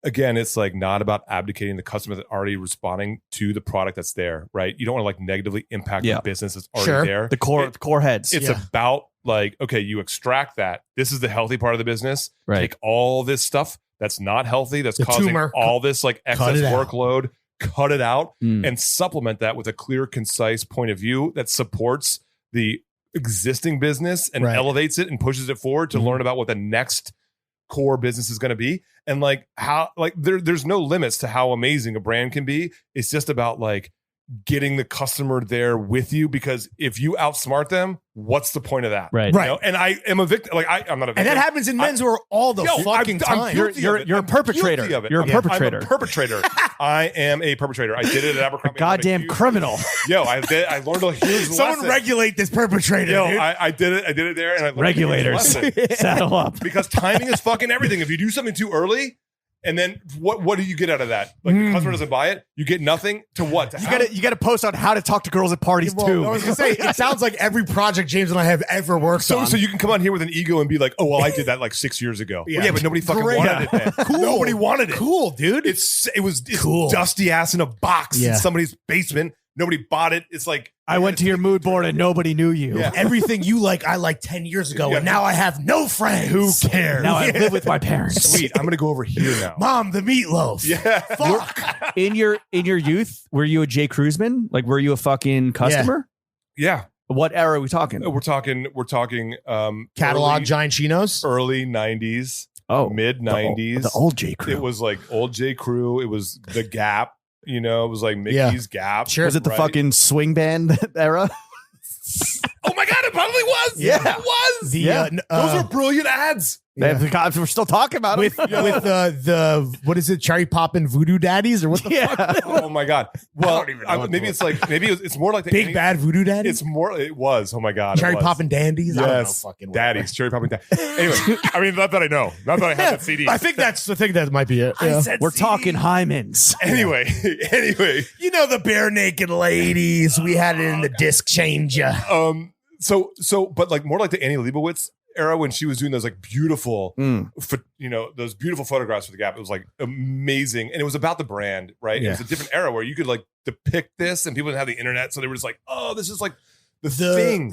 Speaker 3: again, it's like not about abdicating the customer that's already responding to the product that's there, right? You don't want to like negatively impact the business that's already there.
Speaker 2: The core heads.
Speaker 3: It's about like, okay, you extract that. This is the healthy part of the business.
Speaker 2: Right.
Speaker 3: Take all this stuff that's not healthy, that's
Speaker 4: The
Speaker 3: causing
Speaker 4: tumor.
Speaker 3: all this like excess
Speaker 4: it out.
Speaker 3: workload, cut it out
Speaker 2: Mm.
Speaker 3: and supplement that with a clear, concise point of view that supports the existing business and
Speaker 4: Right.
Speaker 3: elevates it and pushes it forward to learn about what the next core business is going to be. And like how, like there's no limits to how amazing a brand can be. It's just about like getting the customer there with you, because if you outsmart them, what's the point of that?
Speaker 2: Right.
Speaker 3: You know? And I am a victim. Like I'm not a victim.
Speaker 4: And that happens in menswear all the fucking time.
Speaker 3: I'm guilty of it.
Speaker 2: You're a
Speaker 3: I'm
Speaker 2: perpetrator.
Speaker 3: guilty of it.
Speaker 2: You're a perpetrator.
Speaker 3: I'm a perpetrator. I am a perpetrator. I did it at Abercrombie.
Speaker 2: Goddamn criminal.
Speaker 3: Yo, I learned a huge
Speaker 4: Someone
Speaker 3: lesson.
Speaker 4: regulate this perpetrator.
Speaker 3: Yo,
Speaker 4: dude.
Speaker 3: I did it there, and I learned
Speaker 2: Regulators.
Speaker 3: a huge lesson.
Speaker 2: Saddle up.
Speaker 3: Because timing is fucking everything. If you do something too early, and then what do you get out of that? Like the customer doesn't buy it, you get nothing. To what? To
Speaker 2: You gotta post on how to talk to girls at parties too.
Speaker 4: I was gonna say, it sounds like every project James and I have ever worked on.
Speaker 3: so you can come on here with an ego and be like, oh well, I did that like 6 years ago.
Speaker 4: Yeah.
Speaker 3: Yeah, but nobody fucking
Speaker 4: Great.
Speaker 3: wanted it then.
Speaker 4: Cool.
Speaker 3: Nobody wanted it.
Speaker 4: Cool, dude.
Speaker 3: It's
Speaker 4: cool.
Speaker 3: dusty ass in a box
Speaker 2: Yeah.
Speaker 3: in somebody's basement. Nobody bought it. It's like
Speaker 2: I went to your mood board and nobody knew you.
Speaker 3: Yeah.
Speaker 4: Everything you like, I like 10 years ago, and now I have no friends.
Speaker 3: Who cares?
Speaker 2: Now I live with my parents.
Speaker 3: Sweet. I'm gonna go over here now.
Speaker 4: Mom, the meatloaf.
Speaker 3: Yeah.
Speaker 4: Fuck.
Speaker 2: In your youth, were you a J.Crewsman? Like, were you a fucking customer?
Speaker 3: Yeah.
Speaker 2: What era are we talking?
Speaker 3: We're talking
Speaker 4: Catalog
Speaker 3: early,
Speaker 4: giant chinos.
Speaker 3: early 90s,
Speaker 2: Oh,
Speaker 3: mid 90s.
Speaker 2: the old J.Crew.
Speaker 3: It was like old J.Crew. It was the Gap. It was like Mickey's Gap.
Speaker 4: Sure.
Speaker 2: Was it the
Speaker 3: right?
Speaker 2: fucking swing band era?
Speaker 3: Oh my god, it probably was.
Speaker 2: Yeah.
Speaker 3: It was.
Speaker 2: Yeah.
Speaker 3: Those were brilliant ads.
Speaker 2: God, we're still talking about
Speaker 4: with
Speaker 2: it.
Speaker 4: with the what is it, cherry poppin' voodoo daddies or what the fuck?
Speaker 3: Oh my god. Well,
Speaker 4: don't even know what
Speaker 3: maybe
Speaker 4: to
Speaker 3: it's like it's more like the
Speaker 4: Big bad voodoo daddies.
Speaker 3: It's more. It was. Oh my god.
Speaker 4: Cherry
Speaker 3: it was.
Speaker 4: poppin' dandies. I don't know,
Speaker 3: Yes,
Speaker 4: fucking whatever.
Speaker 3: daddies, cherry popping daddies. Anyway, I mean, not that I know, not that I have that CD.
Speaker 4: I think that might be it. Yeah.
Speaker 2: We're talking Hymens.
Speaker 3: Anyway,
Speaker 4: You know the bare naked ladies. We had it in the disc changer.
Speaker 3: so, but like more like the Annie Leibovitz era when she was doing those like beautiful, those beautiful photographs for the Gap. It was like amazing, and it was about the brand, right? It was a different era where you could like depict this, and people didn't have the internet, so they were just like, oh, this is like the thing.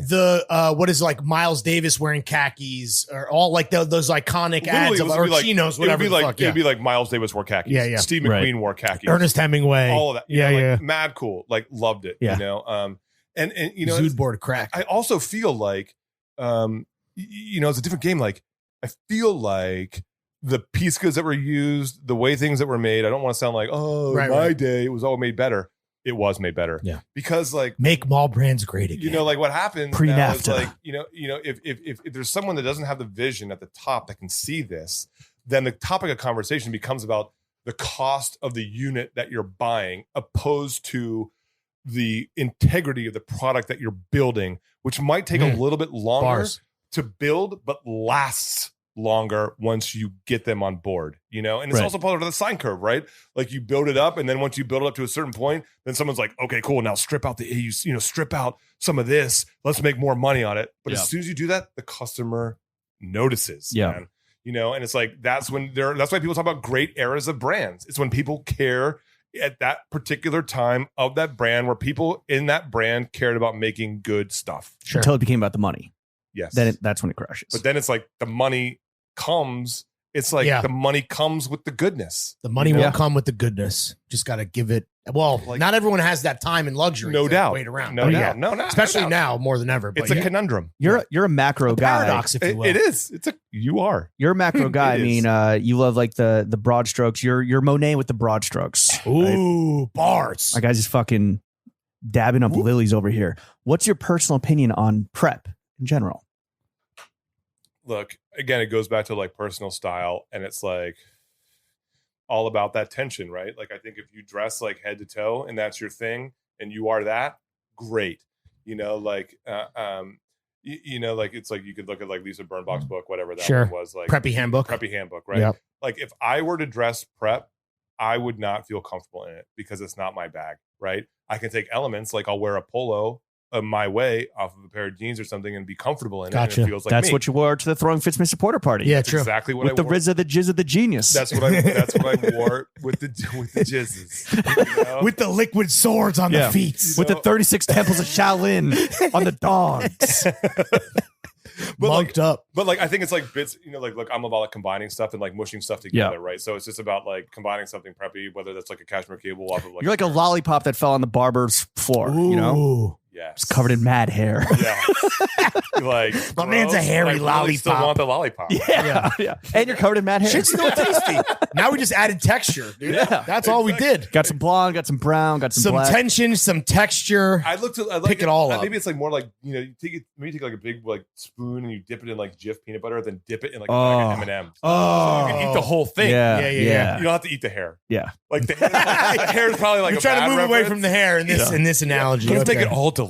Speaker 4: What is like Miles Davis wearing khakis, or all like those iconic ads of, or chinos, whatever.
Speaker 3: It'd be like Miles Davis wore khakis.
Speaker 4: Yeah.
Speaker 3: Steve McQueen wore khakis.
Speaker 4: Ernest Hemingway.
Speaker 3: All of that.
Speaker 4: Yeah.
Speaker 3: Mad cool. Like loved it.
Speaker 4: Yeah.
Speaker 3: You know. And you know,
Speaker 4: Zood board crack.
Speaker 3: I also feel like, it's a different game. Like I feel like the piece goods that were used, the way things that were made. I don't want to sound like, my day it was all made better. It was made better.
Speaker 4: Yeah.
Speaker 3: Because like
Speaker 4: make mall brands great again.
Speaker 3: You know, like what happens now is like, if there's someone that doesn't have the vision at the top that can see this, then the topic of conversation becomes about the cost of the unit that you're buying opposed to the integrity of the product that you're building, which might take a little bit longer to build, but lasts longer once you get them on board, you know? And it's also part of the sine curve, right? Like you build it up, and then once you build it up to a certain point, then someone's like, okay, cool, now strip out strip out some of this, let's make more money on it. But as soon as you do that, the customer notices. Man. You know, and it's like that's why people talk about great eras of brands. It's when people care at that particular time of that brand, where people in that brand cared about making good stuff.
Speaker 2: Sure. Until it became about the money.
Speaker 3: Yes.
Speaker 2: Then that's when it crashes.
Speaker 3: But then it's like the money comes. It's like the money comes with the goodness.
Speaker 4: The money will come with the goodness. Just got to give it. Well, like, not everyone has that time and luxury.
Speaker 3: No doubt.
Speaker 4: Wait around.
Speaker 3: No doubt. No,
Speaker 4: especially now more than ever. But
Speaker 3: it's a conundrum.
Speaker 2: You're a macro guy.
Speaker 4: Paradox, if you will.
Speaker 3: It is. You are.
Speaker 2: You're a macro guy. I mean, you love like the broad strokes. You're Monet with the broad strokes.
Speaker 4: Ooh, right? Bars.
Speaker 2: My guy's just fucking dabbing up lilies over here. What's your personal opinion on prep in general?
Speaker 3: Look, again, it goes back to like personal style, and it's like all about that tension, right? Like I think if you dress like head to toe and that's your thing and you are that, great. You know, like like it's like you could look at like Lisa Birnbach's book, whatever that one was, like
Speaker 4: Preppy Handbook,
Speaker 3: right?
Speaker 4: Yep.
Speaker 3: Like if I were to dress prep, I would not feel comfortable in it because it's not my bag, right? I can take elements, like I'll wear a polo my way off of a pair of jeans or something and be comfortable in it. And it feels like
Speaker 2: that's what you wore to the Throwing Fitsman supporter party.
Speaker 4: Yeah,
Speaker 3: that's
Speaker 4: true.
Speaker 3: Exactly what
Speaker 2: with
Speaker 3: I
Speaker 2: the
Speaker 3: wore.
Speaker 2: Riz of the Jizz of the Genius.
Speaker 3: That's what I wore with the jizzes. You know?
Speaker 4: With the liquid swords on the feet.
Speaker 2: With the 36 temples of Shaolin on the dogs.
Speaker 3: But
Speaker 4: Munked up.
Speaker 3: But like I think it's like bits, like look, I'm about like combining stuff and like mushing stuff together, right? So it's just about like combining something preppy, whether that's like a cashmere cable off of like
Speaker 2: you're like a lollipop that fell on the barber's floor, you know?
Speaker 3: Yeah.
Speaker 2: It's covered in mad hair.
Speaker 3: Yeah. Like
Speaker 4: my man's a hairy
Speaker 3: like,
Speaker 4: lollipop.
Speaker 3: Really still want the lollipop.
Speaker 2: Yeah. And you're covered in mad hair.
Speaker 4: Shit's still tasty. Now we just added texture, dude.
Speaker 2: Yeah.
Speaker 4: That's all we did.
Speaker 2: Got some blonde, got some brown, got some black.
Speaker 4: Tension, some texture.
Speaker 3: I
Speaker 4: pick it all up.
Speaker 3: Maybe it's like more like, you take like a big like spoon and you dip it in like Jif peanut butter, then dip it in like a bag of M&Ms. So you can eat the whole thing.
Speaker 2: Yeah.
Speaker 3: You don't have to eat the hair.
Speaker 2: Yeah.
Speaker 3: Like the hair is probably like
Speaker 4: you're trying to move away from the hair in this analogy.
Speaker 3: Let's make it all delicious.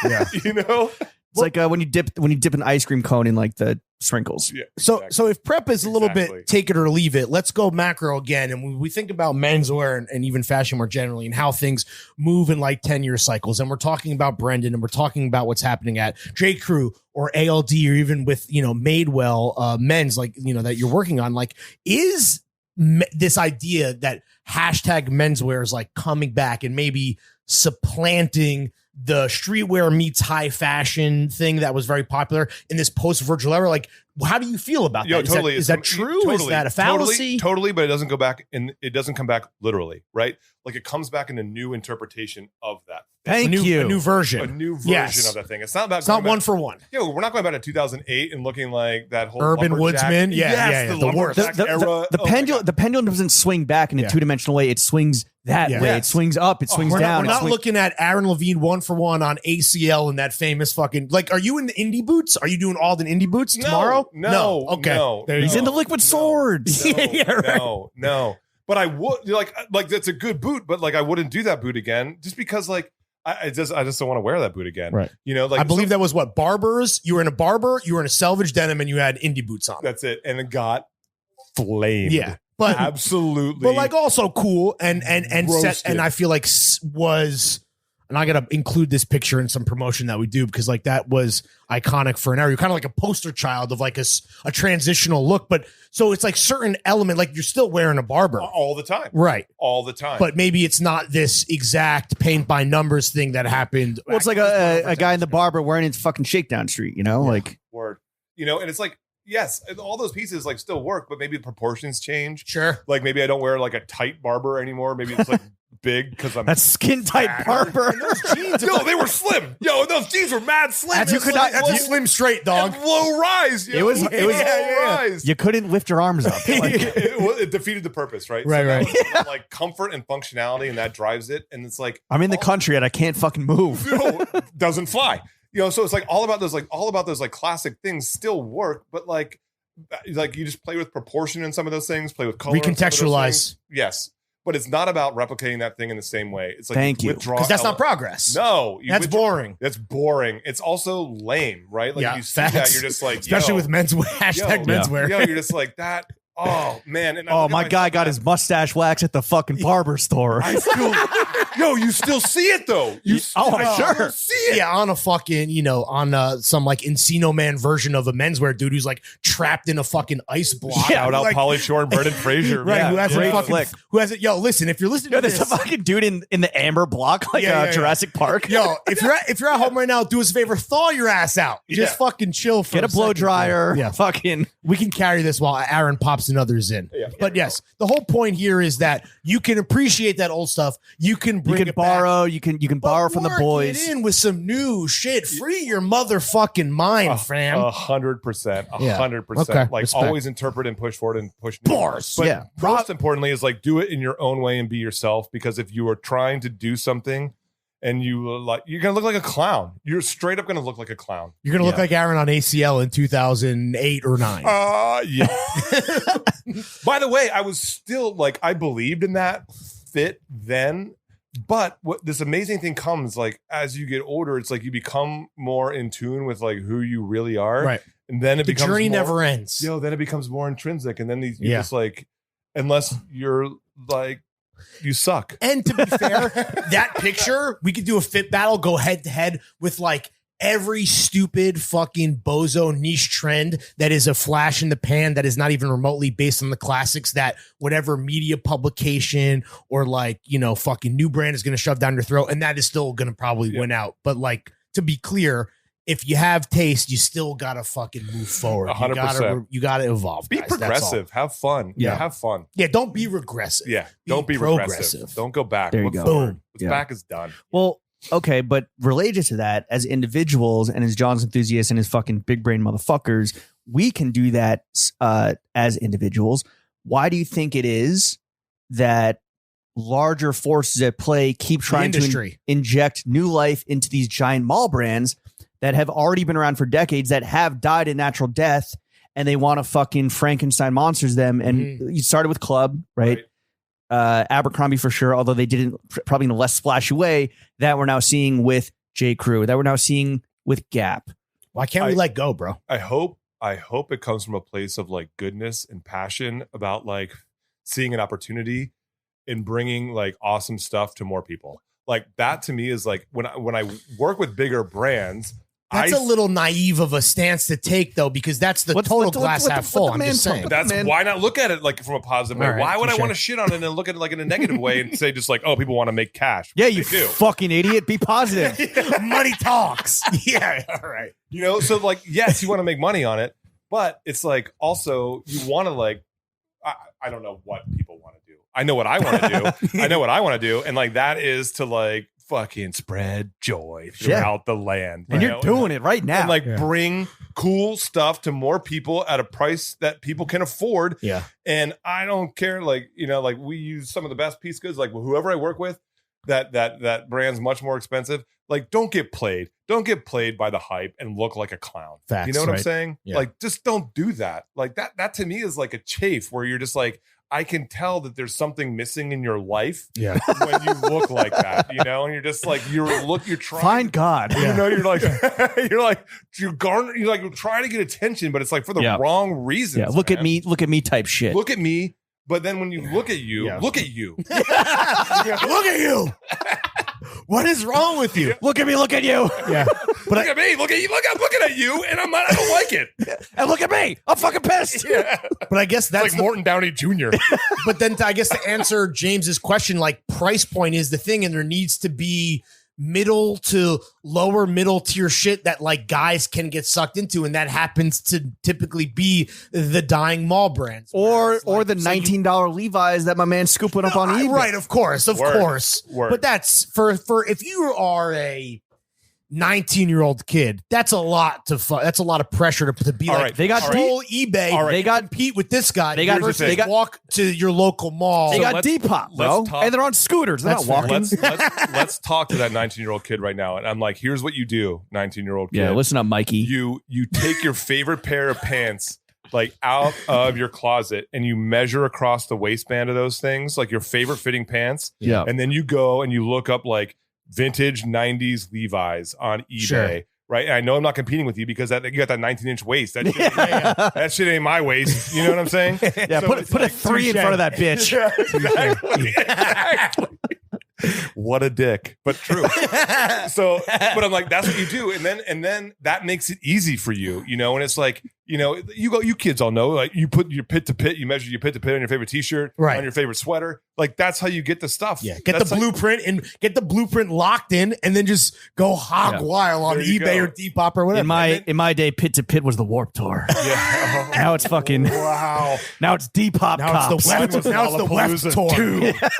Speaker 4: Yeah.
Speaker 3: You know?
Speaker 2: It's like when you dip an ice cream cone in like the sprinkles.
Speaker 3: Yeah,
Speaker 4: So if prep is a little bit take it or leave it, let's go macro again. And when we think about menswear and even fashion more generally and how things move in like 10-year cycles, and we're talking about Brendan and we're talking about what's happening at J.Crew or ALD or even with, Madewell men's, like, that you're working on, like, is this idea that hashtag menswear is like coming back and maybe supplanting the streetwear meets high fashion thing that was very popular in this post-Virgil era? Like, how do you feel about that?
Speaker 3: Totally.
Speaker 4: Is that true?
Speaker 3: Totally,
Speaker 4: is that a fallacy?
Speaker 3: Totally, but it doesn't go back and it doesn't come back literally, right? Like it comes back in a new interpretation of that.
Speaker 2: Thank you.
Speaker 4: A new version.
Speaker 3: A new version of that thing. It's not about.
Speaker 4: It's not one for one.
Speaker 3: We're not going back to 2008 and looking like that whole
Speaker 4: urban woodsman.
Speaker 3: The worst.
Speaker 2: The pendulum doesn't swing back in a two-dimensional way. It swings that way. It swings up. It swings down.
Speaker 4: We're not looking at Aaron Levine 1-for-1 on ACL and that famous fucking, like, are you in the indie boots? Are you doing Alden indie boots tomorrow?
Speaker 3: No.
Speaker 4: Okay.
Speaker 3: No.
Speaker 2: He's in the liquid swords.
Speaker 3: No. But I would like that's a good boot, but like I wouldn't do that boot again just because like I just don't want to wear that boot again.
Speaker 4: Right.
Speaker 3: Like
Speaker 4: I believe that was what Barbers. You were in a barber, you were in a selvage denim, and you had indie boots on.
Speaker 3: That's it. And it got flamed.
Speaker 4: Yeah. But
Speaker 3: absolutely.
Speaker 4: But like also cool and set,
Speaker 3: roasted.
Speaker 4: and I feel like was and I gotta include this picture in some promotion that we do because like that was iconic for an era. You're kind of like a poster child of like a transitional look, but so it's like certain element, like you're still wearing a barber
Speaker 3: all the time,
Speaker 4: right?
Speaker 3: All the time,
Speaker 4: but maybe it's not this exact paint by numbers thing that happened.
Speaker 2: Well, it's like a guy in the barber wearing his fucking Shakedown Street, you know, like
Speaker 3: word, you know, and it's like. Yes, all those pieces like still work, but maybe the proportions change.
Speaker 4: Sure.
Speaker 3: Like maybe I don't wear like a tight barber anymore. Maybe it's like big because I'm
Speaker 2: that's skin tight barber.
Speaker 4: And those jeans,
Speaker 3: yo, they were slim. Yo, those jeans were mad slim.
Speaker 4: You could not. That's slim straight, dog.
Speaker 3: And low rise. Yo.
Speaker 2: It was
Speaker 3: low rise.
Speaker 2: You couldn't lift your arms up. Like,
Speaker 3: it defeated the purpose, right?
Speaker 4: Right.
Speaker 3: So like comfort and functionality, and that drives it. And it's like
Speaker 2: I'm in the country and I can't fucking move.
Speaker 3: Doesn't fly. You know, so it's like all about those like classic things still work, but like you just play with proportion in some of those things, play with color,
Speaker 4: recontextualize.
Speaker 3: Yes, but it's not about replicating that thing in the same way. It's like
Speaker 2: thank you,
Speaker 3: because
Speaker 4: that's not progress.
Speaker 3: No,
Speaker 4: that's boring.
Speaker 3: That's boring. It's also lame, right? Like you see that, you're just like,
Speaker 4: especially with menswear. Menswear.
Speaker 3: Yo, you're just like that. Oh man! And
Speaker 2: my guy got his mustache wax at the fucking barber store.
Speaker 3: I still, yo, you still see it though. You
Speaker 2: sure
Speaker 3: see it.
Speaker 4: Yeah, on a fucking on some like Encino Man version of a menswear dude who's like trapped in a fucking ice block.
Speaker 3: Shout out
Speaker 4: like,
Speaker 3: Pauly Shore and Brendan Fraser,
Speaker 4: right?
Speaker 3: Yeah,
Speaker 4: Who has a fucking
Speaker 2: flick.
Speaker 4: Who has it? Yo, listen, if you're listening to
Speaker 2: there's
Speaker 4: this,
Speaker 2: a fucking dude in the amber block like Jurassic Park.
Speaker 4: Yo, if you're at home right now, do us a favor, thaw your ass out. Just fucking chill for
Speaker 2: get a blow dryer.
Speaker 4: Yeah,
Speaker 2: fucking.
Speaker 4: We can carry this while Aaron pops others in.
Speaker 3: Yeah.
Speaker 4: But yes, the whole point here is that you can appreciate that old stuff. You can bring it
Speaker 2: borrow.
Speaker 4: back,
Speaker 2: you can borrow from the boys.
Speaker 4: Get in with some new shit. Free your motherfucking mind, fam.
Speaker 3: 100%, 100%.
Speaker 4: Okay,
Speaker 3: like
Speaker 4: respect.
Speaker 3: always interpret and push forward and push
Speaker 4: Bars.
Speaker 3: But most importantly is like do it in your own way and be yourself. Because if you are trying to do something and you're gonna look like a clown. You're straight up gonna look like a clown.
Speaker 4: You're gonna look like Aaron on ACL in 2008 or 9.
Speaker 3: Yeah. By the way, I was still like I believed in that fit then, but what this amazing thing comes like as you get older, it's like you become more in tune with like who you really are,
Speaker 4: right?
Speaker 3: And then
Speaker 4: the journey never ends.
Speaker 3: Then it becomes more intrinsic, and then you just like, unless you're like. You suck.
Speaker 4: And to be fair, that picture, we could do a fit battle, go head to head with like every stupid fucking bozo niche trend that is a flash in the pan that is not even remotely based on the classics that whatever media publication or like, fucking new brand is going to shove down your throat. And that is still going to probably win out. But like, to be clear, if you have taste, you still gotta fucking move forward.
Speaker 3: 100%.
Speaker 4: You gotta evolve.
Speaker 3: Be
Speaker 4: guys.
Speaker 3: progressive. Have fun.
Speaker 4: Yeah,
Speaker 3: have fun.
Speaker 4: Yeah, don't be regressive.
Speaker 3: Yeah, don't be regressive. Don't go back.
Speaker 2: There you go.
Speaker 3: Boom. What's back is done.
Speaker 2: Well, okay, but related to that, as individuals and as John's enthusiasts and his fucking big brain motherfuckers, we can do that as individuals. Why do you think it is that larger forces at play keep trying to inject new life into these giant mall brands that have already been around for decades, that have died a natural death, and they want to fucking Frankenstein monsters them? And you started with Club, right? Abercrombie for sure, although they didn't, probably in a less splashy way, that we're now seeing with J.Crew, that we're now seeing with Gap.
Speaker 4: Why can't we let go, bro?
Speaker 3: I hope it comes from a place of like goodness and passion about like seeing an opportunity in bringing like awesome stuff to more people. Like that to me is like when I work with bigger brands.
Speaker 4: That's a little naive of a stance to take, though, because that's the total glass half full. I'm just saying.
Speaker 3: Why not look at it like from a positive way?
Speaker 4: Right,
Speaker 3: why would I want to shit on it and look at it like in a negative way and say just like, oh, people want to make cash?
Speaker 2: Yeah, you fucking idiot. Be positive.
Speaker 4: Money talks. Yeah, all right.
Speaker 3: So like, yes, you want to make money on it, but it's like also you want to like, I don't know what people want to do. I know what I want to do. I know what I want to do, and like that is to like fucking spread joy throughout the land.
Speaker 2: And you're doing it right now.
Speaker 3: And like bring cool stuff to more people at a price that people can afford.
Speaker 4: Yeah.
Speaker 3: And I don't care, like, like we use some of the best piece goods, like whoever I work with, that brand's much more expensive. Like, don't get played. Don't get played by the hype and look like a clown.
Speaker 4: Facts,
Speaker 3: you know what I'm saying?
Speaker 4: Yeah.
Speaker 3: Like, just don't do that. Like that to me is like a chafe where you're just like, I can tell that there's something missing in your life when you look like that, and you're just like, you're trying.
Speaker 2: Find God.
Speaker 3: You're like, you're trying to get attention, but it's like for the wrong reasons.
Speaker 2: Yeah. Look at me type shit.
Speaker 3: Look at me. But then when you look at you, look at you.
Speaker 4: Look at you. What is wrong with you?
Speaker 2: Look at me, look at you.
Speaker 4: Yeah.
Speaker 3: But look at me, look at you, look, I'm looking at you, and I don't like it.
Speaker 2: And look at me. I'm fucking pissed.
Speaker 3: Yeah.
Speaker 4: But I guess that's
Speaker 3: It's like Morton Downey Jr.
Speaker 4: But then I guess to answer James's question, like price point is the thing, and there needs to be middle to lower middle tier shit that like guys can get sucked into, and that happens to typically be the dying mall brands,
Speaker 2: Or
Speaker 4: like,
Speaker 2: the
Speaker 4: so
Speaker 2: $19 Levi's that my man's scooping up on eBay.
Speaker 4: Right, of course.
Speaker 3: Word.
Speaker 4: But that's for if you are a 19-year-old kid, that's a lot that's a lot of pressure to be
Speaker 3: All
Speaker 4: like
Speaker 3: right.
Speaker 2: They got
Speaker 4: whole eBay.
Speaker 3: All right.
Speaker 4: They got compete with this guy.
Speaker 2: They got-
Speaker 4: versus
Speaker 3: they
Speaker 2: got-
Speaker 4: walk to your local mall.
Speaker 2: They
Speaker 3: So
Speaker 2: got
Speaker 3: let's-
Speaker 2: Depop, bro.
Speaker 3: let's talk-
Speaker 2: And they're on scooters. They're
Speaker 4: That's
Speaker 2: not
Speaker 4: fair.
Speaker 2: walking.
Speaker 3: Let's talk to that 19-year-old kid right now. And I'm like, here's what you do, 19-year-old kid.
Speaker 2: Yeah, listen up, Mikey.
Speaker 3: You take your favorite pair of pants like out of your closet and you measure across the waistband of those things, like your favorite fitting pants.
Speaker 2: Yeah.
Speaker 3: And then you go and you look up like vintage 90s Levi's on eBay.
Speaker 4: Sure.
Speaker 3: Right. And I know I'm not competing with you because you got that 19-inch waist. That shit, that shit ain't my waist. You know what I'm saying?
Speaker 2: Yeah,
Speaker 3: So
Speaker 2: put
Speaker 3: it's
Speaker 2: a
Speaker 3: like,
Speaker 2: 3 in
Speaker 3: touche.
Speaker 2: front of that bitch.
Speaker 3: Yeah, exactly. What a dick, but true. So, but I'm like, that's what you do, and then that makes it easy for you, you know. And it's like, you know, you kids all know, like you put your pit to pit, you measure your pit to pit on your favorite T-shirt,
Speaker 4: Right.
Speaker 3: on your favorite sweater, like that's how you get the stuff.
Speaker 4: Yeah, get
Speaker 3: That's
Speaker 4: the blueprint and get the blueprint locked in, and then just go hog
Speaker 2: Yeah.
Speaker 4: wild on
Speaker 3: There you
Speaker 4: eBay
Speaker 3: go.
Speaker 4: or Depop or whatever.
Speaker 2: In my day, pit to pit was the Warp Tour.
Speaker 3: Yeah.
Speaker 2: Now it's fucking.
Speaker 3: Wow.
Speaker 2: Now it's Depop
Speaker 4: now
Speaker 2: cops.
Speaker 4: it's the Weft, now it's the Weft
Speaker 3: Lollapalooza
Speaker 4: tour,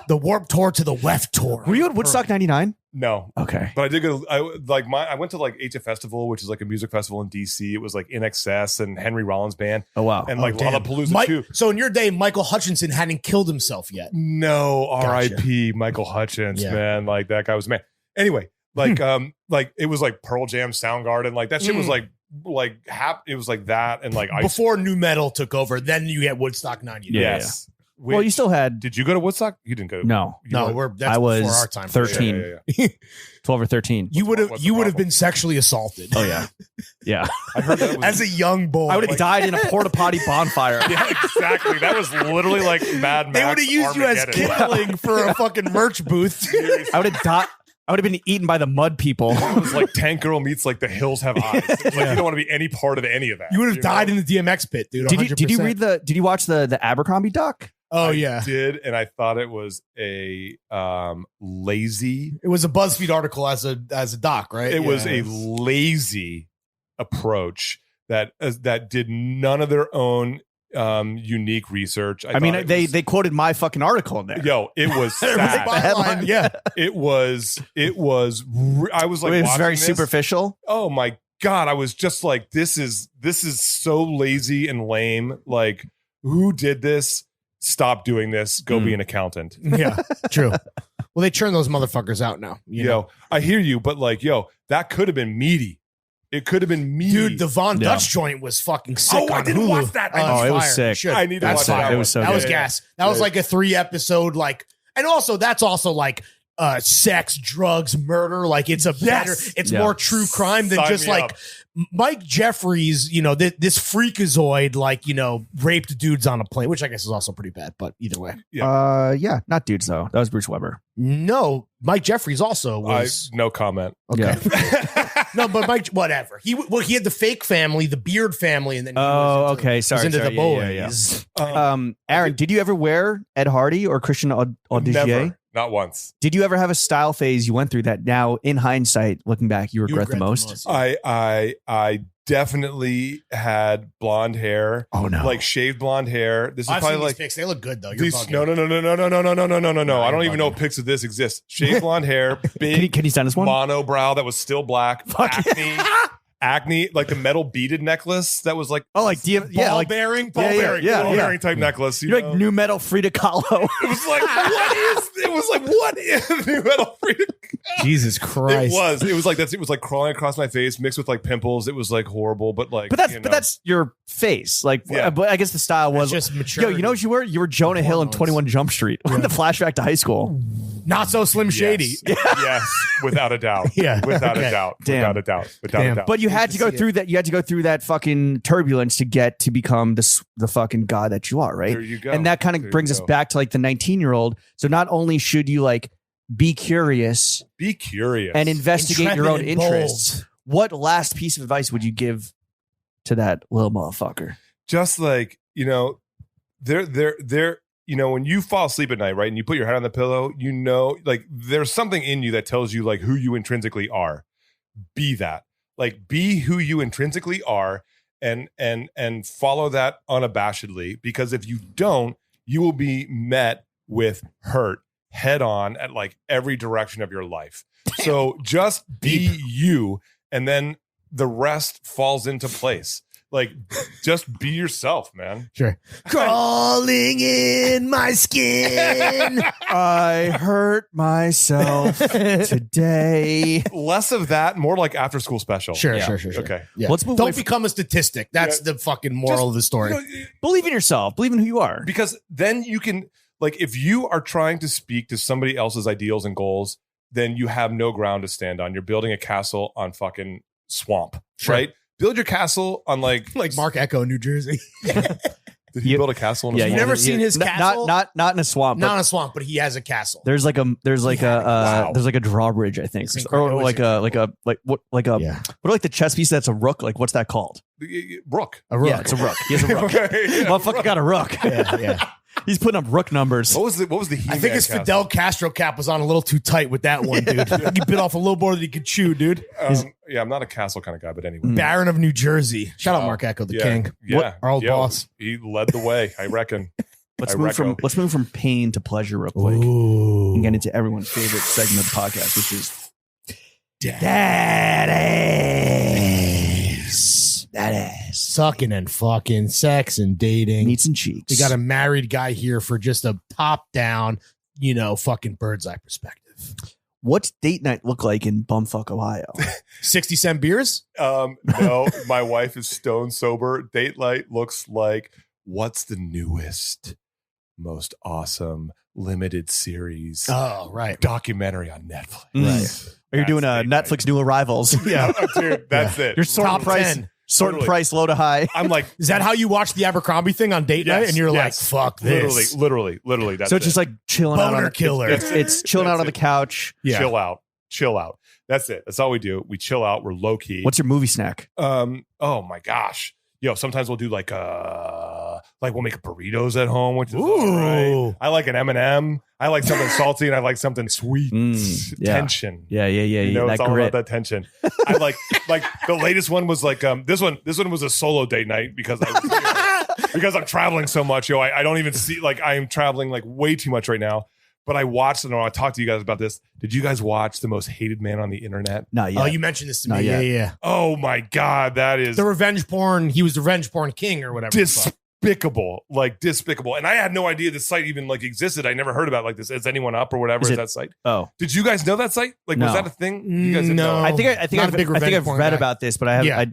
Speaker 4: the Warp Tour to the Weft tour.
Speaker 2: Were you at Woodstock '99?
Speaker 3: No.
Speaker 2: Okay.
Speaker 3: But I did go. I went to like HF Festival, which is like a music festival in DC. It was like In Excess and Henry Rollins Band,
Speaker 2: Oh wow.
Speaker 3: and like
Speaker 4: damn.
Speaker 3: Lollapalooza too.
Speaker 4: So in your day, Michael Hutchinson hadn't killed himself yet.
Speaker 3: No,
Speaker 4: Gotcha.
Speaker 3: R.I.P. Michael Hutchins,
Speaker 4: Yeah.
Speaker 3: man. Like that guy was man. Anyway, like like it was like Pearl Jam, Soundgarden, like that shit was like it was like that and like ice.
Speaker 4: Before new metal took over, then you had Woodstock 99.
Speaker 2: Yeah.
Speaker 3: Yes.
Speaker 2: Well, you still had
Speaker 3: Did you go to Woodstock? You didn't go.
Speaker 2: no.
Speaker 3: You
Speaker 4: No,
Speaker 3: went-
Speaker 4: that's
Speaker 2: I was
Speaker 4: before our time.
Speaker 2: 13.
Speaker 3: Yeah.
Speaker 2: 12 or 13.
Speaker 4: You would have
Speaker 3: What's the problem?
Speaker 4: been sexually assaulted.
Speaker 2: Oh yeah. Yeah.
Speaker 3: I heard that was.
Speaker 4: As a young boy.
Speaker 2: I would have died in a porta potty bonfire.
Speaker 3: yeah, exactly. That was literally like Mad Max.
Speaker 4: They would have used you as
Speaker 3: Armageddon.
Speaker 4: kindling for a fucking merch booth.
Speaker 2: I would have died. I would have been eaten by the mud people.
Speaker 3: It was like Tank Girl meets like The Hills Have Eyes. It's like you don't want to be any part of any of that.
Speaker 4: You would have died
Speaker 3: know?
Speaker 4: in the DMX pit, dude.
Speaker 2: Did you
Speaker 4: 100%.
Speaker 2: did you watch the Abercrombie doc?
Speaker 4: Oh
Speaker 3: I
Speaker 4: yeah,
Speaker 3: did, and I thought it was a lazy.
Speaker 4: it was a BuzzFeed article as a doc, right?
Speaker 3: It was
Speaker 4: Yeah.
Speaker 3: a lazy approach that did none of their own unique research.
Speaker 2: I mean,
Speaker 3: thought it
Speaker 2: they
Speaker 3: was-
Speaker 2: they quoted my fucking article in there.
Speaker 3: Yo, it was
Speaker 2: It was
Speaker 3: sad.
Speaker 2: the headline.
Speaker 4: Byline, yeah.
Speaker 3: It was. I was like,
Speaker 2: it was
Speaker 3: watching
Speaker 2: very
Speaker 3: this.
Speaker 2: superficial.
Speaker 3: Oh my god, I was just like, this is so lazy and lame. Like, who did this? Stop doing this. Go be an accountant.
Speaker 4: Yeah, true. Well, they churn those motherfuckers out now. You know?
Speaker 3: I hear you, but like, that could have been meaty. It could have been meaty.
Speaker 4: Dude, the Von
Speaker 2: Yeah.
Speaker 4: Dutch joint was fucking sick.
Speaker 3: Oh, I
Speaker 4: on
Speaker 3: didn't
Speaker 4: Hulu.
Speaker 3: watch that.
Speaker 2: Oh, it was
Speaker 4: fire.
Speaker 2: sick.
Speaker 4: You should.
Speaker 3: I need to
Speaker 4: That's
Speaker 3: watch
Speaker 4: fire.
Speaker 3: that.
Speaker 2: It was so
Speaker 4: That
Speaker 2: good.
Speaker 4: was gas. That was like a 3-episode, like, and also that's also like sex, drugs, murder. Like it's a better, it's
Speaker 2: Yeah.
Speaker 4: more true crime than
Speaker 3: Sign
Speaker 4: just
Speaker 3: me
Speaker 4: like
Speaker 3: up.
Speaker 4: Mike Jeffries, this freakazoid, like, raped dudes on a plane, which I guess is also pretty bad, but either way.
Speaker 2: Yeah, not dudes though. That was Bruce Weber.
Speaker 4: No, Mike Jeffries also was.
Speaker 3: no comment.
Speaker 4: Okay. No, but Mike, whatever. He had the fake family, the Beard family, and then he
Speaker 2: Oh,
Speaker 4: was into,
Speaker 2: okay.
Speaker 4: was
Speaker 2: Sorry.
Speaker 4: into
Speaker 2: sorry.
Speaker 4: the
Speaker 2: Yeah,
Speaker 4: boys.
Speaker 2: yeah, yeah. Aaron, did you ever wear Ed Hardy or Christian Audigier?
Speaker 3: Never. Not once.
Speaker 2: Did you ever have a style phase you went through that now, in hindsight, looking back, you regret the most?
Speaker 4: yeah.
Speaker 3: I definitely had blonde hair.
Speaker 2: Oh no!
Speaker 3: Like shaved blonde hair. This is
Speaker 4: I've
Speaker 3: probably
Speaker 4: seen
Speaker 3: like
Speaker 4: these pics. They look good though. You're
Speaker 3: these.
Speaker 4: bugging.
Speaker 3: No. I
Speaker 4: you're
Speaker 3: don't even know
Speaker 4: bugging.
Speaker 3: if pics of this exist. Shaved blonde hair, big
Speaker 2: can you send us one?
Speaker 3: monobrow that was still black.
Speaker 2: Fuck.
Speaker 3: Acne, like the metal beaded necklace that was like
Speaker 2: Oh, like DM, yeah,
Speaker 3: ball
Speaker 2: like
Speaker 3: bearing,
Speaker 2: yeah.
Speaker 3: type necklace.
Speaker 2: you're like new metal Frida Kahlo.
Speaker 3: It was like what is new metal Frida?
Speaker 4: Jesus Christ.
Speaker 3: It was like that's. It was like crawling across my face, mixed with like pimples. It was like horrible, but like.
Speaker 2: but that's your face. Like,
Speaker 3: Yeah.
Speaker 2: but I guess the style was
Speaker 4: That's just mature.
Speaker 2: Yo, you know what you were? You were Jonah Hill in
Speaker 4: Hormones.
Speaker 2: 21 Jump Street. The flashback to high school.
Speaker 4: Not so Slim Shady.
Speaker 3: Yes, yes, without a doubt.
Speaker 4: Yeah,
Speaker 3: without
Speaker 4: okay.
Speaker 3: a doubt.
Speaker 2: Damn.
Speaker 3: Without a doubt. Without
Speaker 4: Damn.
Speaker 3: a doubt.
Speaker 2: But you had
Speaker 4: to
Speaker 2: to go
Speaker 4: see
Speaker 2: through that. You had to go through that fucking turbulence to get to become the fucking god that you are, right?
Speaker 3: There you go.
Speaker 2: And that kind
Speaker 3: There
Speaker 2: of
Speaker 3: you
Speaker 2: brings us
Speaker 3: go.
Speaker 2: back to like the 19-year-old. So not only should you like be curious, and investigate your own
Speaker 4: Intrepid and
Speaker 2: interests. What last piece of advice would you give to that little motherfucker?
Speaker 3: Just like, you know, you know, when you fall asleep at night, right, and you put your head on the pillow, you know, like there's something in you that tells you like who you intrinsically are. Be that, like, be who you intrinsically are, and follow that unabashedly. Because if you don't, you will be met with hurt head on at like every direction of your life. So just be you, and then the rest falls into place. Like, just be yourself, man.
Speaker 4: Sure. Crawling in my skin.
Speaker 2: I hurt myself today.
Speaker 3: Less of that, more like after school special.
Speaker 4: Sure.
Speaker 3: Okay.
Speaker 4: Yeah.
Speaker 2: Let's move away
Speaker 4: Don't become a statistic. That's the fucking moral of the story.
Speaker 3: You know,
Speaker 2: Believe in yourself. Believe in who you are.
Speaker 3: because then you can, like, if you are trying to speak to somebody else's ideals and goals, then you have no ground to stand on. You're building a castle on fucking swamp,
Speaker 4: Sure.
Speaker 3: right? Build your castle on like
Speaker 4: Mark Echo, New Jersey.
Speaker 3: Did he build a castle in a
Speaker 2: Yeah,
Speaker 3: swamp?
Speaker 4: You've never seen his castle?
Speaker 2: Not in a swamp.
Speaker 4: Not
Speaker 2: But
Speaker 4: in a swamp, but he has a castle.
Speaker 2: there's like a
Speaker 3: Wow.
Speaker 2: there's like a drawbridge, I think,
Speaker 4: It's
Speaker 2: or
Speaker 4: incredible.
Speaker 2: what like the chess piece that's a rook. Like, what's that called?
Speaker 3: Rook.
Speaker 4: A rook.
Speaker 2: Yeah, it's a rook. He has a rook.
Speaker 3: Okay, yeah,
Speaker 2: Motherfucker
Speaker 3: rook.
Speaker 2: got a rook.
Speaker 4: yeah.
Speaker 2: He's putting up rook numbers.
Speaker 3: What was the He-Man
Speaker 4: I think his
Speaker 3: castle?
Speaker 4: Fidel Castro cap was on a little too tight with that one, dude. He bit off a little more than he could chew, dude.
Speaker 3: Yeah, I'm not a castle kind of guy, but anyway.
Speaker 2: Mm.
Speaker 4: Baron of New Jersey. Shout out
Speaker 3: Oh,
Speaker 4: Mark Echo, the
Speaker 3: yeah,
Speaker 4: king.
Speaker 3: Yeah,
Speaker 4: What, our old
Speaker 3: yo,
Speaker 4: boss.
Speaker 3: He led the way, I reckon.
Speaker 2: Let's
Speaker 3: I
Speaker 2: move
Speaker 3: reckon.
Speaker 2: from pain to pleasure real quick.
Speaker 4: Ooh.
Speaker 2: And get into everyone's favorite segment of the podcast, which is
Speaker 4: Daddies. That ass. Sucking and fucking, sex and dating.
Speaker 2: meats and cheeks.
Speaker 4: We got a married guy here for just a top down, fucking bird's eye perspective.
Speaker 2: What's date night look like in Bumfuck, Ohio?
Speaker 4: 60-cent beers?
Speaker 3: No, my wife is stone sober. Date night looks like, what's the newest, most awesome limited series
Speaker 4: Oh, right.
Speaker 3: documentary on Netflix?
Speaker 2: Right. Are you doing a
Speaker 3: That's date night.
Speaker 2: Netflix new arrivals?
Speaker 3: Yeah, dude, that's it.
Speaker 2: You're sorting
Speaker 4: Top
Speaker 2: price,
Speaker 4: 10.
Speaker 2: sorting
Speaker 3: Totally.
Speaker 2: price low to high.
Speaker 3: I'm like,
Speaker 4: Is that how you watch the Abercrombie thing on date night?
Speaker 3: Yes,
Speaker 4: And you're
Speaker 3: yes.
Speaker 4: like, fuck this.
Speaker 3: literally. That's
Speaker 2: So it's just like chilling out on
Speaker 4: Boner
Speaker 2: the
Speaker 4: killer.
Speaker 2: It's chilling out on the couch.
Speaker 4: Yeah.
Speaker 3: chill out. That's it. That's all we do. We chill out. We're low key.
Speaker 2: What's your movie snack?
Speaker 3: Oh my gosh. Yo, sometimes we'll do like we'll make burritos at home, which is all
Speaker 4: Ooh.
Speaker 3: right. I like an M&M. I like something salty, and I like something sweet.
Speaker 2: Yeah.
Speaker 3: Tension.
Speaker 2: Yeah.
Speaker 3: You know,
Speaker 2: That
Speaker 3: it's all
Speaker 2: grit.
Speaker 3: about that tension. I like the latest one was like this one was a solo date night because because I'm traveling so much. Yo, I don't even see, like, I am traveling like way too much right now. But I watched, and I want to talk to you guys about this. Did you guys watch The Most Hated Man on the Internet?
Speaker 2: Not yet.
Speaker 4: Oh, you mentioned this to
Speaker 2: Not
Speaker 4: me.
Speaker 2: yet.
Speaker 4: Yeah.
Speaker 3: Oh my God, that is
Speaker 4: The revenge porn. He was the revenge porn king or whatever. the fuck.
Speaker 3: despicable. And I had no idea this site even like existed. I never heard about like this. Is anyone up or whatever?
Speaker 2: Is
Speaker 3: Is
Speaker 2: it-
Speaker 3: that site?
Speaker 2: Oh,
Speaker 3: Did you guys know that site? Like,
Speaker 2: No.
Speaker 3: was that a thing? You guys didn't
Speaker 4: No.
Speaker 3: know?
Speaker 2: I think
Speaker 4: Not a big revenge
Speaker 2: I've
Speaker 4: porn
Speaker 2: read
Speaker 4: guy.
Speaker 2: about this, but I have.
Speaker 4: Yeah.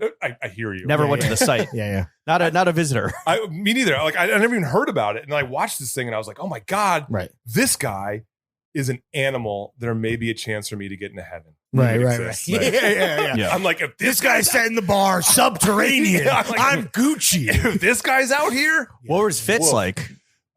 Speaker 3: I hear you.
Speaker 2: Never
Speaker 4: Yeah,
Speaker 2: went
Speaker 4: yeah.
Speaker 2: to the site.
Speaker 4: Yeah.
Speaker 2: Not a visitor.
Speaker 3: Me neither. Like, I never even heard about it. And I watched this thing and I was like, oh my God,
Speaker 4: Right.
Speaker 3: this guy is an animal. There may be a chance for me to get into heaven.
Speaker 4: Right.
Speaker 3: It
Speaker 4: Right.
Speaker 3: exists.
Speaker 4: Yeah.
Speaker 2: Yeah.
Speaker 3: I'm like, if
Speaker 4: This guy setting the bar subterranean.
Speaker 3: Yeah, I'm like-
Speaker 4: I'm Gucci.
Speaker 3: if this guy's out here,
Speaker 2: What were his fits
Speaker 3: Whoa.
Speaker 2: like?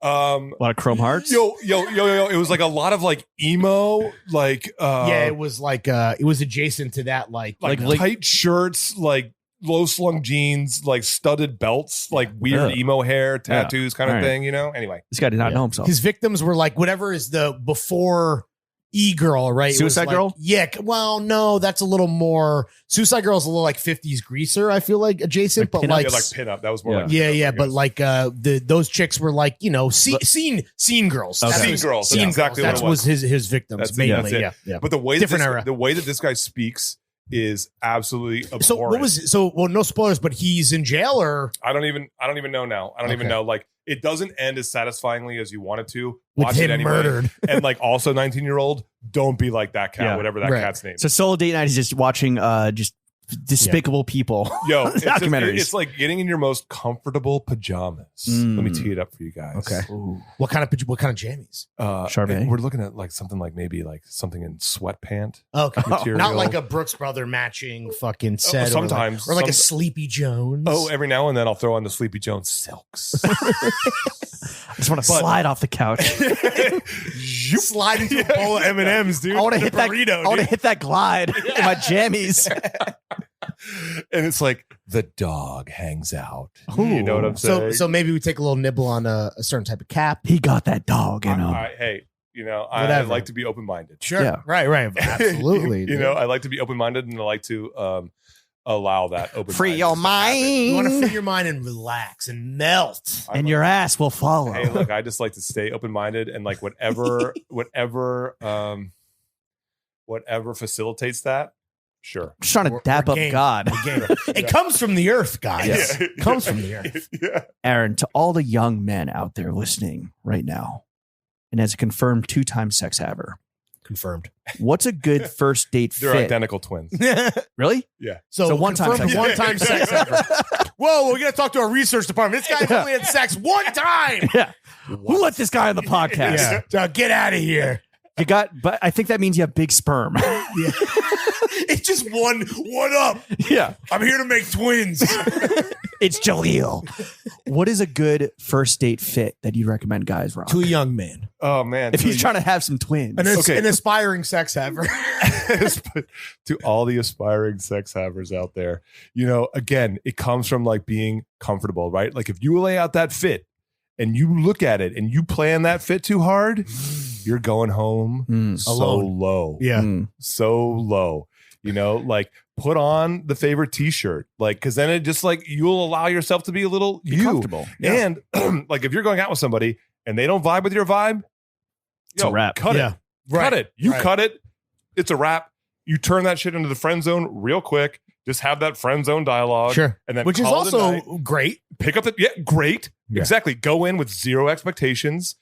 Speaker 3: a
Speaker 2: A lot of chrome hearts.
Speaker 3: Yo, it was like a lot of like emo, like
Speaker 4: Yeah, it was like it was adjacent to that, like
Speaker 3: like tight shirts, like low slung jeans, like studded belts, like weird
Speaker 2: Ugh.
Speaker 3: emo hair, tattoos kind of
Speaker 2: All right.
Speaker 3: thing, you know? Anyway.
Speaker 2: This guy did not
Speaker 4: Yeah.
Speaker 2: know himself.
Speaker 4: his victims were like whatever is the before E-girl, right? It was
Speaker 2: Suicide
Speaker 4: like-
Speaker 2: Girl?
Speaker 4: Yeah. Well, no, that's a little more. Suicide Girl's a little like 50s greaser, I feel like adjacent,
Speaker 2: Like
Speaker 4: but
Speaker 2: pinup?
Speaker 4: like
Speaker 3: Yeah, like pinup. That was more
Speaker 2: Yeah.
Speaker 3: like
Speaker 4: yeah,
Speaker 3: pinup,
Speaker 4: yeah,
Speaker 3: I
Speaker 4: but
Speaker 3: guess.
Speaker 4: like those chicks were like, scene girls.
Speaker 2: Okay.
Speaker 4: That's
Speaker 3: Scene
Speaker 4: what-
Speaker 3: girls,
Speaker 4: Scene
Speaker 3: that's
Speaker 4: girls.
Speaker 3: exactly what
Speaker 4: That
Speaker 3: it
Speaker 4: was his victims
Speaker 3: That's it,
Speaker 4: mainly.
Speaker 3: that's it.
Speaker 4: Yeah.
Speaker 3: But the way
Speaker 4: Different
Speaker 3: that
Speaker 4: era.
Speaker 3: the way that this guy speaks is absolutely abhorrent.
Speaker 4: So what was well, no spoilers, but he's in jail or
Speaker 3: I don't even know now. I don't even
Speaker 4: Okay.
Speaker 3: know. Like, it doesn't end as satisfyingly as you want it to.
Speaker 4: with
Speaker 3: Watch
Speaker 4: him
Speaker 3: it anyway.
Speaker 4: murdered.
Speaker 3: And like, also 19-year-old, don't be like that cat,
Speaker 2: Yeah.
Speaker 3: whatever that
Speaker 4: Right.
Speaker 3: cat's name.
Speaker 2: So solo date night is just watching just despicable people.
Speaker 3: Yo, it's, just-
Speaker 2: Documentaries.
Speaker 3: it's like getting in your most comfortable pajamas. Let me tee it up for you guys.
Speaker 4: Okay. What kind of jammies?
Speaker 2: Charvet?
Speaker 3: We're looking at like something like maybe like something in sweatpant
Speaker 4: Okay.
Speaker 3: material.
Speaker 4: Not like a Brooks Brother matching fucking set.
Speaker 3: sometimes.
Speaker 4: or like a
Speaker 3: Some-
Speaker 4: Sleepy Jones.
Speaker 3: Oh, every now and then I'll throw on the Sleepy Jones silks.
Speaker 2: I just want to slide off the couch.
Speaker 4: Slide into a bowl of M&Ms, dude.
Speaker 2: I want to hit that.
Speaker 4: burrito,
Speaker 2: I want to
Speaker 4: dude.
Speaker 2: hit that glide in my jammies.
Speaker 3: And it's like the dog hangs out.
Speaker 2: Ooh.
Speaker 3: You know what I'm saying?
Speaker 4: So maybe we take a little nibble on a certain type of cap.
Speaker 2: He got that dog in him.
Speaker 3: Hey, I
Speaker 4: Whatever.
Speaker 3: like to be open-minded.
Speaker 4: Sure.
Speaker 2: Yeah.
Speaker 4: Right. Absolutely.
Speaker 3: You know, I like to be open-minded, and I like to allow that open.
Speaker 2: Free your
Speaker 4: you want to
Speaker 2: mind,
Speaker 4: free your mind and relax and melt.
Speaker 2: and your ass will follow.
Speaker 3: Hey, look, I just like to stay open-minded, and like whatever facilitates that. Sure.
Speaker 2: Just trying to dap
Speaker 4: We're
Speaker 2: up
Speaker 4: game.
Speaker 2: God.
Speaker 4: It comes from the earth, guys.
Speaker 2: Yes.
Speaker 4: It comes from the earth.
Speaker 3: Yeah.
Speaker 2: Aaron, to all the young men out there listening right now, and as a confirmed 2-time sex haver,
Speaker 4: Confirmed.
Speaker 2: what's a good first date
Speaker 3: They're
Speaker 2: fit?
Speaker 3: identical twins.
Speaker 2: Really?
Speaker 3: Yeah.
Speaker 2: So one-time
Speaker 4: confirmed
Speaker 2: sex.
Speaker 4: one-time sex ever. Whoa, we got to talk to our research department. This guy's only had sex one time.
Speaker 2: Yeah. Who let this guy on the podcast?
Speaker 4: Yeah. So get out of here.
Speaker 2: You but I think that means you have big sperm.
Speaker 4: Yeah. It's just one up.
Speaker 2: Yeah.
Speaker 4: I'm here to make twins.
Speaker 2: It's Jaleel. What is a good first date fit that you'd recommend guys rock?
Speaker 4: To a young man.
Speaker 3: Oh man.
Speaker 2: If he's trying to have some twins.
Speaker 4: An aspiring sex haver.
Speaker 3: To all the aspiring sex havers out there, again, it comes from like being comfortable, right? Like if you lay out that fit and you look at it and you plan that fit too hard, you're going home so
Speaker 4: Alone.
Speaker 3: low.
Speaker 4: Yeah.
Speaker 3: So low. Like put on the favorite t-shirt, like, because then it just like you'll allow yourself to be a little
Speaker 2: comfortable.
Speaker 3: And like if you're going out with somebody and they don't vibe with your vibe,
Speaker 2: It's a wrap.
Speaker 3: Cut
Speaker 4: Yeah.
Speaker 3: it.
Speaker 4: Right.
Speaker 3: Cut it. You
Speaker 4: Right.
Speaker 3: cut it. It's a wrap. You turn that shit into the friend zone real quick. Just have that friend zone dialogue.
Speaker 4: Sure.
Speaker 3: And then
Speaker 4: Which is
Speaker 3: call it a
Speaker 4: also
Speaker 3: night.
Speaker 4: great.
Speaker 3: Pick up great.
Speaker 4: Yeah.
Speaker 3: Exactly. Go in with zero expectations.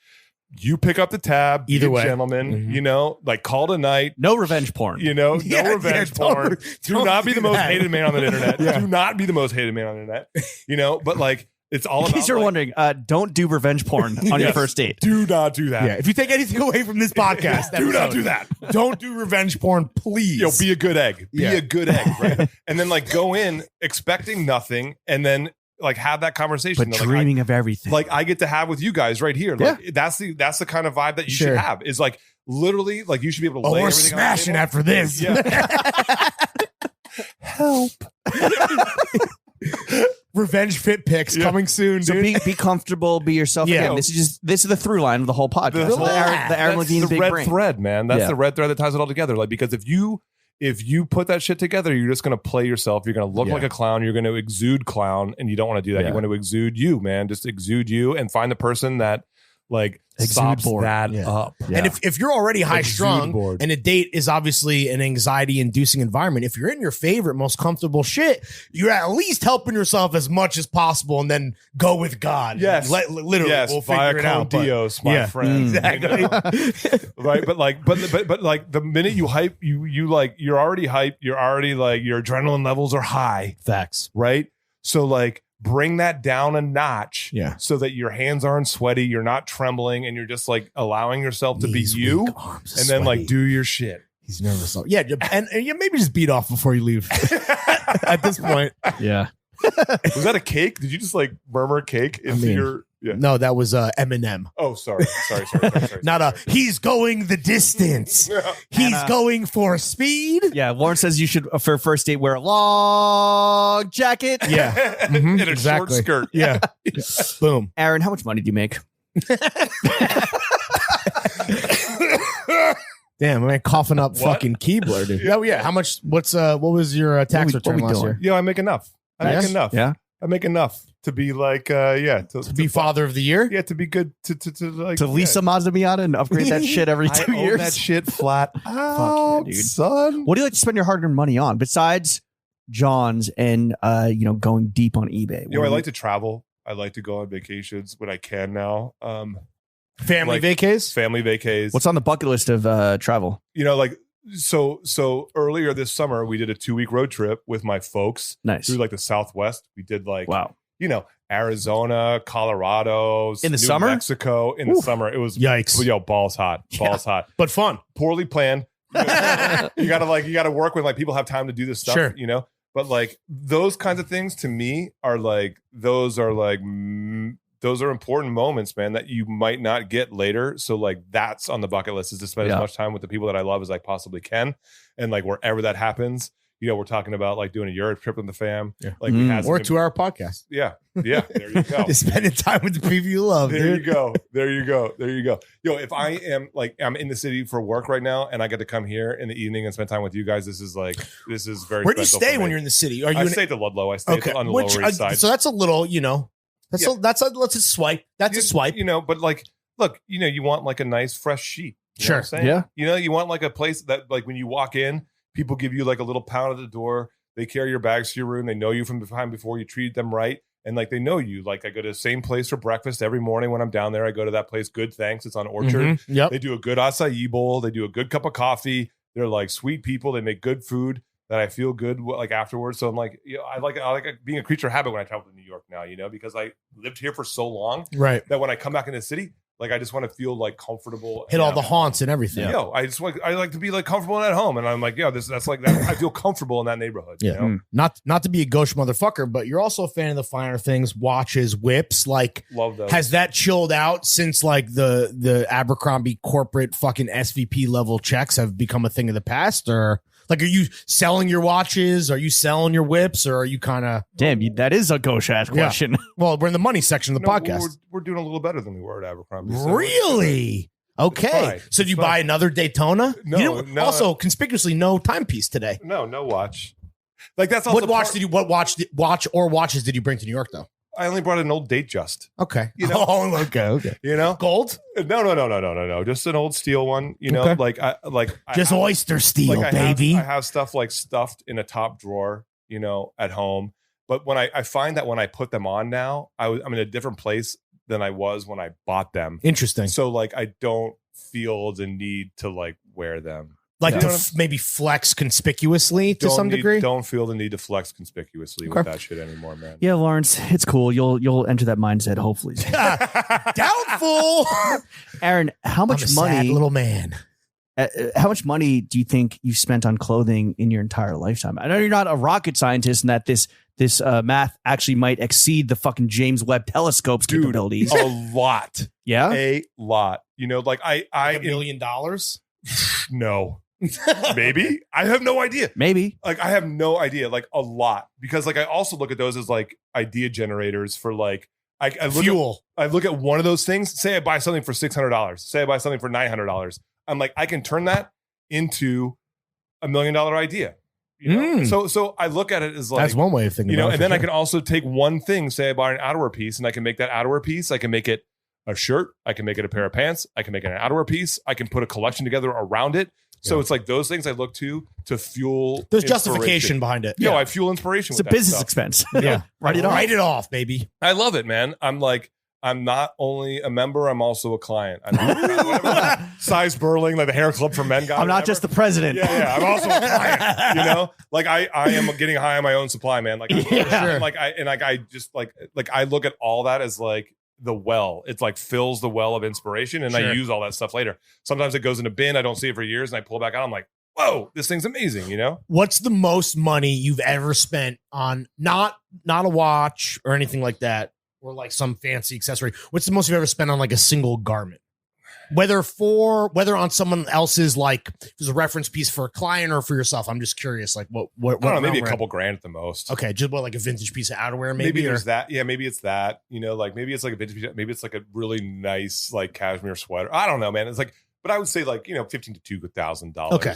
Speaker 3: You pick up the tab. be
Speaker 4: Either
Speaker 3: a
Speaker 4: way.
Speaker 3: gentleman,
Speaker 4: Mhm.
Speaker 3: like call it a night.
Speaker 2: No revenge porn.
Speaker 3: No
Speaker 4: Yeah,
Speaker 3: revenge
Speaker 4: don't-
Speaker 3: porn. Do
Speaker 4: don't
Speaker 3: not be the
Speaker 4: do
Speaker 3: most
Speaker 4: that.
Speaker 3: hated man on the internet.
Speaker 4: Yeah.
Speaker 3: Do not be the most hated man on the internet. But like it's all
Speaker 2: In
Speaker 3: about.
Speaker 2: case you're
Speaker 3: like,
Speaker 2: wondering, don't do revenge porn on your
Speaker 3: Yes.
Speaker 2: first date.
Speaker 3: do not do that.
Speaker 4: Yeah. If you take anything away from this podcast,
Speaker 3: Do not
Speaker 4: episode,
Speaker 3: do that.
Speaker 4: Don't do revenge porn, please.
Speaker 3: Be a good egg. Be
Speaker 4: Yeah.
Speaker 3: a good egg, right? And then like go in expecting nothing, and then like have that conversation.
Speaker 2: But
Speaker 3: that,
Speaker 2: dreaming of everything.
Speaker 3: like I get to have with you guys right here. Like that's the kind of vibe that you
Speaker 4: Sure.
Speaker 3: should have. Is like literally like you should be able to.
Speaker 4: Oh,
Speaker 3: lay
Speaker 4: we're
Speaker 3: everything on the
Speaker 4: smashing
Speaker 3: table.
Speaker 4: after this.
Speaker 3: Yeah.
Speaker 2: help.
Speaker 4: Revenge fit pics
Speaker 3: Yeah.
Speaker 4: coming soon,
Speaker 2: So
Speaker 4: dude.
Speaker 2: be comfortable, be yourself.
Speaker 4: Yeah.
Speaker 2: Again, this is the through line of the whole podcast.
Speaker 3: The whole-
Speaker 2: The Aaron
Speaker 3: That's
Speaker 2: Levine
Speaker 3: the
Speaker 2: big
Speaker 3: red
Speaker 2: brain.
Speaker 3: thread, man. That's
Speaker 2: Yeah.
Speaker 3: the red thread that ties it all together. Like because if you put that shit together, you're just gonna play yourself. You're gonna look
Speaker 4: Yeah.
Speaker 3: like a clown. You're gonna exude clown, and you don't want to do that.
Speaker 2: Yeah.
Speaker 3: You want to exude you, man. Just exude you and find the person that like
Speaker 2: Exude
Speaker 3: stops
Speaker 2: board.
Speaker 3: that
Speaker 4: Yeah.
Speaker 3: up.
Speaker 4: And if you're already high strung
Speaker 3: Exude board.
Speaker 4: and a date is obviously an anxiety inducing environment, if you're in your favorite, most comfortable shit, you're at least helping yourself as much as possible and then go with God.
Speaker 3: Yes.
Speaker 4: Literally,
Speaker 3: yes,
Speaker 4: we'll
Speaker 3: via
Speaker 4: figure it out. but-
Speaker 3: Dios, my
Speaker 4: Yeah.
Speaker 3: friend.
Speaker 4: Exactly.
Speaker 3: Right, but like the minute you hype, you like you're already hyped. You're already like your adrenaline levels are high,
Speaker 4: Facts.
Speaker 3: right? So like bring that down a notch,
Speaker 4: Yeah.
Speaker 3: so that your hands aren't sweaty, you're not trembling, and you're just like allowing yourself to be
Speaker 4: Knees
Speaker 3: you,
Speaker 4: weak, arms
Speaker 3: and then like
Speaker 4: sweaty.
Speaker 3: do your shit.
Speaker 4: He's nervous. Yeah, and you maybe just beat off before you leave. At this point,
Speaker 2: Yeah.
Speaker 3: Was that a cake? Did you just like murmur cake into
Speaker 4: mean,
Speaker 3: your? Yeah.
Speaker 4: no, that was Eminem.
Speaker 3: Oh, sorry.
Speaker 4: Not a. He's going the distance. He's
Speaker 2: And,
Speaker 4: going for speed.
Speaker 2: Yeah. Lauren says you should, for a first date, wear a long jacket.
Speaker 4: Yeah.
Speaker 3: In a
Speaker 4: exactly.
Speaker 3: short skirt.
Speaker 4: Yeah. Boom.
Speaker 2: Aaron, how much money do you make?
Speaker 4: Damn, man, coughing up
Speaker 3: What?
Speaker 4: fucking Keebler, dude. Yeah, yeah. How much? What was your tax
Speaker 2: What we
Speaker 4: return last
Speaker 2: doing?
Speaker 4: year?
Speaker 3: Yo, I make enough. I
Speaker 4: Yes?
Speaker 3: make enough.
Speaker 2: Yeah.
Speaker 3: I make enough to be like,
Speaker 4: To be father of the year.
Speaker 3: yeah, to be good to like
Speaker 2: To lease a Mazda Miata and upgrade that shit every
Speaker 3: yeah.
Speaker 2: 2
Speaker 3: I own
Speaker 2: years.
Speaker 3: that shit flat out,
Speaker 2: dude.
Speaker 3: son.
Speaker 2: What do you like to spend your hard-earned money on besides John's and going deep on eBay?
Speaker 3: I like to travel. I like to go on vacations when I can now.
Speaker 4: Family
Speaker 3: Like-
Speaker 4: vacays.
Speaker 3: Family vacays.
Speaker 2: What's on the bucket list of travel?
Speaker 3: So earlier this summer we did a 2-week road trip with my folks
Speaker 2: Nice.
Speaker 3: through like the Southwest. We did like
Speaker 2: Wow.
Speaker 3: Arizona, Colorado,
Speaker 2: In the
Speaker 3: New
Speaker 2: summer?
Speaker 3: Mexico. In the
Speaker 4: Oof.
Speaker 3: summer, it was
Speaker 4: Yikes.
Speaker 3: balls hot, hot.
Speaker 4: But fun.
Speaker 3: Poorly planned. You gotta work when like people have time to do this stuff.
Speaker 4: Sure.
Speaker 3: But like those kinds of things to me are like those are important moments, man, that you might not get later. So like that's on the bucket list, is to spend as much time with the people that I love as I possibly can. And like wherever that happens, we're talking about like doing a Europe trip with the fam.
Speaker 4: Yeah.
Speaker 3: Like we had
Speaker 4: or a 2-hour podcast.
Speaker 3: Yeah. There you go.
Speaker 4: Just spending time with the people you love.
Speaker 3: There you go. If I am like, I'm in the city for work right now and I get to come here in the evening and spend time with you guys, this is very
Speaker 4: Where do you
Speaker 3: special
Speaker 4: stay
Speaker 3: for me.
Speaker 4: when you're in the city? Are you
Speaker 3: I stay at the Ludlow. I stay on the Lower East Side.
Speaker 4: So that's a little, that's a swipe. That's a swipe.
Speaker 3: But like, look, you want like a nice fresh sheet. You know what I'm saying?
Speaker 2: Yeah.
Speaker 3: You want like a place that like when you walk in, people give you like a little pound at the door. They carry your bags to your room. They know you from behind before you treat them right. And like they know you. Like I go to the same place for breakfast every morning when I'm down there. I go to that place. Good Thanks. It's on Orchard.
Speaker 4: Yep.
Speaker 3: They do a good acai bowl. They do a good cup of coffee. They're like sweet people. They make good food that I feel good like afterwards. So I'm like, I like being a creature of habit when I travel to New York now, because I lived here for so long,
Speaker 4: right?
Speaker 3: That when I come back in the city, like I just want to feel like comfortable,
Speaker 4: hit all the haunts and everything.
Speaker 3: I like to be like comfortable at home, and I'm like, that's like that. I feel comfortable in that neighborhood.
Speaker 4: Yeah, not to be a gauche motherfucker, but you're also a fan of the finer things, watches, whips. Like,
Speaker 3: love those.
Speaker 4: Has that chilled out since like the Abercrombie corporate fucking SVP level checks have become a thing of the past, or? Like, are you selling your watches? Are you selling your whips? Or are you kind of...
Speaker 2: Damn, that is a gauche ass question.
Speaker 4: Well, we're in the money section of the podcast.
Speaker 3: We're doing a little better than we were at Abercrombie.
Speaker 4: Really? Okay. So do you buy another Daytona?
Speaker 3: No.
Speaker 4: Also, conspicuously, no timepiece today.
Speaker 3: No watch. Like that's also
Speaker 4: what watches did you bring to New York, though?
Speaker 3: I only brought an old Datejust.
Speaker 4: Okay.
Speaker 3: Okay.
Speaker 4: Gold?
Speaker 3: No. Just an old steel one.
Speaker 4: Just oyster steel, baby.
Speaker 3: I have stuff like stuffed in a top drawer, at home. But when I find that when I put them on now, I'm in a different place than I was when I bought them.
Speaker 4: Interesting.
Speaker 3: So like I don't feel the need to like wear them.
Speaker 4: Like to maybe flex conspicuously to some degree?
Speaker 3: Don't feel the need to flex conspicuously with that shit anymore, man.
Speaker 2: Yeah, Lawrence, it's cool. You'll enter that mindset, hopefully.
Speaker 4: Doubtful.
Speaker 2: Aaron, how much money...
Speaker 4: sad little man.
Speaker 2: How much money do you think you've spent on clothing in your entire lifetime? I know you're not a rocket scientist and that this math actually might exceed the fucking James Webb Telescope's capabilities.
Speaker 3: A lot.
Speaker 2: Yeah?
Speaker 3: A lot. Like
Speaker 4: like $1 million?
Speaker 3: No. Maybe. I have no idea.
Speaker 2: Maybe.
Speaker 3: Like I have no idea. Like a lot. Because like I also look at those as like idea generators for like I look
Speaker 4: fuel.
Speaker 3: I look at one of those things. Say I buy something for $600. Say I buy something for $900. I'm like, I can turn that into $1 million idea. So I look at it as like
Speaker 4: that's one way of thinking about it.
Speaker 3: And then I can also take one thing, say I buy an outerwear piece, and I can make that outerwear piece, I can make it a shirt, I can make it a pair of pants, I can make it an outerwear piece, I can put a collection together around it. So it's like those things I look to fuel.
Speaker 4: There's justification behind it.
Speaker 3: I fuel inspiration.
Speaker 2: It's a business expense.
Speaker 4: Yeah.
Speaker 2: Write it off,
Speaker 4: baby.
Speaker 3: I love it, man. I'm not only a member, I'm also a client. I size Burling, like the hair club for men guy.
Speaker 2: I'm not just the president.
Speaker 3: Yeah, I'm also a client. Like I am getting high on my own supply, man. Like, I look at all that as like the well. It's like fills the well of inspiration, and I use all that stuff later. Sometimes it goes in a bin. I don't see it for years, and I pull it back out. I'm like, whoa, this thing's amazing.
Speaker 4: What's the most money you've ever spent on not a watch or anything like that? Or like some fancy accessory. What's the most you've ever spent on like a single garment? Whether on someone else's, like if it's a reference piece for a client or for yourself. I'm just curious, like what
Speaker 3: I don't know, maybe a couple grand at the most.
Speaker 4: Okay, just like a vintage piece of outerwear, maybe
Speaker 3: there's that. Yeah, maybe it's that. Like maybe it's like a vintage piece, maybe it's like a really nice like cashmere sweater. I don't know, man. It's like, but I would say like $1,500 to $2,000.
Speaker 4: Okay.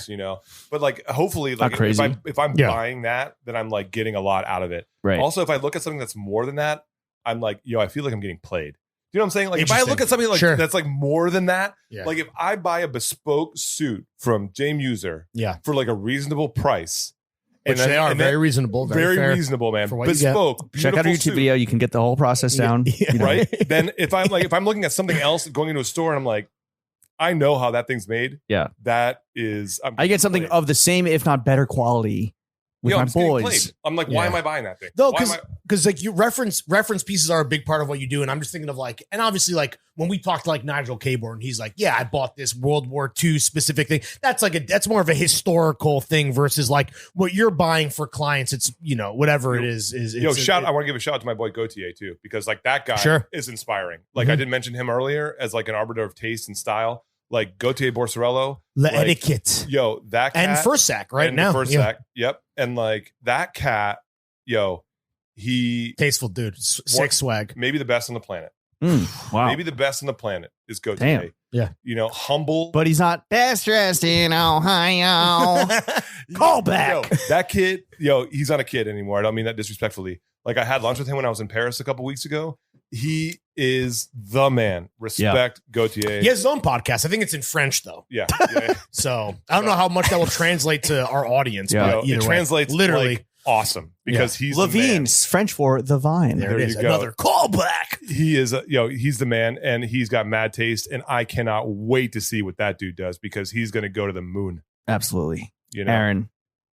Speaker 3: But like hopefully like if I'm buying that, then I'm like getting a lot out of it.
Speaker 2: Right.
Speaker 3: Also, if I look at something that's more than that, I'm like, I feel like I'm getting played. You know what I'm saying? Like if I look at something like that's like more than that, like if I buy a bespoke suit from J. User for like a reasonable price,
Speaker 4: which they are very reasonable,
Speaker 3: very reasonable, man. Bespoke.
Speaker 2: Check out our YouTube video. You can get the whole process down.
Speaker 3: Right. Then if I'm looking at something else, going into a store, and I'm like, I know how that thing's made.
Speaker 2: Yeah.
Speaker 3: That is,
Speaker 2: I get something of the same, if not better quality.
Speaker 1: with my
Speaker 3: I'm just getting
Speaker 1: boys.
Speaker 3: played. I'm like, why am I buying that thing?
Speaker 4: No,
Speaker 3: Why am I-
Speaker 4: because like you reference pieces are a big part of what you do, and I'm just thinking of like, and obviously like when we talked to like Nigel Caborn, he's like, yeah, I bought this World War II specific thing. That's more of a historical thing versus like what you're buying for clients. It's whatever it is.
Speaker 3: I want to give a shout out to my boy Gautier too, because like that guy is inspiring. Like I did mention him earlier as like an arbiter of taste and style. Like Gautier Borsorello,
Speaker 4: Etiquette.
Speaker 3: That cat,
Speaker 4: and First Sack now.
Speaker 3: First Sack, yep. And like that cat, he
Speaker 4: tasteful dude, sick swag,
Speaker 3: maybe the best on the planet.
Speaker 1: Wow,
Speaker 3: maybe the best on the planet is Gautier.
Speaker 1: Damn.
Speaker 4: Yeah,
Speaker 3: humble,
Speaker 1: but he's not
Speaker 2: Best dressed in Ohio.
Speaker 1: Call back.
Speaker 3: That kid, he's not a kid anymore. I don't mean that disrespectfully. Like I had lunch with him when I was in Paris a couple weeks ago. He is the man. Respect Gautier.
Speaker 4: He has his own podcast. I think it's in French though.
Speaker 3: Yeah.
Speaker 4: So I don't know how much that will translate to our audience.
Speaker 1: Yeah.
Speaker 4: But
Speaker 3: It translates
Speaker 4: literally
Speaker 3: like, awesome because he's
Speaker 1: Levine's French for the vine.
Speaker 4: There it is.
Speaker 3: you go.
Speaker 4: Another callback.
Speaker 3: He is, he's the man, and he's got mad taste, and I cannot wait to see what that dude does because he's going to go to the moon.
Speaker 1: Absolutely.
Speaker 3: You know?
Speaker 1: Aaron,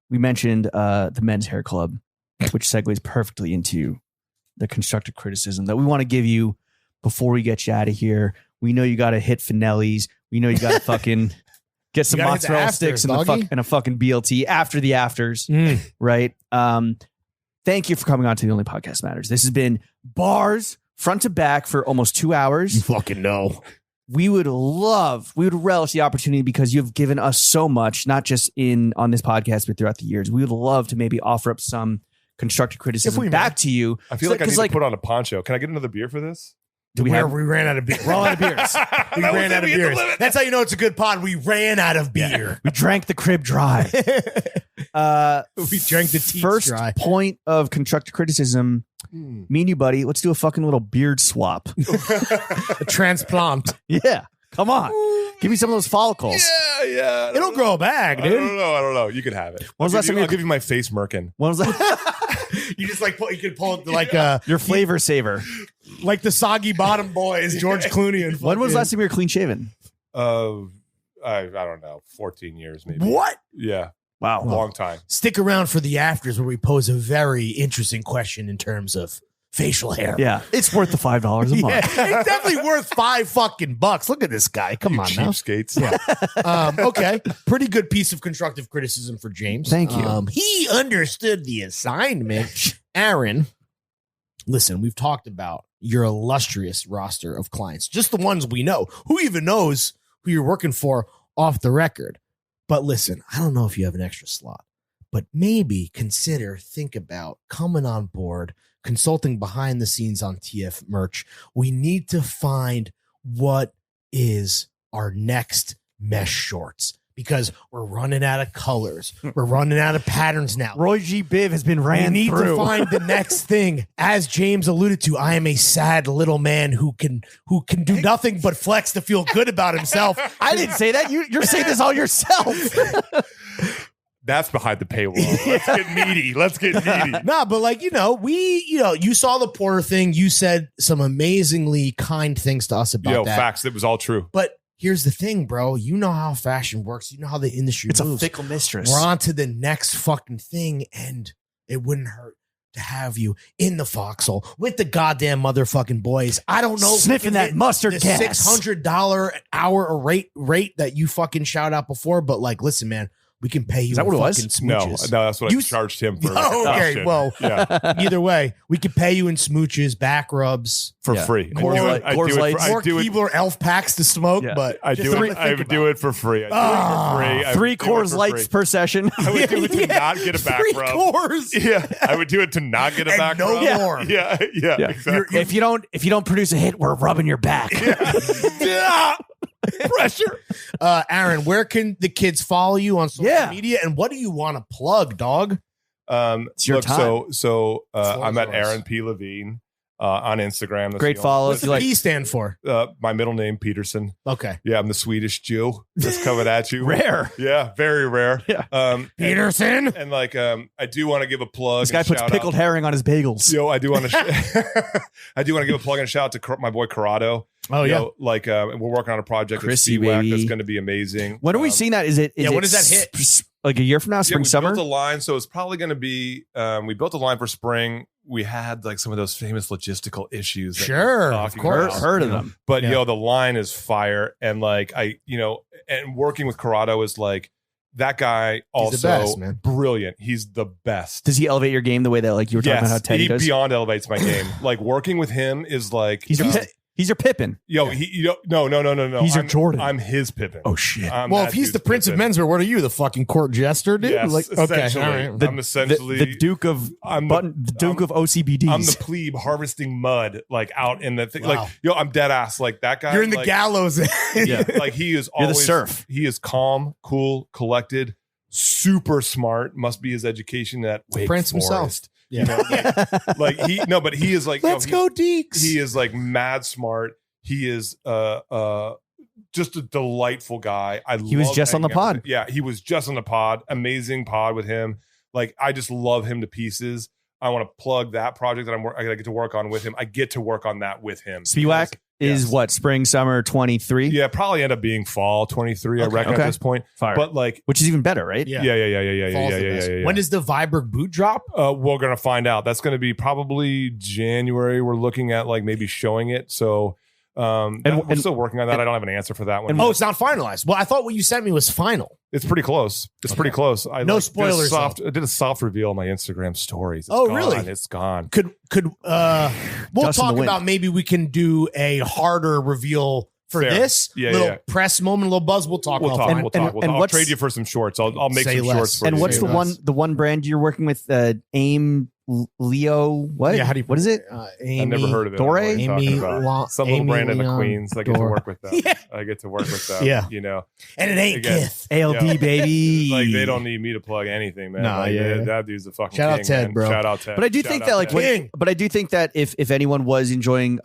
Speaker 1: we mentioned the Men's Hair Club, which segues perfectly into the constructive criticism that we want to give you before we get you out of here. We know you got to hit Finelli's. We know you got to fucking get some mozzarella sticks and a fucking BLT after the afters, right? Thank you for coming on to The Only Podcast Matters. This has been bars front to back for almost 2 hours.
Speaker 4: You fucking know.
Speaker 1: We would relish the opportunity because you've given us so much, not just on this podcast, but throughout the years. We would love to maybe offer up some constructive criticism back to you.
Speaker 3: I feel like I need to put on a poncho. Can I get another beer for this?
Speaker 4: We ran out of beer. We're all out of beers. We ran out of beers. That's how you know it's a good pod. We ran out of beer.
Speaker 1: We drank the crib dry.
Speaker 4: We drank the teeth
Speaker 1: first
Speaker 4: dry.
Speaker 1: Point of constructive criticism. Me and you, buddy. Let's do a fucking little beard swap.
Speaker 4: A transplant.
Speaker 1: Yeah. Come on. Give me some of those follicles.
Speaker 3: Yeah.
Speaker 4: It'll grow back, dude.
Speaker 3: I don't know. You can have it.
Speaker 1: When was last time
Speaker 3: I'll give you my face merkin.
Speaker 1: When was that?
Speaker 4: You just like you could pull it like
Speaker 1: your flavor saver,
Speaker 4: like the soggy bottom boys, George Clooney. And
Speaker 1: when was last time you were clean shaven?
Speaker 3: I don't know, 14 years maybe.
Speaker 4: What?
Speaker 3: Yeah.
Speaker 1: Wow.
Speaker 3: Long time.
Speaker 4: Stick around for the afters where we pose a very interesting question in terms of facial hair.
Speaker 1: Yeah, it's worth the $5 a month.
Speaker 4: It's definitely worth $5. Look at this guy. Come on now.
Speaker 3: Cheapskates.
Speaker 4: Yeah. Okay. Pretty good piece of constructive criticism for James.
Speaker 1: Thank you.
Speaker 4: He understood the assignment. Aaron, listen, we've talked about your illustrious roster of clients, just the ones we know. Who even knows who you're working for off the record? But listen, I don't know if you have an extra slot, but maybe think about coming on board, consulting behind the scenes on TF merch. We need to find what is our next mesh shorts because we're running out of colors. We're running out of patterns now.
Speaker 1: Roy G. Biv has been ran
Speaker 4: We need
Speaker 1: through.
Speaker 4: to find the next thing. As James alluded to, I am a sad little man who can do nothing but flex to feel good about himself.
Speaker 1: I didn't say that. You're saying this all yourself.
Speaker 3: That's behind the paywall. Let's get needy.
Speaker 4: Nah, but you saw the Porter thing. You said some amazingly kind things to us about that.
Speaker 3: Facts. It was all true.
Speaker 4: But here's the thing, bro. You know how fashion works. You know how the industry moves.
Speaker 1: A fickle mistress.
Speaker 4: We're on to the next fucking thing, and it wouldn't hurt to have you in the foxhole with the goddamn motherfucking boys. I don't know.
Speaker 1: Sniffing that mustard
Speaker 4: the
Speaker 1: gas.
Speaker 4: $600 an hour rate that you fucking shout out before. But listen, man, we can pay you.
Speaker 1: Is that what it was?
Speaker 4: Smooches.
Speaker 3: No, that's what I charged him for.
Speaker 4: Okay, well, either way, we can pay you in smooches, back rubs
Speaker 3: for free.
Speaker 4: More Keebler elf packs to smoke, but
Speaker 3: I would do it for free.
Speaker 1: Three Coors Lights per session.
Speaker 3: I would do it to not get a back rub.
Speaker 4: Coors.
Speaker 3: Yeah, I would do it to not get a back rub.
Speaker 4: No more.
Speaker 3: Yeah, exactly.
Speaker 1: If you don't produce a hit, we're rubbing your back.
Speaker 3: Pressure.
Speaker 4: Aaron, where can the kids follow you on social media, and what do you want to plug, dog?
Speaker 1: It's your time.
Speaker 3: So I'm at Aaron P. Levine on Instagram. That's
Speaker 1: Great follow.
Speaker 4: What's the P stand for?
Speaker 3: My middle name, Peterson.
Speaker 4: Okay.
Speaker 3: Yeah, I'm the Swedish Jew that's coming at you.
Speaker 1: Rare.
Speaker 3: Yeah, very rare.
Speaker 1: Yeah.
Speaker 4: Peterson.
Speaker 3: And I do want to give a plug.
Speaker 1: This guy puts pickled herring on his bagels.
Speaker 3: I do want to. I do want to give a plug and a shout out to my boy Corrado.
Speaker 4: Oh yeah.
Speaker 3: We're working on a project with
Speaker 1: Chrissy,
Speaker 3: CWAC
Speaker 1: baby.
Speaker 3: that's going to be amazing.
Speaker 1: When are we seeing that? Is it?
Speaker 4: When does that hit?
Speaker 1: Like a year from now, spring,
Speaker 3: we
Speaker 1: summer?
Speaker 3: built a line, so it's probably going to be. We built a line for spring. We had like some of those famous logistical issues.
Speaker 4: Sure, of course,
Speaker 1: heard of them.
Speaker 3: But the line is fire, and like and working with Corrado is like that guy. Also,
Speaker 4: He's the best, man.
Speaker 3: Brilliant. He's the best.
Speaker 1: Does he elevate your game the way that like you were talking about how Teddy
Speaker 3: he
Speaker 1: does?
Speaker 3: beyond elevates my game. Like working with him is like
Speaker 1: He's your Pippin.
Speaker 3: no.
Speaker 1: He's your Jordan.
Speaker 3: I'm his Pippin.
Speaker 1: Oh shit.
Speaker 4: Well, if he's the Prince of Menswear, what are you? The fucking court jester, dude?
Speaker 3: Yes,
Speaker 4: like, okay,
Speaker 3: essentially.
Speaker 4: all right.
Speaker 3: I'm essentially
Speaker 1: the Duke of the Duke of OCBDs.
Speaker 3: I'm the plebe harvesting mud, like out in the thing.
Speaker 4: Wow.
Speaker 3: Like, I'm dead ass. Like that guy.
Speaker 4: You're in the
Speaker 3: like,
Speaker 4: gallows.
Speaker 1: Yeah.
Speaker 3: Like he is
Speaker 1: You're
Speaker 3: always
Speaker 1: the surf.
Speaker 3: He is calm, cool, collected, super smart. Must be his education at Wake
Speaker 4: Prince
Speaker 3: Forest.
Speaker 4: himself. Yeah.
Speaker 3: You know, like he but he is like
Speaker 4: Let's go, Deeks.
Speaker 3: He is like mad smart. He is just a delightful guy.
Speaker 1: He was just on the pod.
Speaker 3: Yeah, he was just on the pod. Amazing pod with him. Like I just love him to pieces. I want to plug that project that I get to work on with him. I get to work on that with him.
Speaker 1: Spiewak is what, spring, summer 23?
Speaker 3: Yeah, probably end up being fall 23. I reckon at this point.
Speaker 1: Fire.
Speaker 3: But like,
Speaker 1: which is even better, right?
Speaker 3: yeah.
Speaker 4: When does the Viberg boot drop?
Speaker 3: We're gonna find out. That's gonna be probably January. We're looking at like maybe showing it. So. We're still working on that. I don't have an answer for that one.
Speaker 4: Oh, it's not finalized. Well, I thought what you sent me was final.
Speaker 3: It's pretty close. It's pretty close.
Speaker 4: No spoilers.
Speaker 3: I did a soft reveal on my Instagram stories.
Speaker 4: Really?
Speaker 3: It's gone.
Speaker 4: Could we'll talk about maybe we can do a harder reveal for
Speaker 3: Fair.
Speaker 4: this little press moment, little buzz. We'll talk.
Speaker 3: We'll talk. I'll trade you for some shorts. I'll make some shorts for you.
Speaker 1: And what's the one brand you're working with? Aimé Leon. What?
Speaker 4: Yeah.
Speaker 1: What is it?
Speaker 3: I never heard of it.
Speaker 1: Dore?
Speaker 3: Some little brand in the Queens. I get to work with them.
Speaker 4: Yeah.
Speaker 3: I get to work with them.
Speaker 4: Yeah.
Speaker 3: You know.
Speaker 4: And it ain't Kith.
Speaker 1: ALD baby.
Speaker 3: Like they don't need me to plug anything, man.
Speaker 4: Nah,
Speaker 3: that dude's a fucking
Speaker 4: shout
Speaker 3: king,
Speaker 4: out Ted,
Speaker 3: man.
Speaker 4: bro.
Speaker 3: Shout out Ted.
Speaker 1: But I do think that like but I do think that if anyone was enjoying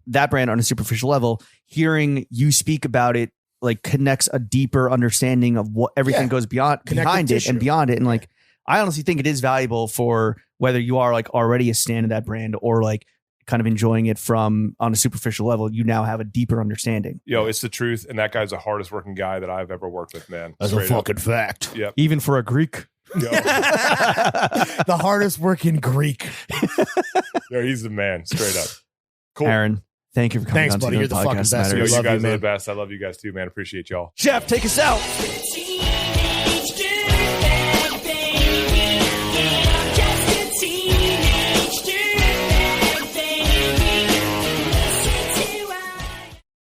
Speaker 1: that brand on a superficial level, hearing you speak about it like connects a deeper understanding of what everything goes behind it and beyond it. And like I honestly think it is valuable for whether you are like already a stan of that brand or like kind of enjoying it from on a superficial level, you now have a deeper understanding.
Speaker 3: Yo, it's the truth. And that guy's the hardest working guy that I've ever worked with, man.
Speaker 4: That's a fucking fact.
Speaker 3: Yep.
Speaker 1: Even for a Greek.
Speaker 4: The hardest working Greek.
Speaker 3: Yeah, he's the man, straight up. Cool.
Speaker 1: Aaron, thank you for coming
Speaker 4: Thanks,
Speaker 1: on
Speaker 4: buddy.
Speaker 1: to
Speaker 4: You're the fucking best.
Speaker 3: Yo, you
Speaker 4: Love
Speaker 3: guys
Speaker 4: you,
Speaker 3: are
Speaker 4: man.
Speaker 3: the best. I love you guys too, man. Appreciate y'all.
Speaker 1: Jeff, take us out.